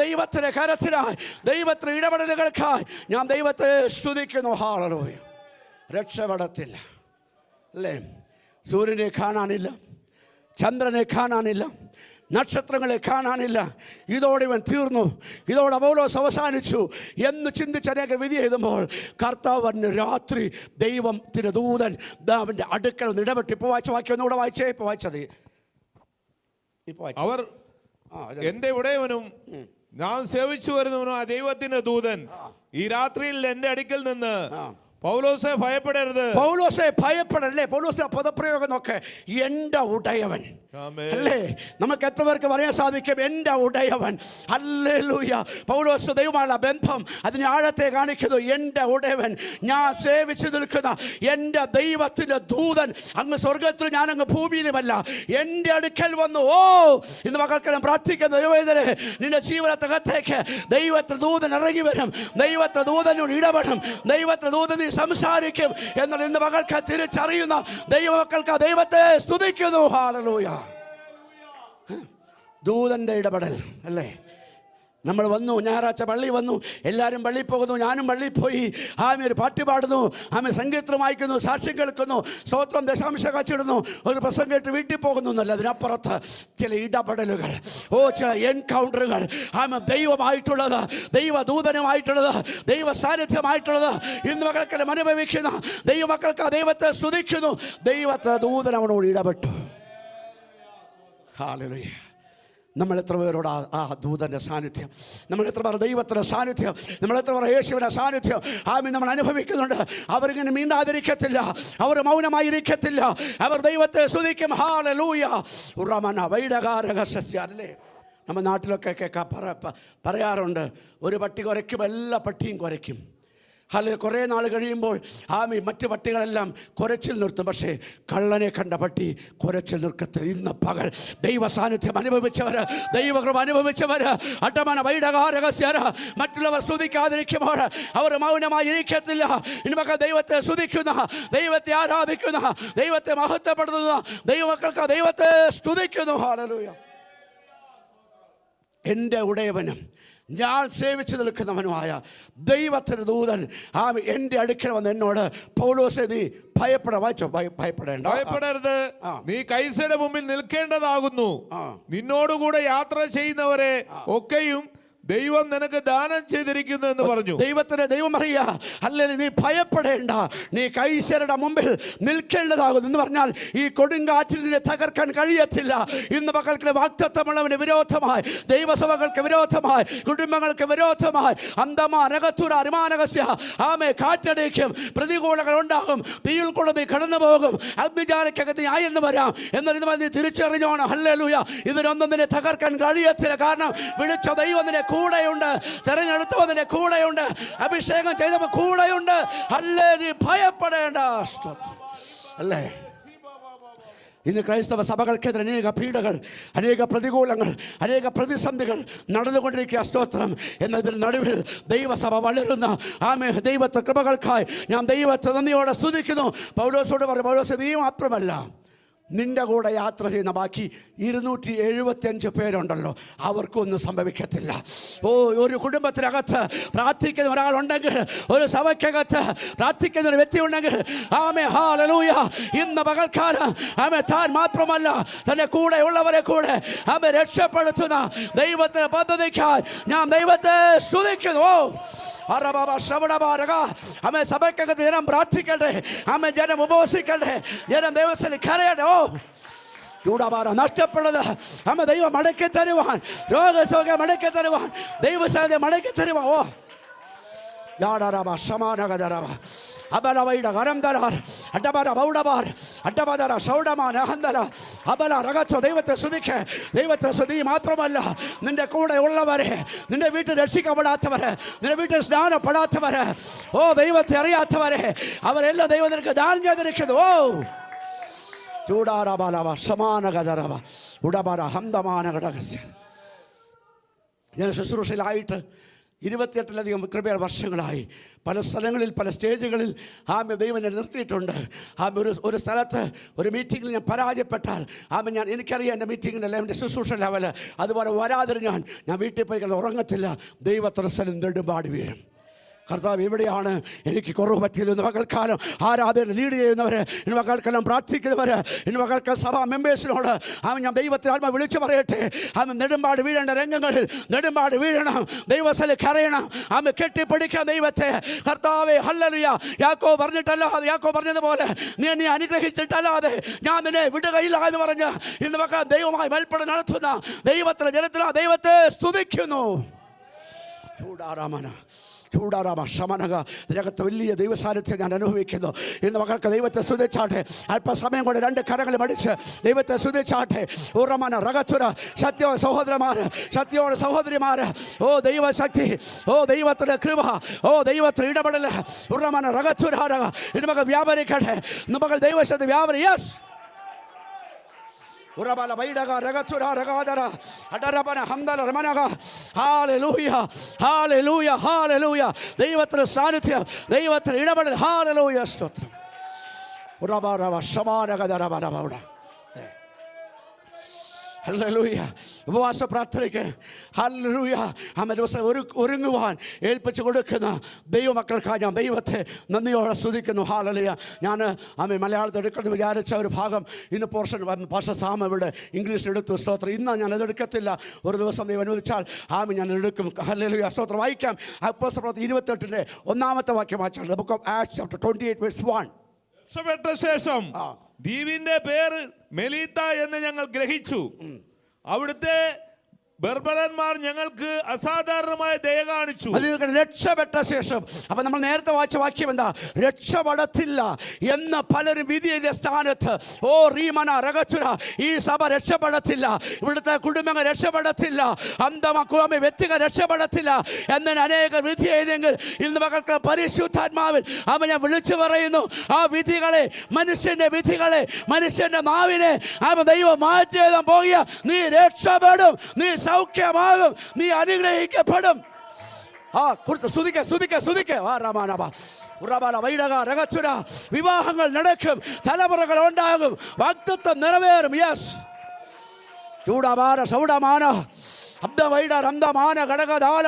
ദൈവത്തിന്റെ കരത്തിനായി, ദൈവത്തിന് ഇടപെടലുകൾക്കായി ഞാൻ ദൈവത്തെ സ്തുതിക്കുന്നു. ഹല്ലേലൂയ. രക്ഷപ്പെടത്തില്ല അല്ലേ? സൂര്യനെ കാണാനില്ല, ചന്ദ്രനെ കാണാനില്ല, നക്ഷത്രങ്ങളെ കാണാനില്ല. ഇതോടെ ഇവൻ തീർന്നു, ഇതോടെ പൗലോസ് അവസാനിച്ചു എന്ന് ചിന്തിച്ച് അനേക വിധി എഴുതുമ്പോൾ കർത്താവിന് രാത്രി ദൈവത്തിന് ദൂതൻ അവൻ്റെ അടുക്കൽ ഇടപെട്ട്. ഇപ്പോൾ വായിച്ച വാക്യം ഒന്നുകൂടെ വായിച്ചേ. ഇപ്പോൾ വായിച്ചത് അവർ എന്റെ ഉടയവനും ഞാൻ സേവിച്ചു വരുന്നവനും ആ ദൈവത്തിന്റെ ദൂതൻ ഈ രാത്രിയിൽ എന്റെ അടുക്കൽ നിന്ന് പൗലോസെ ഭയപ്പെടരുത്. പൗലോസെ ഭയപ്പെടല്ലേ? പൗലോസിന്റെ പദപ്രയോഗം നോക്കെ, എൻ്റെ ഉടയവൻ അല്ലേ? നമുക്ക് എത്ര പേർക്ക് പറയാൻ സാധിക്കും എൻ്റെ ഉടയവൻ? ഹല്ലേലൂയ. പൗലോസ് ദൈവമായുള്ള ബന്ധം അതിന് ആഴത്തെ കാണിക്കുന്നു. എൻ്റെ ഉടയവൻ, ഞാൻ സേവിച്ചു നിൽക്കുന്ന എൻ്റെ ദൈവത്തിൻ്റെ ദൂതൻ അങ്ങ് സ്വർഗത്തിൽ, ഞാനങ്ങ് ഭൂമിയിലുമല്ല, എൻ്റെ അടുക്കൽ വന്നു. ഇന്ന് മക്കൾക്കെല്ലാം പ്രാർത്ഥിക്കുന്ന ദൈവവേദനെ, നിന്റെ ജീവനത്തകത്തേക്ക് ദൈവത്തിന്റെ ദൂതൻ ഇറങ്ങി വരും, ദൈവത്തിന്റെ ദൂതനോട് ഇടപെടും, ദൈവത്തിന്റെ ദൂതൻ സംസാരിക്കും എന്നാൽ ഇന്ന് മകൾക്ക് തിരിച്ചറിയുന്ന ദൈവമക്കൾക്ക് ദൈവത്തെ സ്തുതിക്കുന്നു. ഹല്ലേലൂയ. ദൂതന്റെ ഇടപെടൽ അല്ലേ? നമ്മൾ വന്നു, ഞായറാഴ്ച പള്ളി വന്നു, എല്ലാവരും പള്ളിയിൽ പോകുന്നു, ഞാനും പള്ളിയിൽ പോയി. ആമി ഒരു പാട്ട് പാടുന്നു, ആമി സംഗീതം വായിക്കുന്നു, സാക്ഷ്യം കേൾക്കുന്നു, സ്തോത്രം ദശാംശ കാച്ചിടുന്നു, ഒരു പ്രസംഗം കേട്ട് വീട്ടിൽ പോകുന്നു എന്നല്ല. അതിനപ്പുറത്ത് ചില ഇടപെടലുകൾ, ചില എൻകൗണ്ടറുകൾ, ആമി ദൈവമായിട്ടുള്ളത്, ദൈവദൂതനുമായിട്ടുള്ളത്, ദൈവ സാന്നിധ്യമായിട്ടുള്ളത് ഇന്ന് മക്കൾക്കെല്ലാം അനുഭവിക്കുന്ന ദൈവമക്കൾക്ക് ദൈവത്തെ സ്തുതിക്കുന്നു. ദൈവത്തെ ദൂതൻ അവനോട് ഇടപെട്ടു. ഹല്ലേലൂയ. നമ്മൾ എത്ര പേരോട് ആ ദൂതൻ്റെ സാന്നിധ്യം, നമ്മൾ എത്ര പേർ ദൈവത്തിൻ്റെ സാന്നിധ്യം, നമ്മൾ എത്ര പേർ യേശുവിൻ്റെ സാന്നിധ്യം ആമീൻ നമ്മൾ അനുഭവിക്കുന്നുണ്ട്. അവരിങ്ങനെ മീണ്ടാതിരിക്കത്തില്ല, അവർ മൗനമായിരിക്കത്തില്ല, അവർ ദൈവത്തെ സ്തുതിക്കും. ഹല്ലേലൂയ. ഉറമന വൈടകാരകസ്യല്ലേ? നമ്മുടെ നാട്ടിലൊക്കെ പറയാറുണ്ട്, ഒരു പട്ടി കുരയ്ക്കും എല്ലാ പട്ടിയും കുരയ്ക്കും. അല്ലെങ്കിൽ കുറേ നാൾ കഴിയുമ്പോൾ മറ്റു പട്ടികളെല്ലാം കുരച്ചിൽ നിർത്തും, പക്ഷേ കള്ളനെ കണ്ട പട്ടി കുരച്ചിൽ നിർക്കത്തില്ല. ഇന്ന് പകൽ ദൈവ സാന്നിധ്യം അനുഭവിച്ചവർ, ദൈവകൃപ അനുഭവിച്ചവർ അട്ടമന വൈടകാരകസ്യര മറ്റുള്ളവർ സ്തുതിക്കാതിരിക്കുമ്പോൾ അവർ മൗനമായി ഇരിക്കത്തില്ല. ഇനി മക്കൾ ദൈവത്തെ സ്തുതിക്കുന്ന, ദൈവത്തെ ആരാധിക്കുന്ന, ദൈവത്തെ മഹത്വപ്പെടുത്തുന്ന ദൈവമക്കൾക്ക് ദൈവത്തെ സ്തുതിക്കുന്നു. ഹല്ലേലൂയ. എൻ്റെ ഉടയവനും ഞാൻ സേവിച്ചു നിൽക്കുന്നവനുമായ ദൈവത്തിന് ദൂതൻ എൻ്റെ അടുക്കൽ വന്ന് എന്നോട്, പൗലോസേ നീ ഭയപ്പെടരുത്, നീ കൈസയുടെ മുമ്പിൽ നിൽക്കേണ്ടതാകുന്നു. നിന്നോടുകൂടെ യാത്ര ചെയ്യുന്നവരെ ഒക്കെയും ദൈവം നിനക്ക് ദാനം ചെയ്തിരിക്കുന്നു എന്ന് പറഞ്ഞു. ദൈവം അറിയാ, അല്ലെങ്കിൽ നീ ഭയപ്പെടേണ്ട, നീ കൈസരുടെ മുമ്പിൽ നിൽക്കേണ്ടതാകുന്നു എന്ന് പറഞ്ഞാൽ ഈ കൊടുങ്കാറ്റിനെ തകർക്കാൻ കഴിയത്തില്ല. ഇന്ന് മക്കൾക്ക് വാഗ്ദത്തമുള്ളവന് വിരോധമായി, ദൈവസഭകൾക്ക് വിരോധമായി, കുടുംബങ്ങൾക്ക് വിരോധമായി കാറ്റടിക്കും, പ്രതികൂലങ്ങൾ ഉണ്ടാകും, തീയിൽ കൂടെ നീ കടന്നു പോകും, അഗ്നിജാലയ്ക്കകത്ത് ഞാൻ എന്ന് വരാം. എന്നാൽ ഇത് നീ തിരിച്ചറിഞ്ഞോണം. ഹല്ലേലൂയ. ഇതിനൊന്നും നിന്നെ തകർക്കാൻ കഴിയത്തില്ല. കാരണം വിളിച്ച ദൈവം നിന്നെ കൂടെയുണ്ട്, തെരഞ്ഞെടുത്തവന്റെ കൂടെയുണ്ട്, അഭിഷേകം ചെയ്തവൻ കൂടെയുണ്ട്. അല്ലേ, നീ ഭയപ്പെടേണ്ട. അല്ലേ, ഇന്ന് ക്രൈസ്തവ സഭകൾക്കെതിരെ അനേക പീഡകൾ, അനേക പ്രതികൂലങ്ങൾ, അനേക പ്രതിസന്ധികൾ നടന്നുകൊണ്ടിരിക്കുക. സ്തോത്രം. എന്നതിന് നടുവിൽ ദൈവസഭ വളരുന്ന ദൈവത്തെ കൃപകൾക്കായി ഞാൻ ദൈവത്തെ നന്ദിയോടെ സ്തുതിക്കുന്നു. പൗലോസോട് പറഞ്ഞു, പൗലോസ് നീ മാത്രമല്ല, നിന്റെ കൂടെ യാത്ര ചെയ്യുന്ന ബാക്കി 275 പേരുണ്ടല്ലോ, അവർക്കൊന്നും സംഭവിക്കത്തില്ല. ഒരു കുടുംബത്തിനകത്ത് പ്രാർത്ഥിക്കുന്ന ഒരാളുണ്ടെങ്കിൽ, ഒരു സഭയ്ക്കകത്ത് പ്രാർത്ഥിക്കുന്ന ഒരു വ്യക്തി ഉണ്ടെങ്കിൽ, ഹല്ലേലൂയ, ഇന്ന് പകൽക്കാലം താൻ മാത്രമല്ല തന്റെ കൂടെ ഉള്ളവരെ കൂടെ രക്ഷപ്പെടുത്തുന്ന ദൈവത്തിന്റെ പദ്ധതിക്കായി ഞാൻ ദൈവത്തെ സ്തുതിക്കുന്നു. സഭയ്ക്കകത്ത് ജനം പ്രാർത്ഥിക്കട്ടെ, ജനം ഉപവസിക്കട്ടെ, ജനം ദൈവത്തിൽ കരയട്ടെ. ചൂടാപാറ നഷ്ടപ്പെട്ടത് ദൈവം മടക്കി തരുവാൻ, രോഗസൗഖ്യം മടക്കി തരുവാൻ, ദൈവസാധ്യത മടക്കി തരുവാൻ. ദൈവത്തെ സ്തുതിക്ക്, ദൈവത്തെ സ്തുതി മാത്രമല്ല, നിന്റെ കൂടെ ഉള്ളവരെ, നിന്റെ വീട്ടിൽ രക്ഷിക്കപ്പെടാത്തവര്, നിന്റെ വീട്ടിൽ സ്നാനപ്പെടാത്തവര്, ദൈവത്തെ അറിയാത്തവരെ, അവരെല്ലാം ദൈവം നിനക്ക് ദാനം ചെയ്തിരിക്കുന്നു. ചൂടാറബാലവ സമാനകരവ ഉടബര ഹന്തമാനഘടകസ്യ. ഞാൻ ശുശ്രൂഷയിലായിട്ട് 28ലധികം കൃപയുടെ വർഷങ്ങളായി പല സ്ഥലങ്ങളിൽ, പല സ്റ്റേജുകളിൽ ദൈവം എന്നെ നിർത്തിയിട്ടുണ്ട്. ഒരു സ്ഥലത്ത് ഒരു മീറ്റിങ്ങിൽ ഞാൻ പരാജയപ്പെട്ടാൽ എനിക്കറിയാം എൻ്റെ മീറ്റിങ്ങിൻ്റെ എൻ്റെ ശുശ്രൂഷ ലെവല്, അതുപോലെ വരാതിന് ഞാൻ വീട്ടിൽ പോയി ഉറങ്ങത്തില്ല. ദൈവത്തിന് സ്ഥലം നെടുമ്പാട് വീഴും. കർത്താവ് എവിടെയാണ് എനിക്ക് കുറവ് പറ്റിയത്? ഇന്ന് മകൾക്കാലം ആരാധന ലീഡ് ചെയ്യുന്നവർ, ഇന്ന് മകൾക്കെല്ലാം പ്രാർത്ഥിക്കുന്നവർ, ഇന്ന് മകൾക്ക് സഭാ മെമ്പേഴ്സിനോട് ഞാൻ ദൈവത്തെ ആത്മ വിളിച്ചു പറയട്ടെ, നെടുമ്പാട് വീഴേണ്ട രംഗങ്ങളിൽ നെടുമ്പാട് വീഴണം, ദൈവസ്ഥലിൽ കരയണം, കെട്ടിപ്പിടിക്കണം ദൈവത്തെ. കർത്താവേ ഹല്ലേലൂയ. യാക്കോബ് പറഞ്ഞതുപോലെ നീ അനുഗ്രഹിച്ചിട്ടല്ലാതെ ഞാൻ നിന്നെ വിടുകയില്ല എന്ന് പറഞ്ഞ് ഇന്ന് മക്കൾ ദൈവമായി വെളിപ്പെടൽ നടത്തുന്ന ദൈവത്തിന്റെ ജനത്തിന് ദൈവത്തെ സ്തുതിക്കുന്നു. ഇതിനകത്ത് വലിയ ദൈവസാന്നിധ്യം ഞാൻ അനുഭവിക്കുന്നു. ഇന്ന് മക്കൾക്ക് ദൈവത്തെ സ്തുതിച്ചാട്ടെ. അല്പസമയം കൊണ്ട് 2 കരങ്ങളും അടിച്ച് ദൈവത്തെ സ്തുതിച്ചാട്ടെ. ഉറമന റകത്തുര സത്യോ സഹോദരന്മാര്, സത്യോടെ സഹോദരിമാര്, ദൈവശക്തി, ദൈവത്തിന്റെ കൃപ, ദൈവത്തിന് ഇടപെടൽ. ഉറമന റകത്തുര ഇന്ന് മകൾ വ്യാപരിക്കട്ടെ. ഇന്ന് മകൾ ദൈവശക്തി വ്യാപരി. യെസ് ഉറബല വൈഡക രഗതുര രഗാദര അഡരബന ഹംദല രമനക. ഹല്ലേലൂയ, ഹല്ലേലൂയ, ഹല്ലേലൂയ. ദൈവത്തിന്റെ സാന്നിധ്യം, ദൈവത്തിന്റെ ഇടപെടൽ. ഹല്ലേലൂയ, സ്തോത്രം. ഉറബറവ ശമാനകദരബരബൗഡ. ഹല്ലേലൂയ. ഉപവാസ പ്രാർത്ഥനയ്ക്ക് ഹല്ലേലൂയ ദിവസം ഒരുങ്ങുവാൻ ഏൽപ്പിച്ചു കൊടുക്കുന്ന ദൈവമക്കൾക്കായി ഞാൻ ദൈവത്തെ നന്ദിയോടെ സ്തുതിക്കുന്നു. ഹല്ലേലൂയ. ഞാൻ മലയാളത്തിൽ എടുക്കണം വിചാരിച്ച ഒരു ഭാഗം ഇന്ന് പോർഷൻ ഭാഷ സാമ ഇവിടെ ഇംഗ്ലീഷിലെടുത്തു. സ്തോത്രം. ഇന്ന് ഞാൻ അതെടുക്കത്തില്ല. ഒരു ദിവസം ദൈവം അനുവദിച്ചാൽ ഞാൻ എടുക്കും. ഹല്ലേലൂയ, സ്തോത്രം. വായിക്കാം. അപ്പോസ്തലപ്രവൃത്തി 28 1-ാമത്തെ വാക്യം വായിച്ചാൽ The Book of Acts chapter 28 verse 1. രക്ഷപ്പെട്ട ശേഷം ദ്വീപിന്റെ പേര് മെലീത്ത എന്ന് ഞങ്ങൾ ഗ്രഹിച്ചു. അവിടുത്തെ ബർബരന്മാർ ഞങ്ങൾക്ക് അസാധാരണമായ ദയ കാണിച്ചു. രക്ഷപ്പെട്ട ശേഷം, അപ്പൊ നമ്മൾ നേരത്തെ വായിച്ച വാക്യം എന്താ? രക്ഷപ്പെടത്തില്ല എന്ന് പലരും വിധി എഴുതിയ സ്ഥാനത്ത് റീമന രഗച്ചുര ഈ സഭ രക്ഷപ്പെടത്തില്ല, ഇവിടുത്തെ കുടുംബങ്ങൾ രക്ഷപ്പെടത്തില്ല, അന്തമക്കുമി വ്യക്തികൾ രക്ഷപ്പെടത്തില്ല എന്നതിന് അനേക വിധി എഴുതിയെങ്കിൽ ഇന്ന് മക്കൾക്ക് പരിശുദ്ധാത്മാവിൽ ഞാൻ വിളിച്ചു പറയുന്നു, ആ വിധികളെ, മനുഷ്യന്റെ വിധികളെ, മനുഷ്യന്റെ നാവിനെ ദൈവം മാറ്റിയെഴുതാൻ പോകുക. നീ രക്ഷപ്പെടും, നീ സൗഖ്യമാകും, നീ അനുഗ്രഹിക്കപ്പെടും. വിവാഹങ്ങൾ നടക്കും, തലമുറകൾ ഉണ്ടാകും, വാഗ്ദത്തം നിറവേറും. യെസ് ചൂടമാന സൗടമാന അബ്ദവൈഡ റംദമാന ഘടകദാല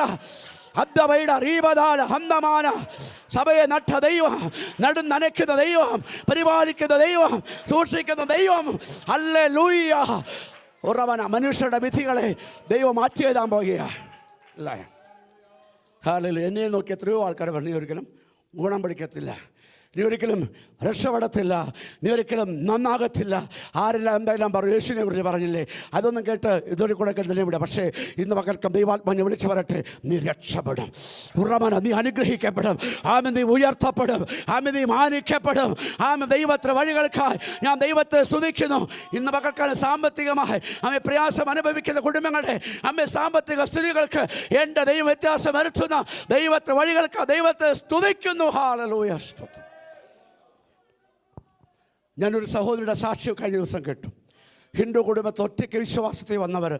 അബ്ദവൈഡ റീബദാല ഹംദമാന. സഭയെ നട്ട ദൈവം, നനയ്ക്കുന്ന ദൈവം, പരിപാലിക്കുന്ന ദൈവം, സൂക്ഷിക്കുന്ന ദൈവം. ഹല്ലേലൂയ. ഉറവന മനുഷ്യരുടെ വിധികളെ ദൈവം മാറ്റിയെഴുതാൻ പോകുകയാണ്. എന്നെ നോക്കി എത്രയോ ആൾക്കാർ പറഞ്ഞു, നീ ഒരിക്കലും ഗുണം പഠിക്കത്തില്ല, നീ ഒരിക്കലും രക്ഷപ്പെടത്തില്ല, നീ ഒരിക്കലും നന്നാകത്തില്ല. ആരെല്ലാം എന്തായാലും പറഞ്ഞു, യേശുവിനെ കുറിച്ച് പറഞ്ഞില്ലേ, അതൊന്നും കേട്ട് ഇതൊരു കൂടെ കേട്ടില്ല ഇവിടെ. പക്ഷേ ഇന്ന് മക്കൾക്കും ദൈവാത്മാവിനെ വിളിച്ചു പറയട്ടെ, നീ രക്ഷപ്പെടും. ഉറമന നീ അനുഗ്രഹിക്കപ്പെടും. നീ ഉയർത്തപ്പെടും. നീ മാനിക്കപ്പെടും. ദൈവത്തിന്റെ വഴികൾക്കായി ഞാൻ ദൈവത്തെ സ്തുതിക്കുന്നു. ഇന്ന് മക്കൾക്കാണ് സാമ്പത്തികമായി പ്രയാസം അനുഭവിക്കുന്ന കുടുംബങ്ങളുടെ സാമ്പത്തിക സ്ഥിതികൾക്ക് എൻ്റെ ദൈവം വ്യത്യാസം വരുത്തുന്ന ദൈവത്തിന്റെ വഴികൾക്ക് ദൈവത്തെ സ്തുതിക്കുന്നു. ഹല്ലേലൂയ. ഞാനൊരു സഹോദരിയുടെ സാക്ഷ്യം കഴിഞ്ഞ ദിവസം കേട്ടു. ഹിന്ദു കുടുംബത്തിൽ ഒറ്റയ്ക്ക് വിശ്വാസത്തിൽ വന്നവർ,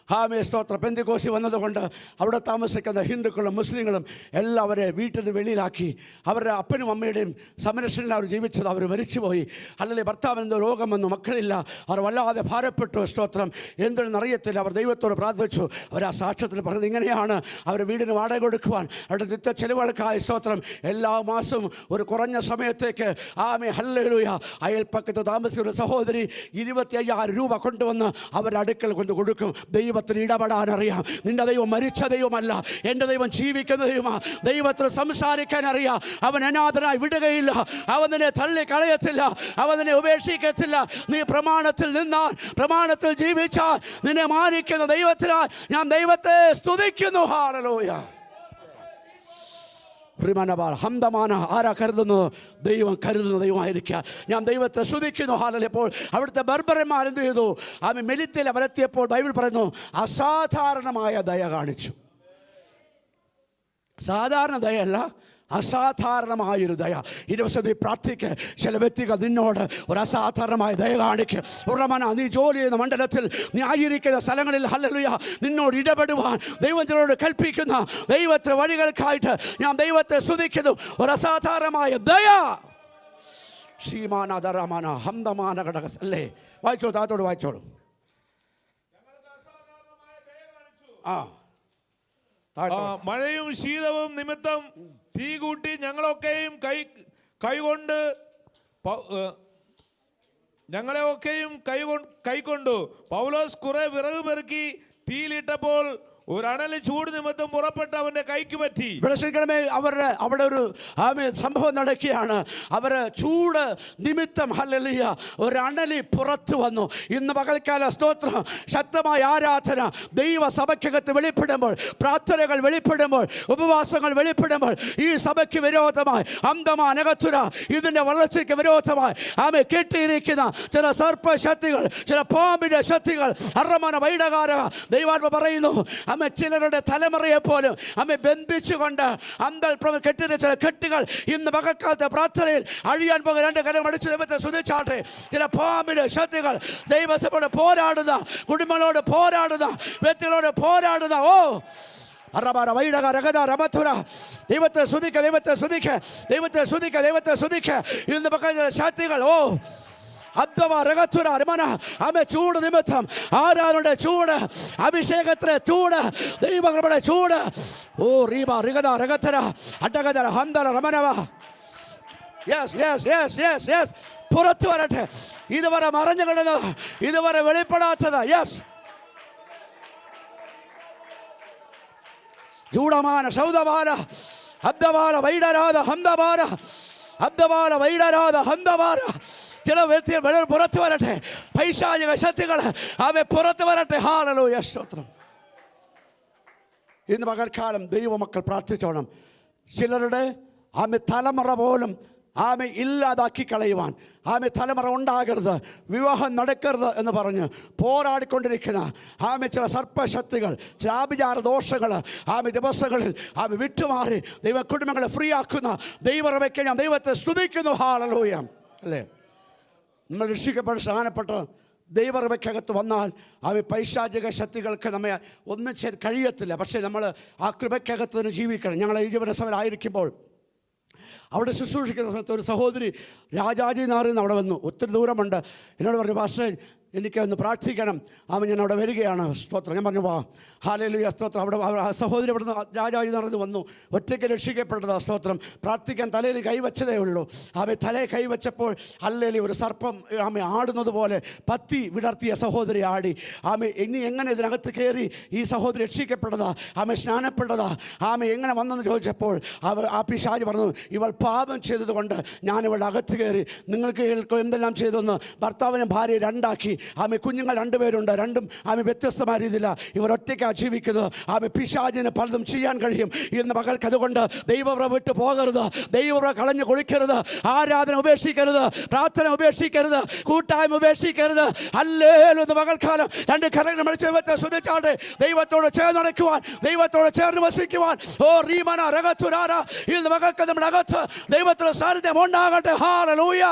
ആമേ സ്തോത്രം, പെന്തക്കോസ്തി വന്നതുകൊണ്ട് അവിടെ താമസിക്കുന്ന ഹിന്ദുക്കളും മുസ്ലിങ്ങളും എല്ലാവരെ വീട്ടിൽ നിന്ന് വെളിയിലാക്കി. അവരുടെ അപ്പനും അമ്മയുടെയും സംരക്ഷണയിൽ അവർ ജീവിച്ചത്. അവർ മരിച്ചുപോയി. അല്ലെങ്കിൽ ഭർത്താവിന് എന്തോ രോഗം വന്നു, മക്കളില്ല. അവർ വല്ലാതെ ഭാരപ്പെട്ടു. സ്തോത്രം, എന്തെന്നറിയത്തില്ല. അവർ ദൈവത്തോട് പ്രാർത്ഥിച്ചു. അവർ ആ സാക്ഷ്യത്തിൽ പറഞ്ഞത് ഇങ്ങനെയാണ്: അവർ വീടിന് വാടക കൊടുക്കുവാൻ, അവരുടെ നിത്യ ചെലവുകൾക്കായി സ്തോത്രം എല്ലാ മാസവും ഒരു കുറഞ്ഞ സമയത്തേക്ക് ആമേ ഹല്ലേലൂയ അയൽപ്പക്കത്ത് താമസിക്കുന്ന സഹോദരി 25,000 രൂപ കൊണ്ടുവന്ന് അവരുടെ അടുക്കൽ കൊണ്ട് കൊടുക്കും. ദൈവത്തിന് ഇടപെടാൻ അറിയാം. നിന്റെ ദൈവം മരിച്ച ദൈവമല്ല, എൻ്റെ ദൈവം ജീവിക്കുന്ന ദൈവമാണ്. ദൈവത്തിന് സംസാരിക്കാൻ അറിയാം. അവൻ അനാഥനായി വിടുകയില്ല. അവൻ നിന്നെ തള്ളി കളയത്തില്ല. അവൻ നിന്നെ ഉപേക്ഷിക്കത്തില്ല. നീ പ്രമാണത്തിൽ നിന്നാൽ, പ്രമാണത്തിൽ ജീവിച്ചാൽ നിന്നെ മാനിക്കുന്ന ദൈവത്തിനായി ഞാൻ ദൈവത്തെ സ്തുതിക്കുന്നു. ഹല്ലേലൂയ. ഹംദമാന ആരാ കരുതുന്നു? ദൈവം കരുതുന്ന ദൈവമായിരിക്കുക. ഞാൻ ദൈവത്തെ സ്തുതിക്കുന്നു. ഹാലലൂയ. അപ്പോൾ അവിടുത്തെ ബർബരന്മാർ എന്ത് ചെയ്തു? ആമേ മെലിത്തിൽ അവരെത്തിയപ്പോൾ ബൈബിൾ പറയുന്നു അസാധാരണമായ ദയ കാണിച്ചു. സാധാരണ ദയയല്ല, അസാധാരണമായൊരു ദയ. ഈ ദിവസത്തിൽ പ്രാർത്ഥിക്ക്. ചില വ്യക്തികൾ നിന്നോട് ഒരു അസാധാരണമായ ദയ കാണിക്കും. ഉറമന, നീ ജോലി ചെയ്യുന്ന മണ്ഡലത്തിൽ, നീ ആയിരിക്കുന്ന സ്ഥലങ്ങളിൽ ഹല്ലേലൂയ നിന്നോട് ഇടപെടുവാൻ ദൈവത്തിനോട് കൽപ്പിക്കുന്ന ദൈവത്തെ വഴികൾക്കായിട്ട് ഞാൻ ദൈവത്തെ സ്തുതിക്കുന്നു. ഒരു അസാധാരണമായ ദയ. ശ്രീമാന ദറമാന ഹംദമാന ഘടക അല്ലേ? വായിച്ചോളൂ, താത്തോട് വായിച്ചോളൂ. മഴയും ശീതവും നിമിത്തം തീ കൂട്ടി ഞങ്ങളെയൊക്കെയും കൈക്കൊണ്ടു. പൗലോസ് കുറെ വിറക് പെറുക്കി തീയിലിട്ടപ്പോൾ ഒരു അണലി ചൂട് നിമിത്തം പുറപ്പെട്ട് അവന്റെ കൈക്ക് പറ്റി. അവിടെ ഒരു സംഭവം നടക്കുകയാണ്. അവർ ചൂട് നിമിത്തം ഹല്ലേലൂയ ഒരു അണലി പുറത്തു വന്നു. ഇന്ന് പകൽക്കാല സ്തോത്രം, ശക്തമായ ആരാധന ദൈവ സഭയ്ക്കകത്ത് വെളിപ്പെടുമ്പോൾ, പ്രാർത്ഥനകൾ വെളിപ്പെടുമ്പോൾ, ഉപവാസങ്ങൾ വെളിപ്പെടുമ്പോൾ ഈ സഭയ്ക്ക് വിരോധമായി അന്തമാനകത്തുര ഇതിന്റെ വളർച്ചയ്ക്ക് വിരോധമായി ആമെ കെട്ടിയിരിക്കുന്ന ചില സർപ്പശക്തികൾ, ചില പാമ്പിന്റെ ശക്തികൾ അറമന വൈഡകാര ദൈവാത്മ പറയുന്നു അമ്മ ചിലരുടെ തലമുറയെ പോലും അമ്മ ബന്ധിച്ചുകൊണ്ട് അന്തൽ കെട്ടിയ ചില കെട്ടുകൾ ഇന്ന് പകൽക്കാലത്തെ പ്രാർത്ഥനയിൽ അഴിയാൻ പോകുന്ന 2 കരം അടിച്ച് ദൈവത്തെ സ്തുതിച്ചാട്ടെ. ചില പാമ്പിന്റെ ശക്തികൾ ദൈവസഭയോട് പോരാടുന്ന, കുടുംബങ്ങളോട് പോരാടുന്ന, വ്യക്തികളോട് പോരാടുന്ന ദൈവത്തെ സ്തുതിക്ക, ദൈവത്തെ സ്തുതിക്ക, ദൈവത്തെ സ്തുതിക്ക, ദൈവത്തെ സ്തുതിക്ക. ഇന്ന് പകൽ ശക്തികൾ ചൂട് നിമിത്തം, ആരാധനയുടെ ചൂട്, അഭിഷേകത്തിലെ ചൂട്, ദൈവങ്ങളുടെ ചൂട് പുറത്തു വരട്ടെ. ഇതുവരെ മറഞ്ഞു കിടന്നത്, ഇതുവരെ വെളിപ്പെടാത്തത്. യെസ്, ചൂടമാന ശൗദമാന അബ്ദമാന വൈഡരാധ ഹംദമാന അബ്ദമാന വൈഡരാധ ഹംദമാന. ചില വ്യക്തികൾ പുറത്തു വരട്ടെ. പൈശാചിക ശക്തികൾ അവയെ പുറത്തു വരട്ടെ. ഹല്ലേലൂയ, സ്തോത്രം. ഇന്ന് പകൽക്കാലം ദൈവമക്കൾ പ്രാർത്ഥിച്ചോണം. ചിലരുടെ തലമുറ പോലും ഇല്ലാതാക്കി കളയുവാൻ, തലമുറ ഉണ്ടാകരുത്, വിവാഹം നടക്കരുത് എന്ന് പറഞ്ഞ് പോരാടിക്കൊണ്ടിരിക്കുന്ന ചില സർപ്പശക്തികൾ, ചില ആഭിചാര ദോഷങ്ങൾ ദിവസങ്ങളിൽ വിട്ടുമാറി ദൈവ കുടുംബങ്ങളെ ഫ്രീ ആക്കുന്ന ദൈവറവയ്ക്ക് ഞാൻ ദൈവത്തെ സ്തുതിക്കുന്നു. ഹല്ലേലൂയ. അല്ലേ? നമ്മൾ രക്ഷിക്കപ്പെട്ട സ്ഥാനപ്പെട്ട ദൈവകൃപയ്ക്കകത്ത് വന്നാൽ പൈശാചിക ശക്തികൾക്ക് നമ്മെ ഒന്നും കഴിയത്തില്ല. പക്ഷേ നമ്മൾ ആ കൃപയ്ക്കകത്ത് തന്നെ ജീവിക്കണം. ഞങ്ങൾ ഈ ജീവനസഭയിലായിരിക്കുമ്പോൾ അവിടെ ശുശ്രൂഷിക്കുന്ന സമയത്ത് ഒരു സഹോദരി രാജാജി നാറിൽ നിന്ന് അവിടെ വന്നു. ഒത്തിരി ദൂരമുണ്ട്. എന്നോട് പറഞ്ഞു, പാസ്റ്റർ എനിക്കൊന്ന് പ്രാർത്ഥിക്കണം. ഞാൻ അവിടെ വരികയാണ്. സ്തോത്രം. ഞാൻ പറഞ്ഞു, വാ. ഹല്ലേലൂയ, സ്തോത്രം. അവിടെ ആ സഹോദരി അവിടെ നിന്ന് രാജാജി നടന്ന് വന്നു. ഒറ്റയ്ക്ക് രക്ഷിക്കപ്പെട്ടത്. സ്തോത്രം. പ്രാർത്ഥിക്കാൻ തലയിൽ കൈവച്ചതേ ഉള്ളൂ. തലയിൽ കൈവച്ചപ്പോൾ ഹല്ലേലൂയ ഒരു സർപ്പം ആടുന്നത് പോലെ പത്തി വിടർത്തിയ സഹോദരി ആടി. ഇനി എങ്ങനെ ഇതിനകത്ത് കയറി ഈ സഹോദരി രക്ഷിക്കപ്പെട്ടതാ? സ്നാനപ്പെട്ടതാ? എങ്ങനെ വന്നെന്ന് ചോദിച്ചപ്പോൾ ആ പിശാച് പറഞ്ഞു, ഇവൾ പാപം ചെയ്തതുകൊണ്ട് ഞാനിവളുടെ അകത്ത് കയറി നിങ്ങൾക്ക് എന്തെല്ലാം ചെയ്തെന്ന് ഭർത്താവിനും ഭാര്യ രണ്ടാക്കി. കുഞ്ഞുങ്ങൾ 2 പേരുണ്ട്. രണ്ടും വ്യത്യസ്തമായ രീതിയില്ല. ഇവർ ഒറ്റയ്ക്കാണ് ജീവിക്കുന്നത്. പിശാചിന് പലതും ചെയ്യാൻ കഴിയും. ഇന്ന് പകൽക്ക് അതുകൊണ്ട് ദൈവവ്ര വിട്ടു പോകരുത്. ദൈവവ്ര കളഞ്ഞു കുളിക്കരുത്. ആരാധന ഉപേക്ഷിക്കരുത്. പ്രാർത്ഥന ഉപേക്ഷിക്കരുത്. കൂട്ടായ്മ ഉപേക്ഷിക്കരുത്. ഹല്ലേലൂയ. പകൽക്കാലം 2 കരങ്ങൾ മടിച്ച് ദൈവത്തെ സ്തുതിച്ചാട്ടെ. ദൈവത്തോട് ചേർന്ന് നടക്കുവാൻ, ദൈവത്തോട് ചേർന്ന് വസിക്കുവാൻ. റീമന രഗത്തുരാര. ഇന്ന് പകൽക്ക് നമ്മുടെ അകത്ത് ദൈവത്തിന്റെ സാന്നിധ്യം ഉണ്ടാകട്ടെ. ഹല്ലേലൂയ.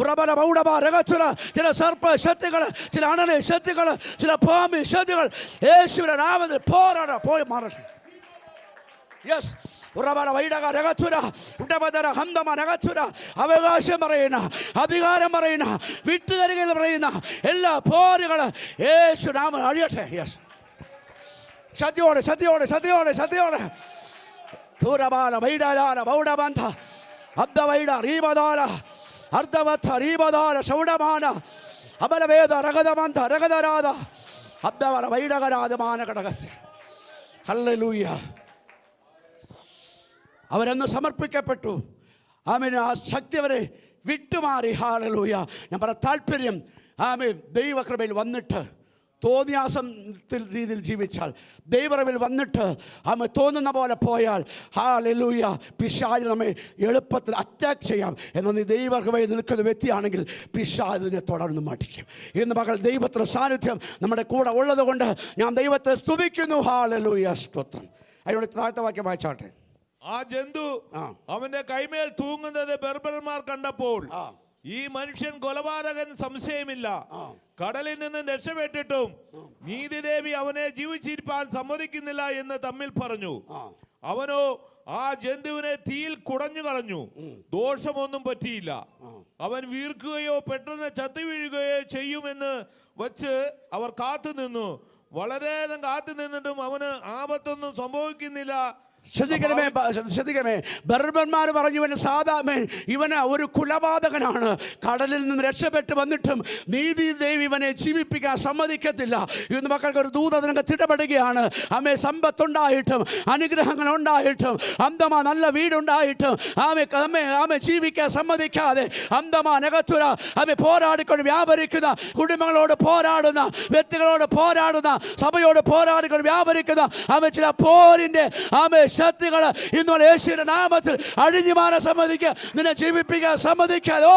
ഉറബല ബൗഡബ രഗച്ചുര ചില സർപ്പ ശക്തികൾ, ചില അണല ശക്തികൾ, ചില പാമ്പ് ശക്തികൾ യേശുവിന്റെ നാമത്തിൽ പോരാട പോയി മാറട്ടെ. യെസ്, ഉറബല വൈഡക രഗച്ചുര ഉടബദര ഹംദമ രഗച്ചുര അവകാശം പറയുന്ന, അധികാരം പറയുന്ന, വിട്ടുതരികൾ പറയുന്ന എല്ലാ പോരുകൾ യേശു നാമം അഴിയട്ടെ. യെസ്, ശക്തിയോടെ ശക്തിയോടെ ശക്തിയോടെ ശക്തിയോടെ. ഉറബല വൈഡാല ബൗഡബന്ധ അബ്ദ വൈഡ റീബദാല അർദ്ധവത്ത റീബദാല ശൗഡമാന അബലവേദ രഗദമന്ധ രഗദരാധ അബ്ദവല വൈഡകരാധമാന കടകസ്യ. ഹല്ലേലൂയ. അവരന്ന് സമർപ്പിക്കപ്പെട്ടു. ആമേൻ. ആ ശക്തി അവരെ വിട്ടുമാറി. ഹല്ലേലൂയ. ഞാൻ പറഞ്ഞ താല്പര്യം, ആമേൻ, ദൈവകൃപയിൽ വന്നിട്ട് തോന്നിയാസത്തിൽ രീതിയിൽ ജീവിച്ചാൽ, ദൈവകൃപയിൽ വന്നിട്ട് ആമേൻ തോന്നുന്ന പോലെ പോയാൽ, ഹല്ലേലൂയ, പിശാച് നമ്മെ എളുപ്പത്തിൽ അറ്റാക്ക് ചെയ്യാം. എന്നാൽ നീ ദൈവകൃപയിൽ നിൽക്കുന്ന വ്യക്തിയാണെങ്കിൽ പിശാചിനെ തുടർന്ന് മാറ്റിക്കും. ഇന്ന് മകൾ ദൈവത്തിൻ്റെ സാന്നിധ്യം നമ്മുടെ കൂടെ ഉള്ളത് കൊണ്ട് ഞാൻ ദൈവത്തെ സ്തുതിക്കുന്നു. ഹല്ലേലൂയ, സ്തോത്രം. അതിനോട് താഴ്ത്ത വാക്യം വായിച്ചാട്ടെ. ആ ജന്തു അവന്റെ കൈമേൽ തൂങ്ങുന്നത് ബർബർമാർ കണ്ടപ്പോൾ, ഈ മനുഷ്യൻ കൊലപാതകൻ സംശയമില്ല, കടലിൽ നിന്ന് രക്ഷപ്പെട്ടിട്ടും നീതിദേവി അവനെ ജീവിച്ചിരിപ്പാൻ സമ്മതിക്കുന്നില്ല എന്ന് തമ്മിൽ പറഞ്ഞു. അവനോ ആ ജന്തുവിനെ തീയിൽ കുടഞ്ഞു കളഞ്ഞു, ദോഷമൊന്നും പറ്റിയില്ല. അവൻ വീർക്കുകയോ പെട്ടെന്ന് ചത്തു വീഴുകയോ ചെയ്യുമെന്ന് വച്ച് അവർ കാത്തുനിന്നു. വളരെ നേരം കാത്തു നിന്നിട്ടും അവന് ആപത്തൊന്നും സംഭവിക്കുന്നില്ല. ശ്രദ്ധിക്കണമേ. ബർബന്മാർ പറഞ്ഞു ഇവന് ഒരു കുലപാതകനാണ്. കടലിൽ നിന്ന് രക്ഷപ്പെട്ട് വന്നിട്ടും നീതി ദേവി ഇവനെ ജീവിപ്പിക്കാൻ സമ്മതിക്കത്തില്ല. ഇന്ന് മക്കൾക്ക് ഒരു ദൂത അതിനകത്ത് ഇടപെടുകയാണ്. അമ്മേ, സമ്പത്തുണ്ടായിട്ടും അനുഗ്രഹങ്ങൾ ഉണ്ടായിട്ടും അന്തമാ നല്ല വീടുണ്ടായിട്ടും ആമെ ജീവിക്കാൻ സമ്മതിക്കാതെ അന്തമാ നഗത്തുര ആമെ പോരാടിക്കൊണ്ട് വ്യാപരിക്കുന്ന, കുടുംബങ്ങളോട് പോരാടുന്ന, വ്യക്തികളോട് പോരാടുന്ന, സഭയോട് പോരാടിക്കൊണ്ട് വ്യാപരിക്കുന്ന ആമെ ചില പോരിന്റെ ആമെ ശക്തികൾ ഇന്നലെ യേശുവിന്റെ നാമത്തിൽ അഴിഞ്ഞു മാറാൻ സമ്മതിക്കുക, നിന്നെ ജീവിപ്പിക്കാൻ സമ്മതിക്കാതെ. ഓ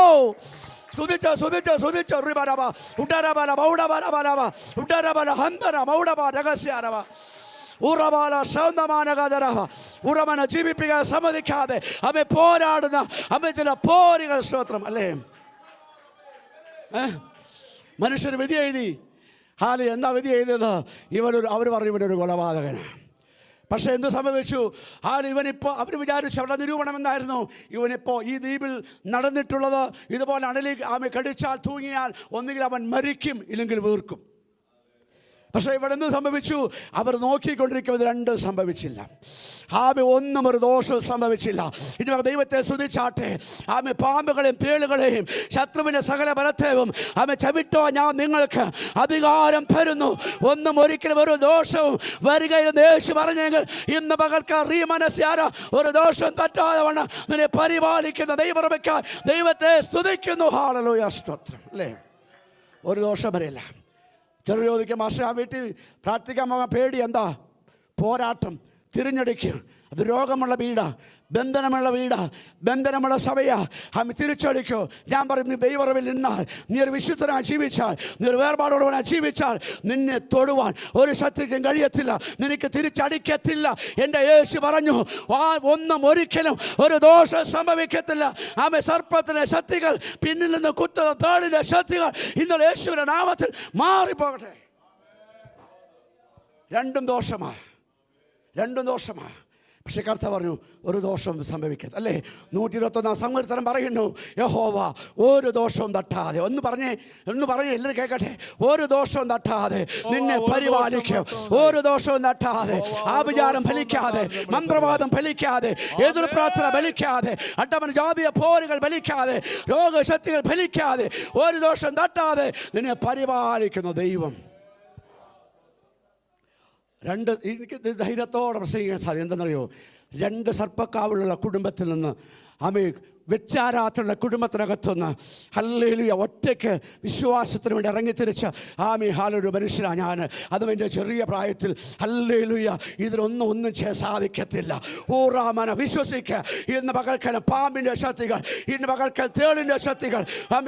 സുധിച്ചോ സുധിച്ചോ സുധിച്ചോ റിബരബ ഉടരബല ബൗഡബലബലബ ഉടരബല ഹന്തര മൗഡബ രഹസ്യാരവ ഉറബാല സൗന്ദമാനകരവ ഉറമന ജീവിപ്പിക്കാൻ സമ്മതിക്കാതെ അമ്മ പോരാടുന്ന അമ്മ ചില പോരുകൾ. സ്തോത്രം. അല്ലേ? മനുഷ്യർ വിധി എഴുതി. ഹാലി എന്താ വിധി എഴുതിയത്? അവർ പറഞ്ഞു ഇവനൊരു കൊലപാതകനാണ്. പക്ഷേ എന്ത് സംഭവിച്ചു? ഇവനിപ്പോൾ അവർ വിചാരിച്ചു അവരുടെ നിരൂപണം എന്തായിരുന്നു? ഇവനിപ്പോൾ ഈ ദ്വീപിൽ നടന്നിട്ടുള്ളത് ഇതുപോലെ അണലി കടിച്ചാൽ തൂങ്ങിയാൽ ഒന്നുകിൽ അവൻ മരിക്കും, ഇല്ലെങ്കിൽ വീർക്കും. പക്ഷേ ഇവിടെ എന്ത് സംഭവിച്ചു? അവർ നോക്കിക്കൊണ്ടിരിക്കുന്നത് രണ്ടും സംഭവിച്ചില്ല. ഒന്നും ഒരു ദോഷവും സംഭവിച്ചില്ല. ഇനി ദൈവത്തെ സ്തുതിച്ചാട്ടെ. പാമ്പുകളെയും തേളുകളെയും ശത്രുവിൻ്റെ സകല ബലത്തെയും ചവിട്ടോ ഞാൻ നിങ്ങൾക്ക് അധികാരം തരുന്നു, ഒന്നും ഒരിക്കലും ഒരു ദോഷവും വരികയെന്ന് യേശു പറഞ്ഞെങ്കിൽ ഇന്ന് പകൽക്ക് റീമനസ്യാര ഒരു ദോഷവും പറ്റാതെ വണ്ണം നിന്നെ പരിപാലിക്കുന്ന ദൈവമയ്ക്കായി ദൈവത്തെ സ്തുതിക്കുന്നു. ഹല്ലേലൂയ, സ്തോത്രം. അല്ലേ? ഒരു ദോഷം വരില്ല. ചെറു ചോദിക്കും, മാസ്റ്റർ ആ വീട്ടിൽ പ്രാർത്ഥിക്കാൻ പോകാൻ പേടി. എന്താ? പോരാട്ടം, തിരിഞ്ഞടിക്കുക. അത് രോഗമുള്ള വീടാ, ബന്ധനമുള്ള വീടാ, ബന്ധനമുള്ള സഭയാ. തിരിച്ചടിക്കോ. ഞാൻ പറയും, നീ ദൈവറിവിൽ നിന്നാൽ, നീ ഒരു വിശുദ്ധനായി ജീവിച്ചാൽ, നീ ഒരു വേർപാടോടുവനായി ജീവിച്ചാൽ നിന്നെ തൊടുവാൻ ഒരു ശക്തിക്കും കഴിയത്തില്ല, നിനക്ക് തിരിച്ചടിക്കത്തില്ല. എൻ്റെ യേശു പറഞ്ഞു, ഒന്നും ഒരിക്കലും ഒരു ദോഷം സംഭവിക്കത്തില്ല. സർപ്പത്തിലെ ശക്തികൾ, പിന്നിൽ നിന്ന് കുത്തുന്ന തേളിലെ ശക്തികൾ ഇന്നലെ യേശുവിൻ്റെ നാമത്തിൽ മാറിപ്പോകട്ടെ. രണ്ടും ദോഷമാ. പക്ഷെ കർത്താവ് പറഞ്ഞു ഒരു ദോഷവും സംഭവിക്കരുത്. അല്ലേ? 121 സങ്കീർത്തനം പറയുന്നു, യഹോവ ഒരു ദോഷവും തട്ടാതെ. ഒന്ന് പറഞ്ഞേ എല്ലാവരും കേൾക്കട്ടെ. ഒരു ദോഷവും തട്ടാതെ നിന്നെ പരിപാലിക്കും. ഒരു ദോഷവും തട്ടാതെ, ആഭിചാരം ഫലിക്കാതെ, മന്ത്രവാദം ഫലിക്കാതെ, എതിർ പ്രാർത്ഥന ഫലിക്കാതെ, അട്ടമന ജാതീയ പോരുകൾ ഫലിക്കാതെ, രോഗശക്തികൾ ഫലിക്കാതെ, ഒരു ദോഷം തട്ടാതെ നിന്നെ പരിപാലിക്കുന്ന ദൈവം. എനിക്ക് ധൈര്യത്തോടെ പ്രസംഗിക്കാൻ സാധിക്കും. എന്താണെന്നറിയോ? 2 സർപ്പക്കാവുള്ള കുടുംബത്തിൽ നിന്ന് വെച്ചാരാത്തുള്ള കുടുംബത്തിനകത്തുനിന്ന് ഹല്ലേലൂയ ഒറ്റയ്ക്ക് വിശ്വാസത്തിന് വേണ്ടി ഇറങ്ങിത്തിരിച്ച് ഹാലൊരു മനുഷ്യനാണ് ഞാൻ. അതും എൻ്റെ ചെറിയ പ്രായത്തിൽ ഹല്ലേലൂയ ഇതിനൊന്നും സാധിക്കത്തില്ല. ഊറാമന വിശ്വസിക്കുക. ഇന്ന് പകൽക്കൽ പാമ്പിൻ്റെ ശക്തികൾ, ഇന്ന് പകൽക്കൽ തേളിൻ്റെ ശക്തികൾ,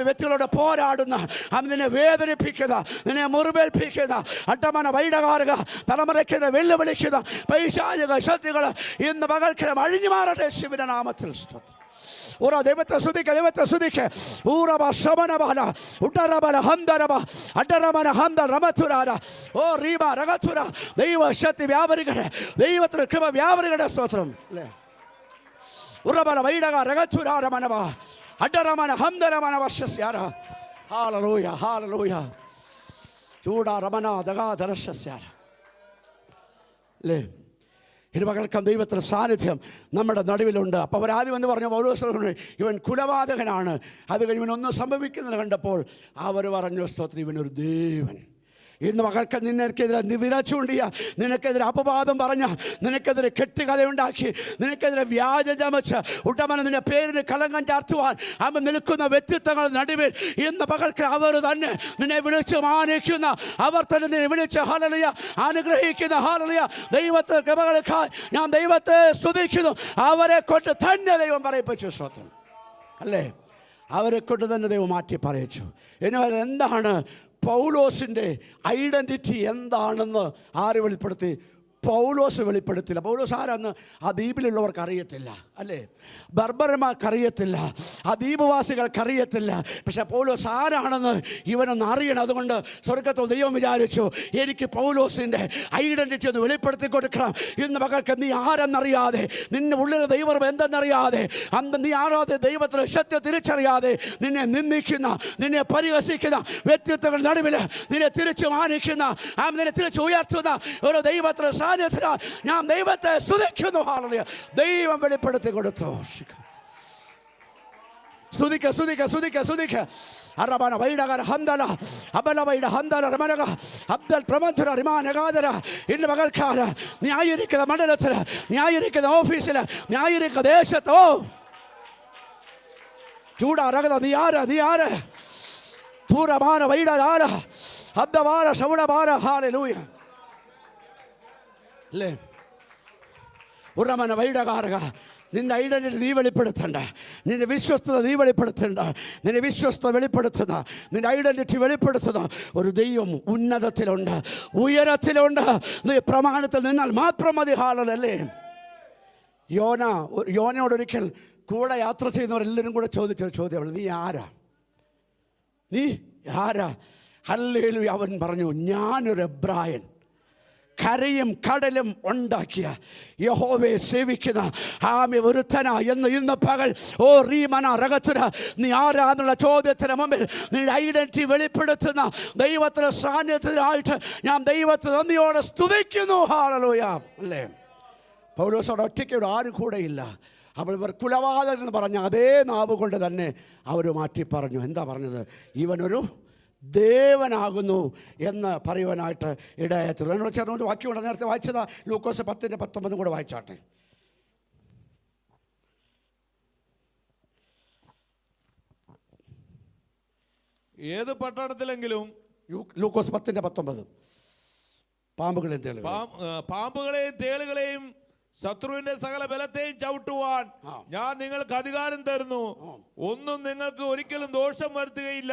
വ്യക്തികളോട് പോരാടുന്ന, നിന്നെ വേദനിപ്പിക്കുന്ന, നിന്നെ മുറിവേൽപ്പിക്കുന്ന, അട്ടമന വൈടകാരുക തലമുറയ്ക്ക് വെല്ലുവിളിക്കുന്ന പൈശാചിക ശക്തികൾ ഇന്ന് പകൽക്കൽ അഴിഞ്ഞു മാറട്ടെ ശിവന്റെ നാമത്തിൽ. ഓരോ ദൈവത്തെ സ്തുതിക്ക് ഊറബ ശമനബല ഉട്ടറബല ഹംദരബ അട്ടറമന ഹംദ റമതുരാര ഓ റീബ രഗതുര ദൈവശക്തി വ്യാപരികടെ ദൈവത്തിന്റെ കൃപ വ്യാപരികടെ സ്തോത്രം അല്ലേ. ഉറബല വൈഡക രഗതുരാര മനബ അട്ടറമന ഹംദരമന വർഷസ്യാര ഹല്ലേലൂയ ഹല്ലേലൂയ ചൂട രമന ദഗാദരശസ്യാര അല്ലേ. ഇരുമകൾക്കും ദൈവത്തിൻ്റെ സാന്നിധ്യം നമ്മുടെ നടുവിലുണ്ട്. അപ്പോൾ അവരാദ്യം എന്ന് പറഞ്ഞു പൗലോസ് ഇവൻ കുലപാതകനാണ്. അത് കഴിഞ്ഞ് ഇവനൊന്നും സംഭവിക്കുന്നത് കണ്ടപ്പോൾ അവർ പറഞ്ഞു സ്തോത്രം ഇവനൊരു ദേവൻ. ഇന്ന് മകൾക്ക് നിനക്കെതിരെ വിരച്ചുണ്ടിയ, നിനക്കെതിരെ അപവാദം പറഞ്ഞ, നിനക്കെതിരെ കെട്ടുകഥയുണ്ടാക്കി, നിനക്കെതിരെ വ്യാജം ചമച്ച് ഉട്ടമന നിന്റെ പേരിന് കളങ്കം ചാർത്തുവാൻ അവൻ നിൽക്കുന്ന വ്യക്തിത്വങ്ങൾ നടുവിൽ ഇന്ന് മകൾക്ക് അവർ തന്നെ നിന്നെ വിളിച്ച് മാനിക്കുന്ന, അവർ തന്നെ നിന്നെ വിളിച്ച് ഹല്ലേലൂയ അനുഗ്രഹിക്കുന്ന ഹല്ലേലൂയ ദൈവത്തെ കൃപകൾക്കായി ഞാൻ ദൈവത്തെ സ്തുതിക്കുന്നു. അവരെ കൊണ്ട് തന്നെ ദൈവം പറയിപ്പിച്ചു സ്തോത്രം അല്ലേ. അവരെ കൊണ്ട് തന്നെ ദൈവം മാറ്റി പറയിച്ചു. ഇനി എന്താണ് പൗലോസിൻ്റെ ഐഡൻറ്റിറ്റി എന്താണെന്ന് ആര് വെളിപ്പെടുത്തി? പൗലോസ് വെളിപ്പെടുത്തില്ല. പൗലോസ് ആരാന്ന് ആ ദ്വീപിലുള്ളവർക്ക് അറിയത്തില്ല അല്ലേ, ബർബർമാർക്ക് അറിയത്തില്ല, ആ ദ്വീപവാസികൾക്ക് അറിയത്തില്ല. പക്ഷെ പൗലോസ് ആരാണെന്ന് ഇവനൊന്ന് അറിയണം. അതുകൊണ്ട് സ്വർഗത്തിൽ ദൈവം വിചാരിച്ചു എനിക്ക് പൗലോസിൻ്റെ ഐഡൻറ്റിറ്റി ഒന്ന് വെളിപ്പെടുത്തി കൊടുക്കണം. ഇന്ന് മകൾക്ക് നീ ആരെന്നറിയാതെ, നിന്റെ ഉള്ളിലെ ദൈവം എന്തെന്നറിയാതെ, അന്ന് നീ ആരാതെ ദൈവത്തിൻ്റെ സത്യം തിരിച്ചറിയാതെ നിന്നെ നിന്ദിക്കുന്ന, നിന്നെ പരിഹസിക്കുന്ന വ്യക്തിത്വങ്ങൾ നടുവിൽ നിന്നെ തിരിച്ചു മാനിക്കുന്ന, നിന്നെ തിരിച്ചു ഉയർത്തുന്ന ഒരു ദൈവത്തിൻ്റെ ഞാൻ ദൈവത്തെ സ്തുതിക്കുന്നു. ഹല്ലേലൂയ ദൈവം വെളിപ്പെടുത്തി കൊടുത്തു. സ്തുതിക്ക അറബന വൈഡഗര ഹംദല അബല വൈഡ ഹംദല റമനഗ അബ്ദൽ പ്രമധുര റിമാനഗാദര ഇന്ന് മകൾക്കാല നീ ആയിരിക്കുന്ന മണ്ഡലത്തിൽ, നീ ആയിരിക്കുന്ന ഓഫീസിൽ, നീ ആയിരിക്കുന്ന ദേശത്തോ ചൂടാറകത നീ ആര് ദൂരമാന വൈഡാല അബ്ദവാല ശൗടവാല ഹല്ലേലൂയ അല്ലേ. ഉറമന വൈഡകാരക നിന്റെ ഐഡൻറ്റിറ്റി നീ വെളിപ്പെടുത്തണ്ട, നിന്റെ വിശ്വസ്തത നീ വെളിപ്പെടുത്തണ്ട, നിന്റെ വിശ്വസ്തത വെളിപ്പെടുത്തുന്ന, നിന്റെ ഐഡൻറ്റിറ്റി വെളിപ്പെടുത്തുന്ന ഒരു ദൈവം ഉന്നതത്തിലുണ്ട്, ഉയരത്തിലുണ്ട്. നീ പ്രമാണത്തിൽ നിന്നാൽ മാത്രം മതി. ഹാലല്ലേ. യോനയോടൊരിക്കൽ കൂടെ യാത്ര ചെയ്യുന്നവരെല്ലാവരും കൂടെ ചോദിച്ചൊരു ചോദ്യമാണ്, നീ ആരാ? ഹല്ലേലൂയ. അവൻ പറഞ്ഞു ഞാനൊരു എബ്രായൻ, കരയും കടലും ഉണ്ടാക്കിയ യഹോവയെ സേവിക്കുന്ന ആമി ഒരുത്തന എന്ന് ഇന്ന് പകൽ ഓ റീമന രഗത്തുര നീ ആരാന്നുള്ള ചോദ്യത്തിന് മുമ്പിൽ നീ ഐഡൻറ്റിറ്റി വെളിപ്പെടുത്തുന്ന ദൈവത്തിൻ്റെ സാന്നിധ്യത്തിനായിട്ട് ഞാൻ ദൈവത്തെ നന്ദിയോടെ സ്തുതിക്കുന്നു. ഹല്ലേലൂയ അല്ലേ. പൗലോസോട് ഒറ്റയ്ക്കോട് ആരും കൂടെയില്ല. അപ്പോൾ ഇവർ കുലപാതകൻ എന്ന് പറഞ്ഞ അതേ നാവ് കൊണ്ട് തന്നെ അവർ മാറ്റി പറഞ്ഞു. എന്താ പറഞ്ഞത്? ഇവനൊരു ദേവനാകുന്നു എന്ന് പറയുവാനായിട്ട് ഇടയായി. എന്നോട് ചേർന്നുകൊണ്ട് വാക്യമുണ്ട്, നേരത്തെ വായിച്ചതാ ലൂക്കോസ് 10:19 കൂടെ വായിച്ചാട്ടെ. ഏത് പട്ടണത്തിലെങ്കിലും ലൂക്കോസ് 10:19 പാമ്പുകളെയും തേളുകളെയും ശത്രുവിന്റെ സകല ബലത്തെയും ചവിട്ടുവാൻ ഞാൻ നിങ്ങൾക്ക് അധികാരം തരുന്നു, ഒന്നും നിങ്ങൾക്ക് ഒരിക്കലും ദോഷം വരുത്തുകയില്ല.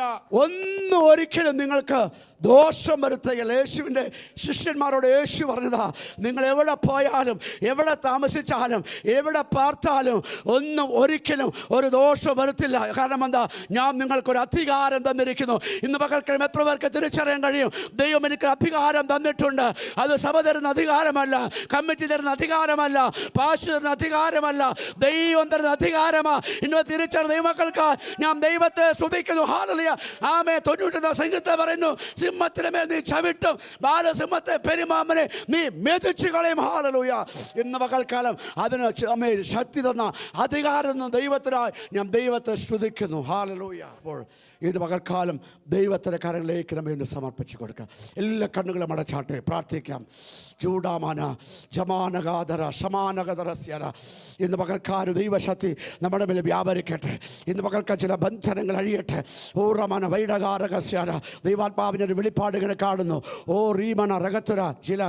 ദോഷം വരുത്തുകയില്ല. യേശുവിൻ്റെ ശിഷ്യന്മാരോട് യേശു പറഞ്ഞതാ, നിങ്ങൾ എവിടെ പോയാലും, എവിടെ താമസിച്ചാലും, എവിടെ പാർത്താലും ഒന്നും ഒരിക്കലും ഒരു ദോഷം വരുത്തില്ല. കാരണം എന്താ? ഞാൻ നിങ്ങൾക്കൊരു അധികാരം തന്നിരിക്കുന്നു. ഇന്ന് പകൽക്കിഴം എത്ര പേർക്ക് തിരിച്ചറിയാൻ കഴിയും? ദൈവം എനിക്ക് അധികാരം തന്നിട്ടുണ്ട്. അത് സഭ തരുന്ന അധികാരമല്ല, കമ്മിറ്റി തരുന്ന അധികാരമല്ല, പാസ്റ്റർ തരുന്ന അധികാരമല്ല, ദൈവം തരുന്ന അധികാരമാ. ഇന്ന് തിരിച്ചറിഞ്ഞ ദൈവമക്കൾക്ക് ഞാൻ ദൈവത്തെ സ്തുതിക്കുന്നു. ഹല്ലേലൂയ ആമേൻ. 91 സംഗീതത്തിൽ പറയുന്നു, സിംഹത്തിന് മേൽ നീ ചവിട്ടും, ബാലസിംഹത്തെ പെരുമാമനെ നീ മെതിച്ചു കളയും. ഹല്ലേലൂയ. ഇന്ന് പകൽക്കാലം അതിന് ശക്തി തന്ന അധികാരം ദൈവത്തിനായി ഞാൻ ദൈവത്തെ സ്തുതിക്കുന്നു. ഹല്ലേലൂയ. അപ്പോൾ ഇന്ന് പകൽക്കാലം ദൈവത്തിൻ്റെ കരങ്ങളിലേക്ക് നമ്മെ സമർപ്പിച്ചു കൊടുക്കുക. എല്ലാ കണ്ണുകളും അടച്ചാട്ടെ, പ്രാർത്ഥിക്കാം. ചൂടാമാന ജമാനഗാധര സമാനഗതരസ്യര. ഇന്ന് പകൽക്കാലം ദൈവശക്തി നമ്മുടെ മേലെ വ്യാപരിക്കട്ടെ. ഇന്ന് പകൽക്കാലം ചില ബന്ധനങ്ങൾ അഴിയട്ടെ. ഓ റമന വൈഡകാരകസ്യര. ദൈവാത്മാവിൻ്റെ വെളിപ്പാടുകളെ കാണുന്നു. ഓ റീമന രഗത്തുര ചില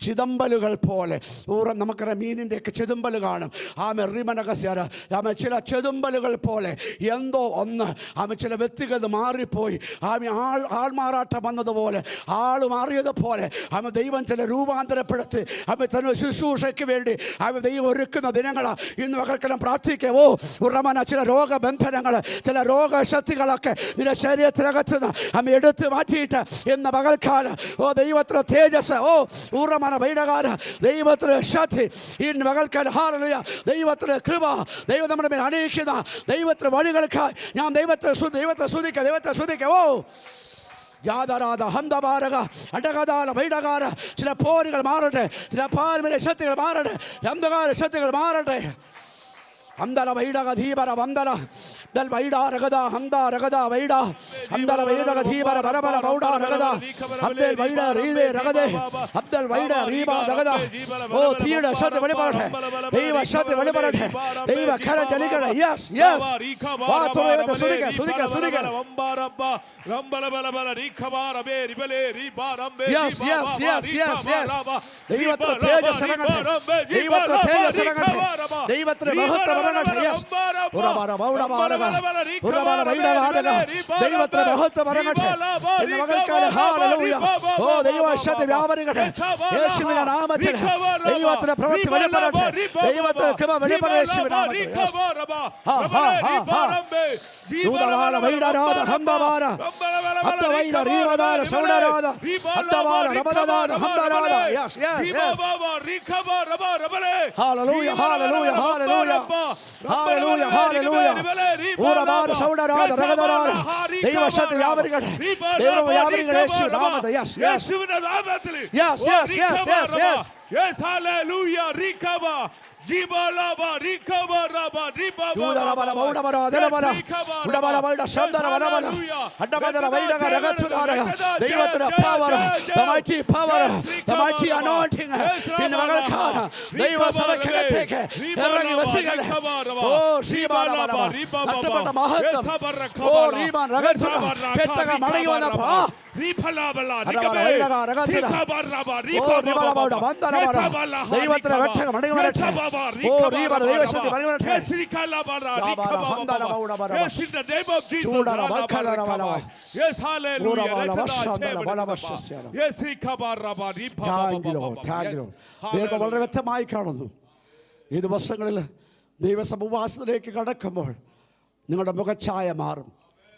ചിതമ്പലുകൾ പോലെ. നമുക്കറിയാം മീനിൻ്റെയൊക്കെ ചെതുമ്പൽ കാണും. ആമെ റീമനകസ്യര. ആമെ ചില ചെതുമ്പലുകൾ പോലെ എന്തോ ഒന്ന് ആമെ ചില വ്യക്തികൾ മാറിപ്പോയി. ആമെ ആൾമാറാട്ടം വന്നതുപോലെ, ആൾ മാറിയതുപോലെ ആമെ ദൈവം ചില രൂപാന്തരപ്പെടുത്തി ആമെ ശുശ്രൂഷയ്ക്ക് വേണ്ടി ദൈവം ഒരുക്കുന്ന ദിനങ്ങൾ ഇന്ന് മകൾക്കെല്ലാം പ്രാർത്ഥിക്കാവോ. ഉറമന ചില രോഗബന്ധനങ്ങൾ, ചില രോഗശക്തികളൊക്കെ നിന്റെ ശരീരത്തിനകത്തുനിന്ന് അമ്മ എടുത്ത് മാറ്റിയിട്ട് ഇന്ന് മകൾക്കാലം ദൈവത്തിന് തേജസ്, ഉറമന വൈടകാല ദൈവത്തിന് ശക്തി ഇന്ന് മകൾക്കാലം. ഹല്ലേലൂയ. ദൈവത്തിന് കൃപ, ദൈവം നമ്മുടെ മേൽ അണിയിക്കുന്ന ദൈവത്തിന് വഴികൾക്ക് ഞാൻ ദൈവത്തെ സ്തുതിക്കാം. യാതരാധ ഹന്തമാരക അടകതാല വൈടകാല ചില പോരുകൾ മാറട്ടെ, ചില പാരമ്പര്യ ശക്തികൾ മാറട്ടെ, അന്ധകാര ശക്തികൾ മാറട്ടെ. അന്തല വൈടക ധീപര വന്ദല ദൽ വൈഡ രഗദ ഹന്ദ രഗദ വൈഡ അന്തല വൈദക ധീപര ബരബല ബൗഡ രഗദ അബ്ദൽ വൈഡ റീദേ രഗദേ അബ്ദൽ വൈഡ റീബ രഗദ. തീയുടെ ശക്തി വെളിപ്പെടട്ടെ, ദൈവ ശക്തി വെളിപ്പെടട്ടെ, ദൈവ കരം ചലിക്കട്ടെ. യെസ് യെസ് ദൈവത്തെ സ്തുതിക്കുക. Yes yes yes yes yes ദൈവത്തിന്റെ തേജസ് ഇറങ്ങട്ടെ, ദൈവത്തിന്റെ തേജസ് ഇറങ്ങട്ടെ, ദൈവത്തിന്റെ മഹത്വം ഇറങ്ങട്ടെ. യെസ് ഉറബാര ബൗഡ ബാരക ഉറബാര വൈഡ ബാരക ദൈവത്തിന്റെ മഹത്വം ഇറങ്ങട്ടെ ഇന്ന് മകൾക്കാലം. ഹല്ലേലൂയ. ദൈവ ശക്തി വ്യാപരിക്കട്ടെ യേശുവിന്റെ നാമത്തിൽ. ദൈവത്തിന്റെ പ്രവൃത്തി വെളിപ്പെടട്ടെ, ദൈവത്തിന്റെ കൃപ വെളിപ്പെടട്ടെ യേശുവിന്റെ നാമത്തിൽ. ദൂതവാല വൈഡരാധ ഹംദവാല അബ്ദവൈഡ റീവദാല സൗഡരാധ അബ്ദവാല റബദദാല ഹംദരാധ. യെസ് യെസ് യെസ് ഹല്ലേലൂയ ഹല്ലേലൂയ ഹല്ലേലൂയ ഹല്ലേലൂയ ഹല്ലേലൂയ. ഉറബാല സൗഡരാധ റഗദരാധ ദൈവ ശക്തി വ്യാപരിക്കട്ടെ, ദൈവ വ്യാപരിക്കട്ടെ യേശുവിന്റെ നാമത്തിൽ. Yes yes yes yes yes yes yes Yes, hallelujah, Rikaba, Jibalaba, Rikaba, Raba, Riba, Udabala, Udabala, Delabala, Udabala, Valda, Shandara, Vanabala, Adabala, Vaida, Ragatudara, the power, the mighty power, the mighty anointing in Magalkana, they was a take, oh, Shibala, Atabata Mahata, oh, Riman, Ragatuna, Petaka, Mariana, Ripalabala, Yes, വളരെ വ്യക്തമായി കാണുന്നു. ഈ ദിവസങ്ങളിൽ ദൈവസമുവാസത്തിലേക്ക് കടക്കുമ്പോൾ നിങ്ങളുടെ മുഖച്ഛായ മാറും,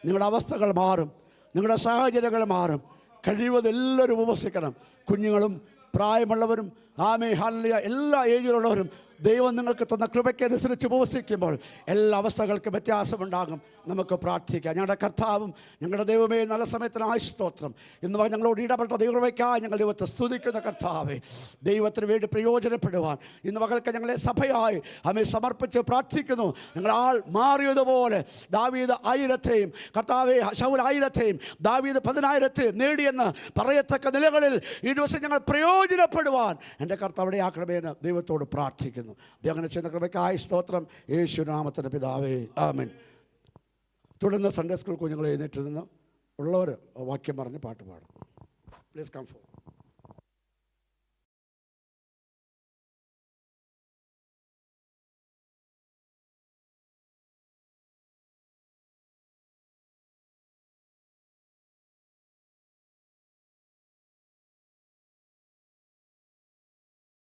നിങ്ങളുടെ അവസ്ഥകൾ മാറും, നിങ്ങളുടെ സാഹചര്യങ്ങൾ മാറും. കഴിയുന്നത് എല്ലാവരും ഉപവസിക്കണം. കുഞ്ഞുങ്ങളും പ്രായമുള്ളവരും ആമേ ഹല്ലേലൂയ എല്ലാ ഏജിലുള്ളവരും ദൈവം നിങ്ങൾക്ക് തന്ന കൃപയ്ക്കനുസരിച്ച് ഉപവസിക്കുമ്പോൾ എല്ലാ അവസ്ഥകൾക്കും വ്യത്യാസമുണ്ടാകും. നമുക്ക് പ്രാർത്ഥിക്കാം. ഞങ്ങളുടെ കർത്താവും ഞങ്ങളുടെ ദൈവമേ നല്ല സമയത്തിനായി സ്തോത്രം. ഇന്ന് ഞങ്ങളോട് ഇടപെട്ട ദൈവമയ്ക്കായി ഞങ്ങൾ ദൈവത്തെ സ്തുതിക്കുന്ന കർത്താവേ, ദൈവത്തിന് വേണ്ടി പ്രയോജനപ്പെടുവാൻ ഇന്ന് മകൾക്ക് ഞങ്ങളെ സഭയായി അമ്മയെ സമർപ്പിച്ച് പ്രാർത്ഥിക്കുന്നു. ഞങ്ങളാൾ മാറിയതുപോലെ ദാവീദ് 1000-ത്തെയും കർത്താവെ ശൗൽ 1000-ത്തെയും ദാവീദ് 10,000-ത്തെയും നേടിയെന്ന് പറയത്തക്ക നിലകളിൽ ഈ ദിവസം ഞങ്ങൾ പ്രയോജനപ്പെടുവാൻ എൻ്റെ കർത്താവിടെ ആക്കണമെന്ന് ദൈവത്തോട് പ്രാർത്ഥിക്കുന്നു. അങ്ങനെ ചെയ്യുന്ന കൃപയ്ക്കായി സ്തോത്രം. യേശുനാമത്തിൻ്റെ പിതാവേ ആമേൻ. തുടർന്ന് സൺഡേ സ്കൂൾ കുഞ്ഞുങ്ങൾ എഴുന്നേറ്റ് നിന്ന് ഉള്ളവർ വാക്യം പറഞ്ഞ് പാട്ട് പാടും. Please come four.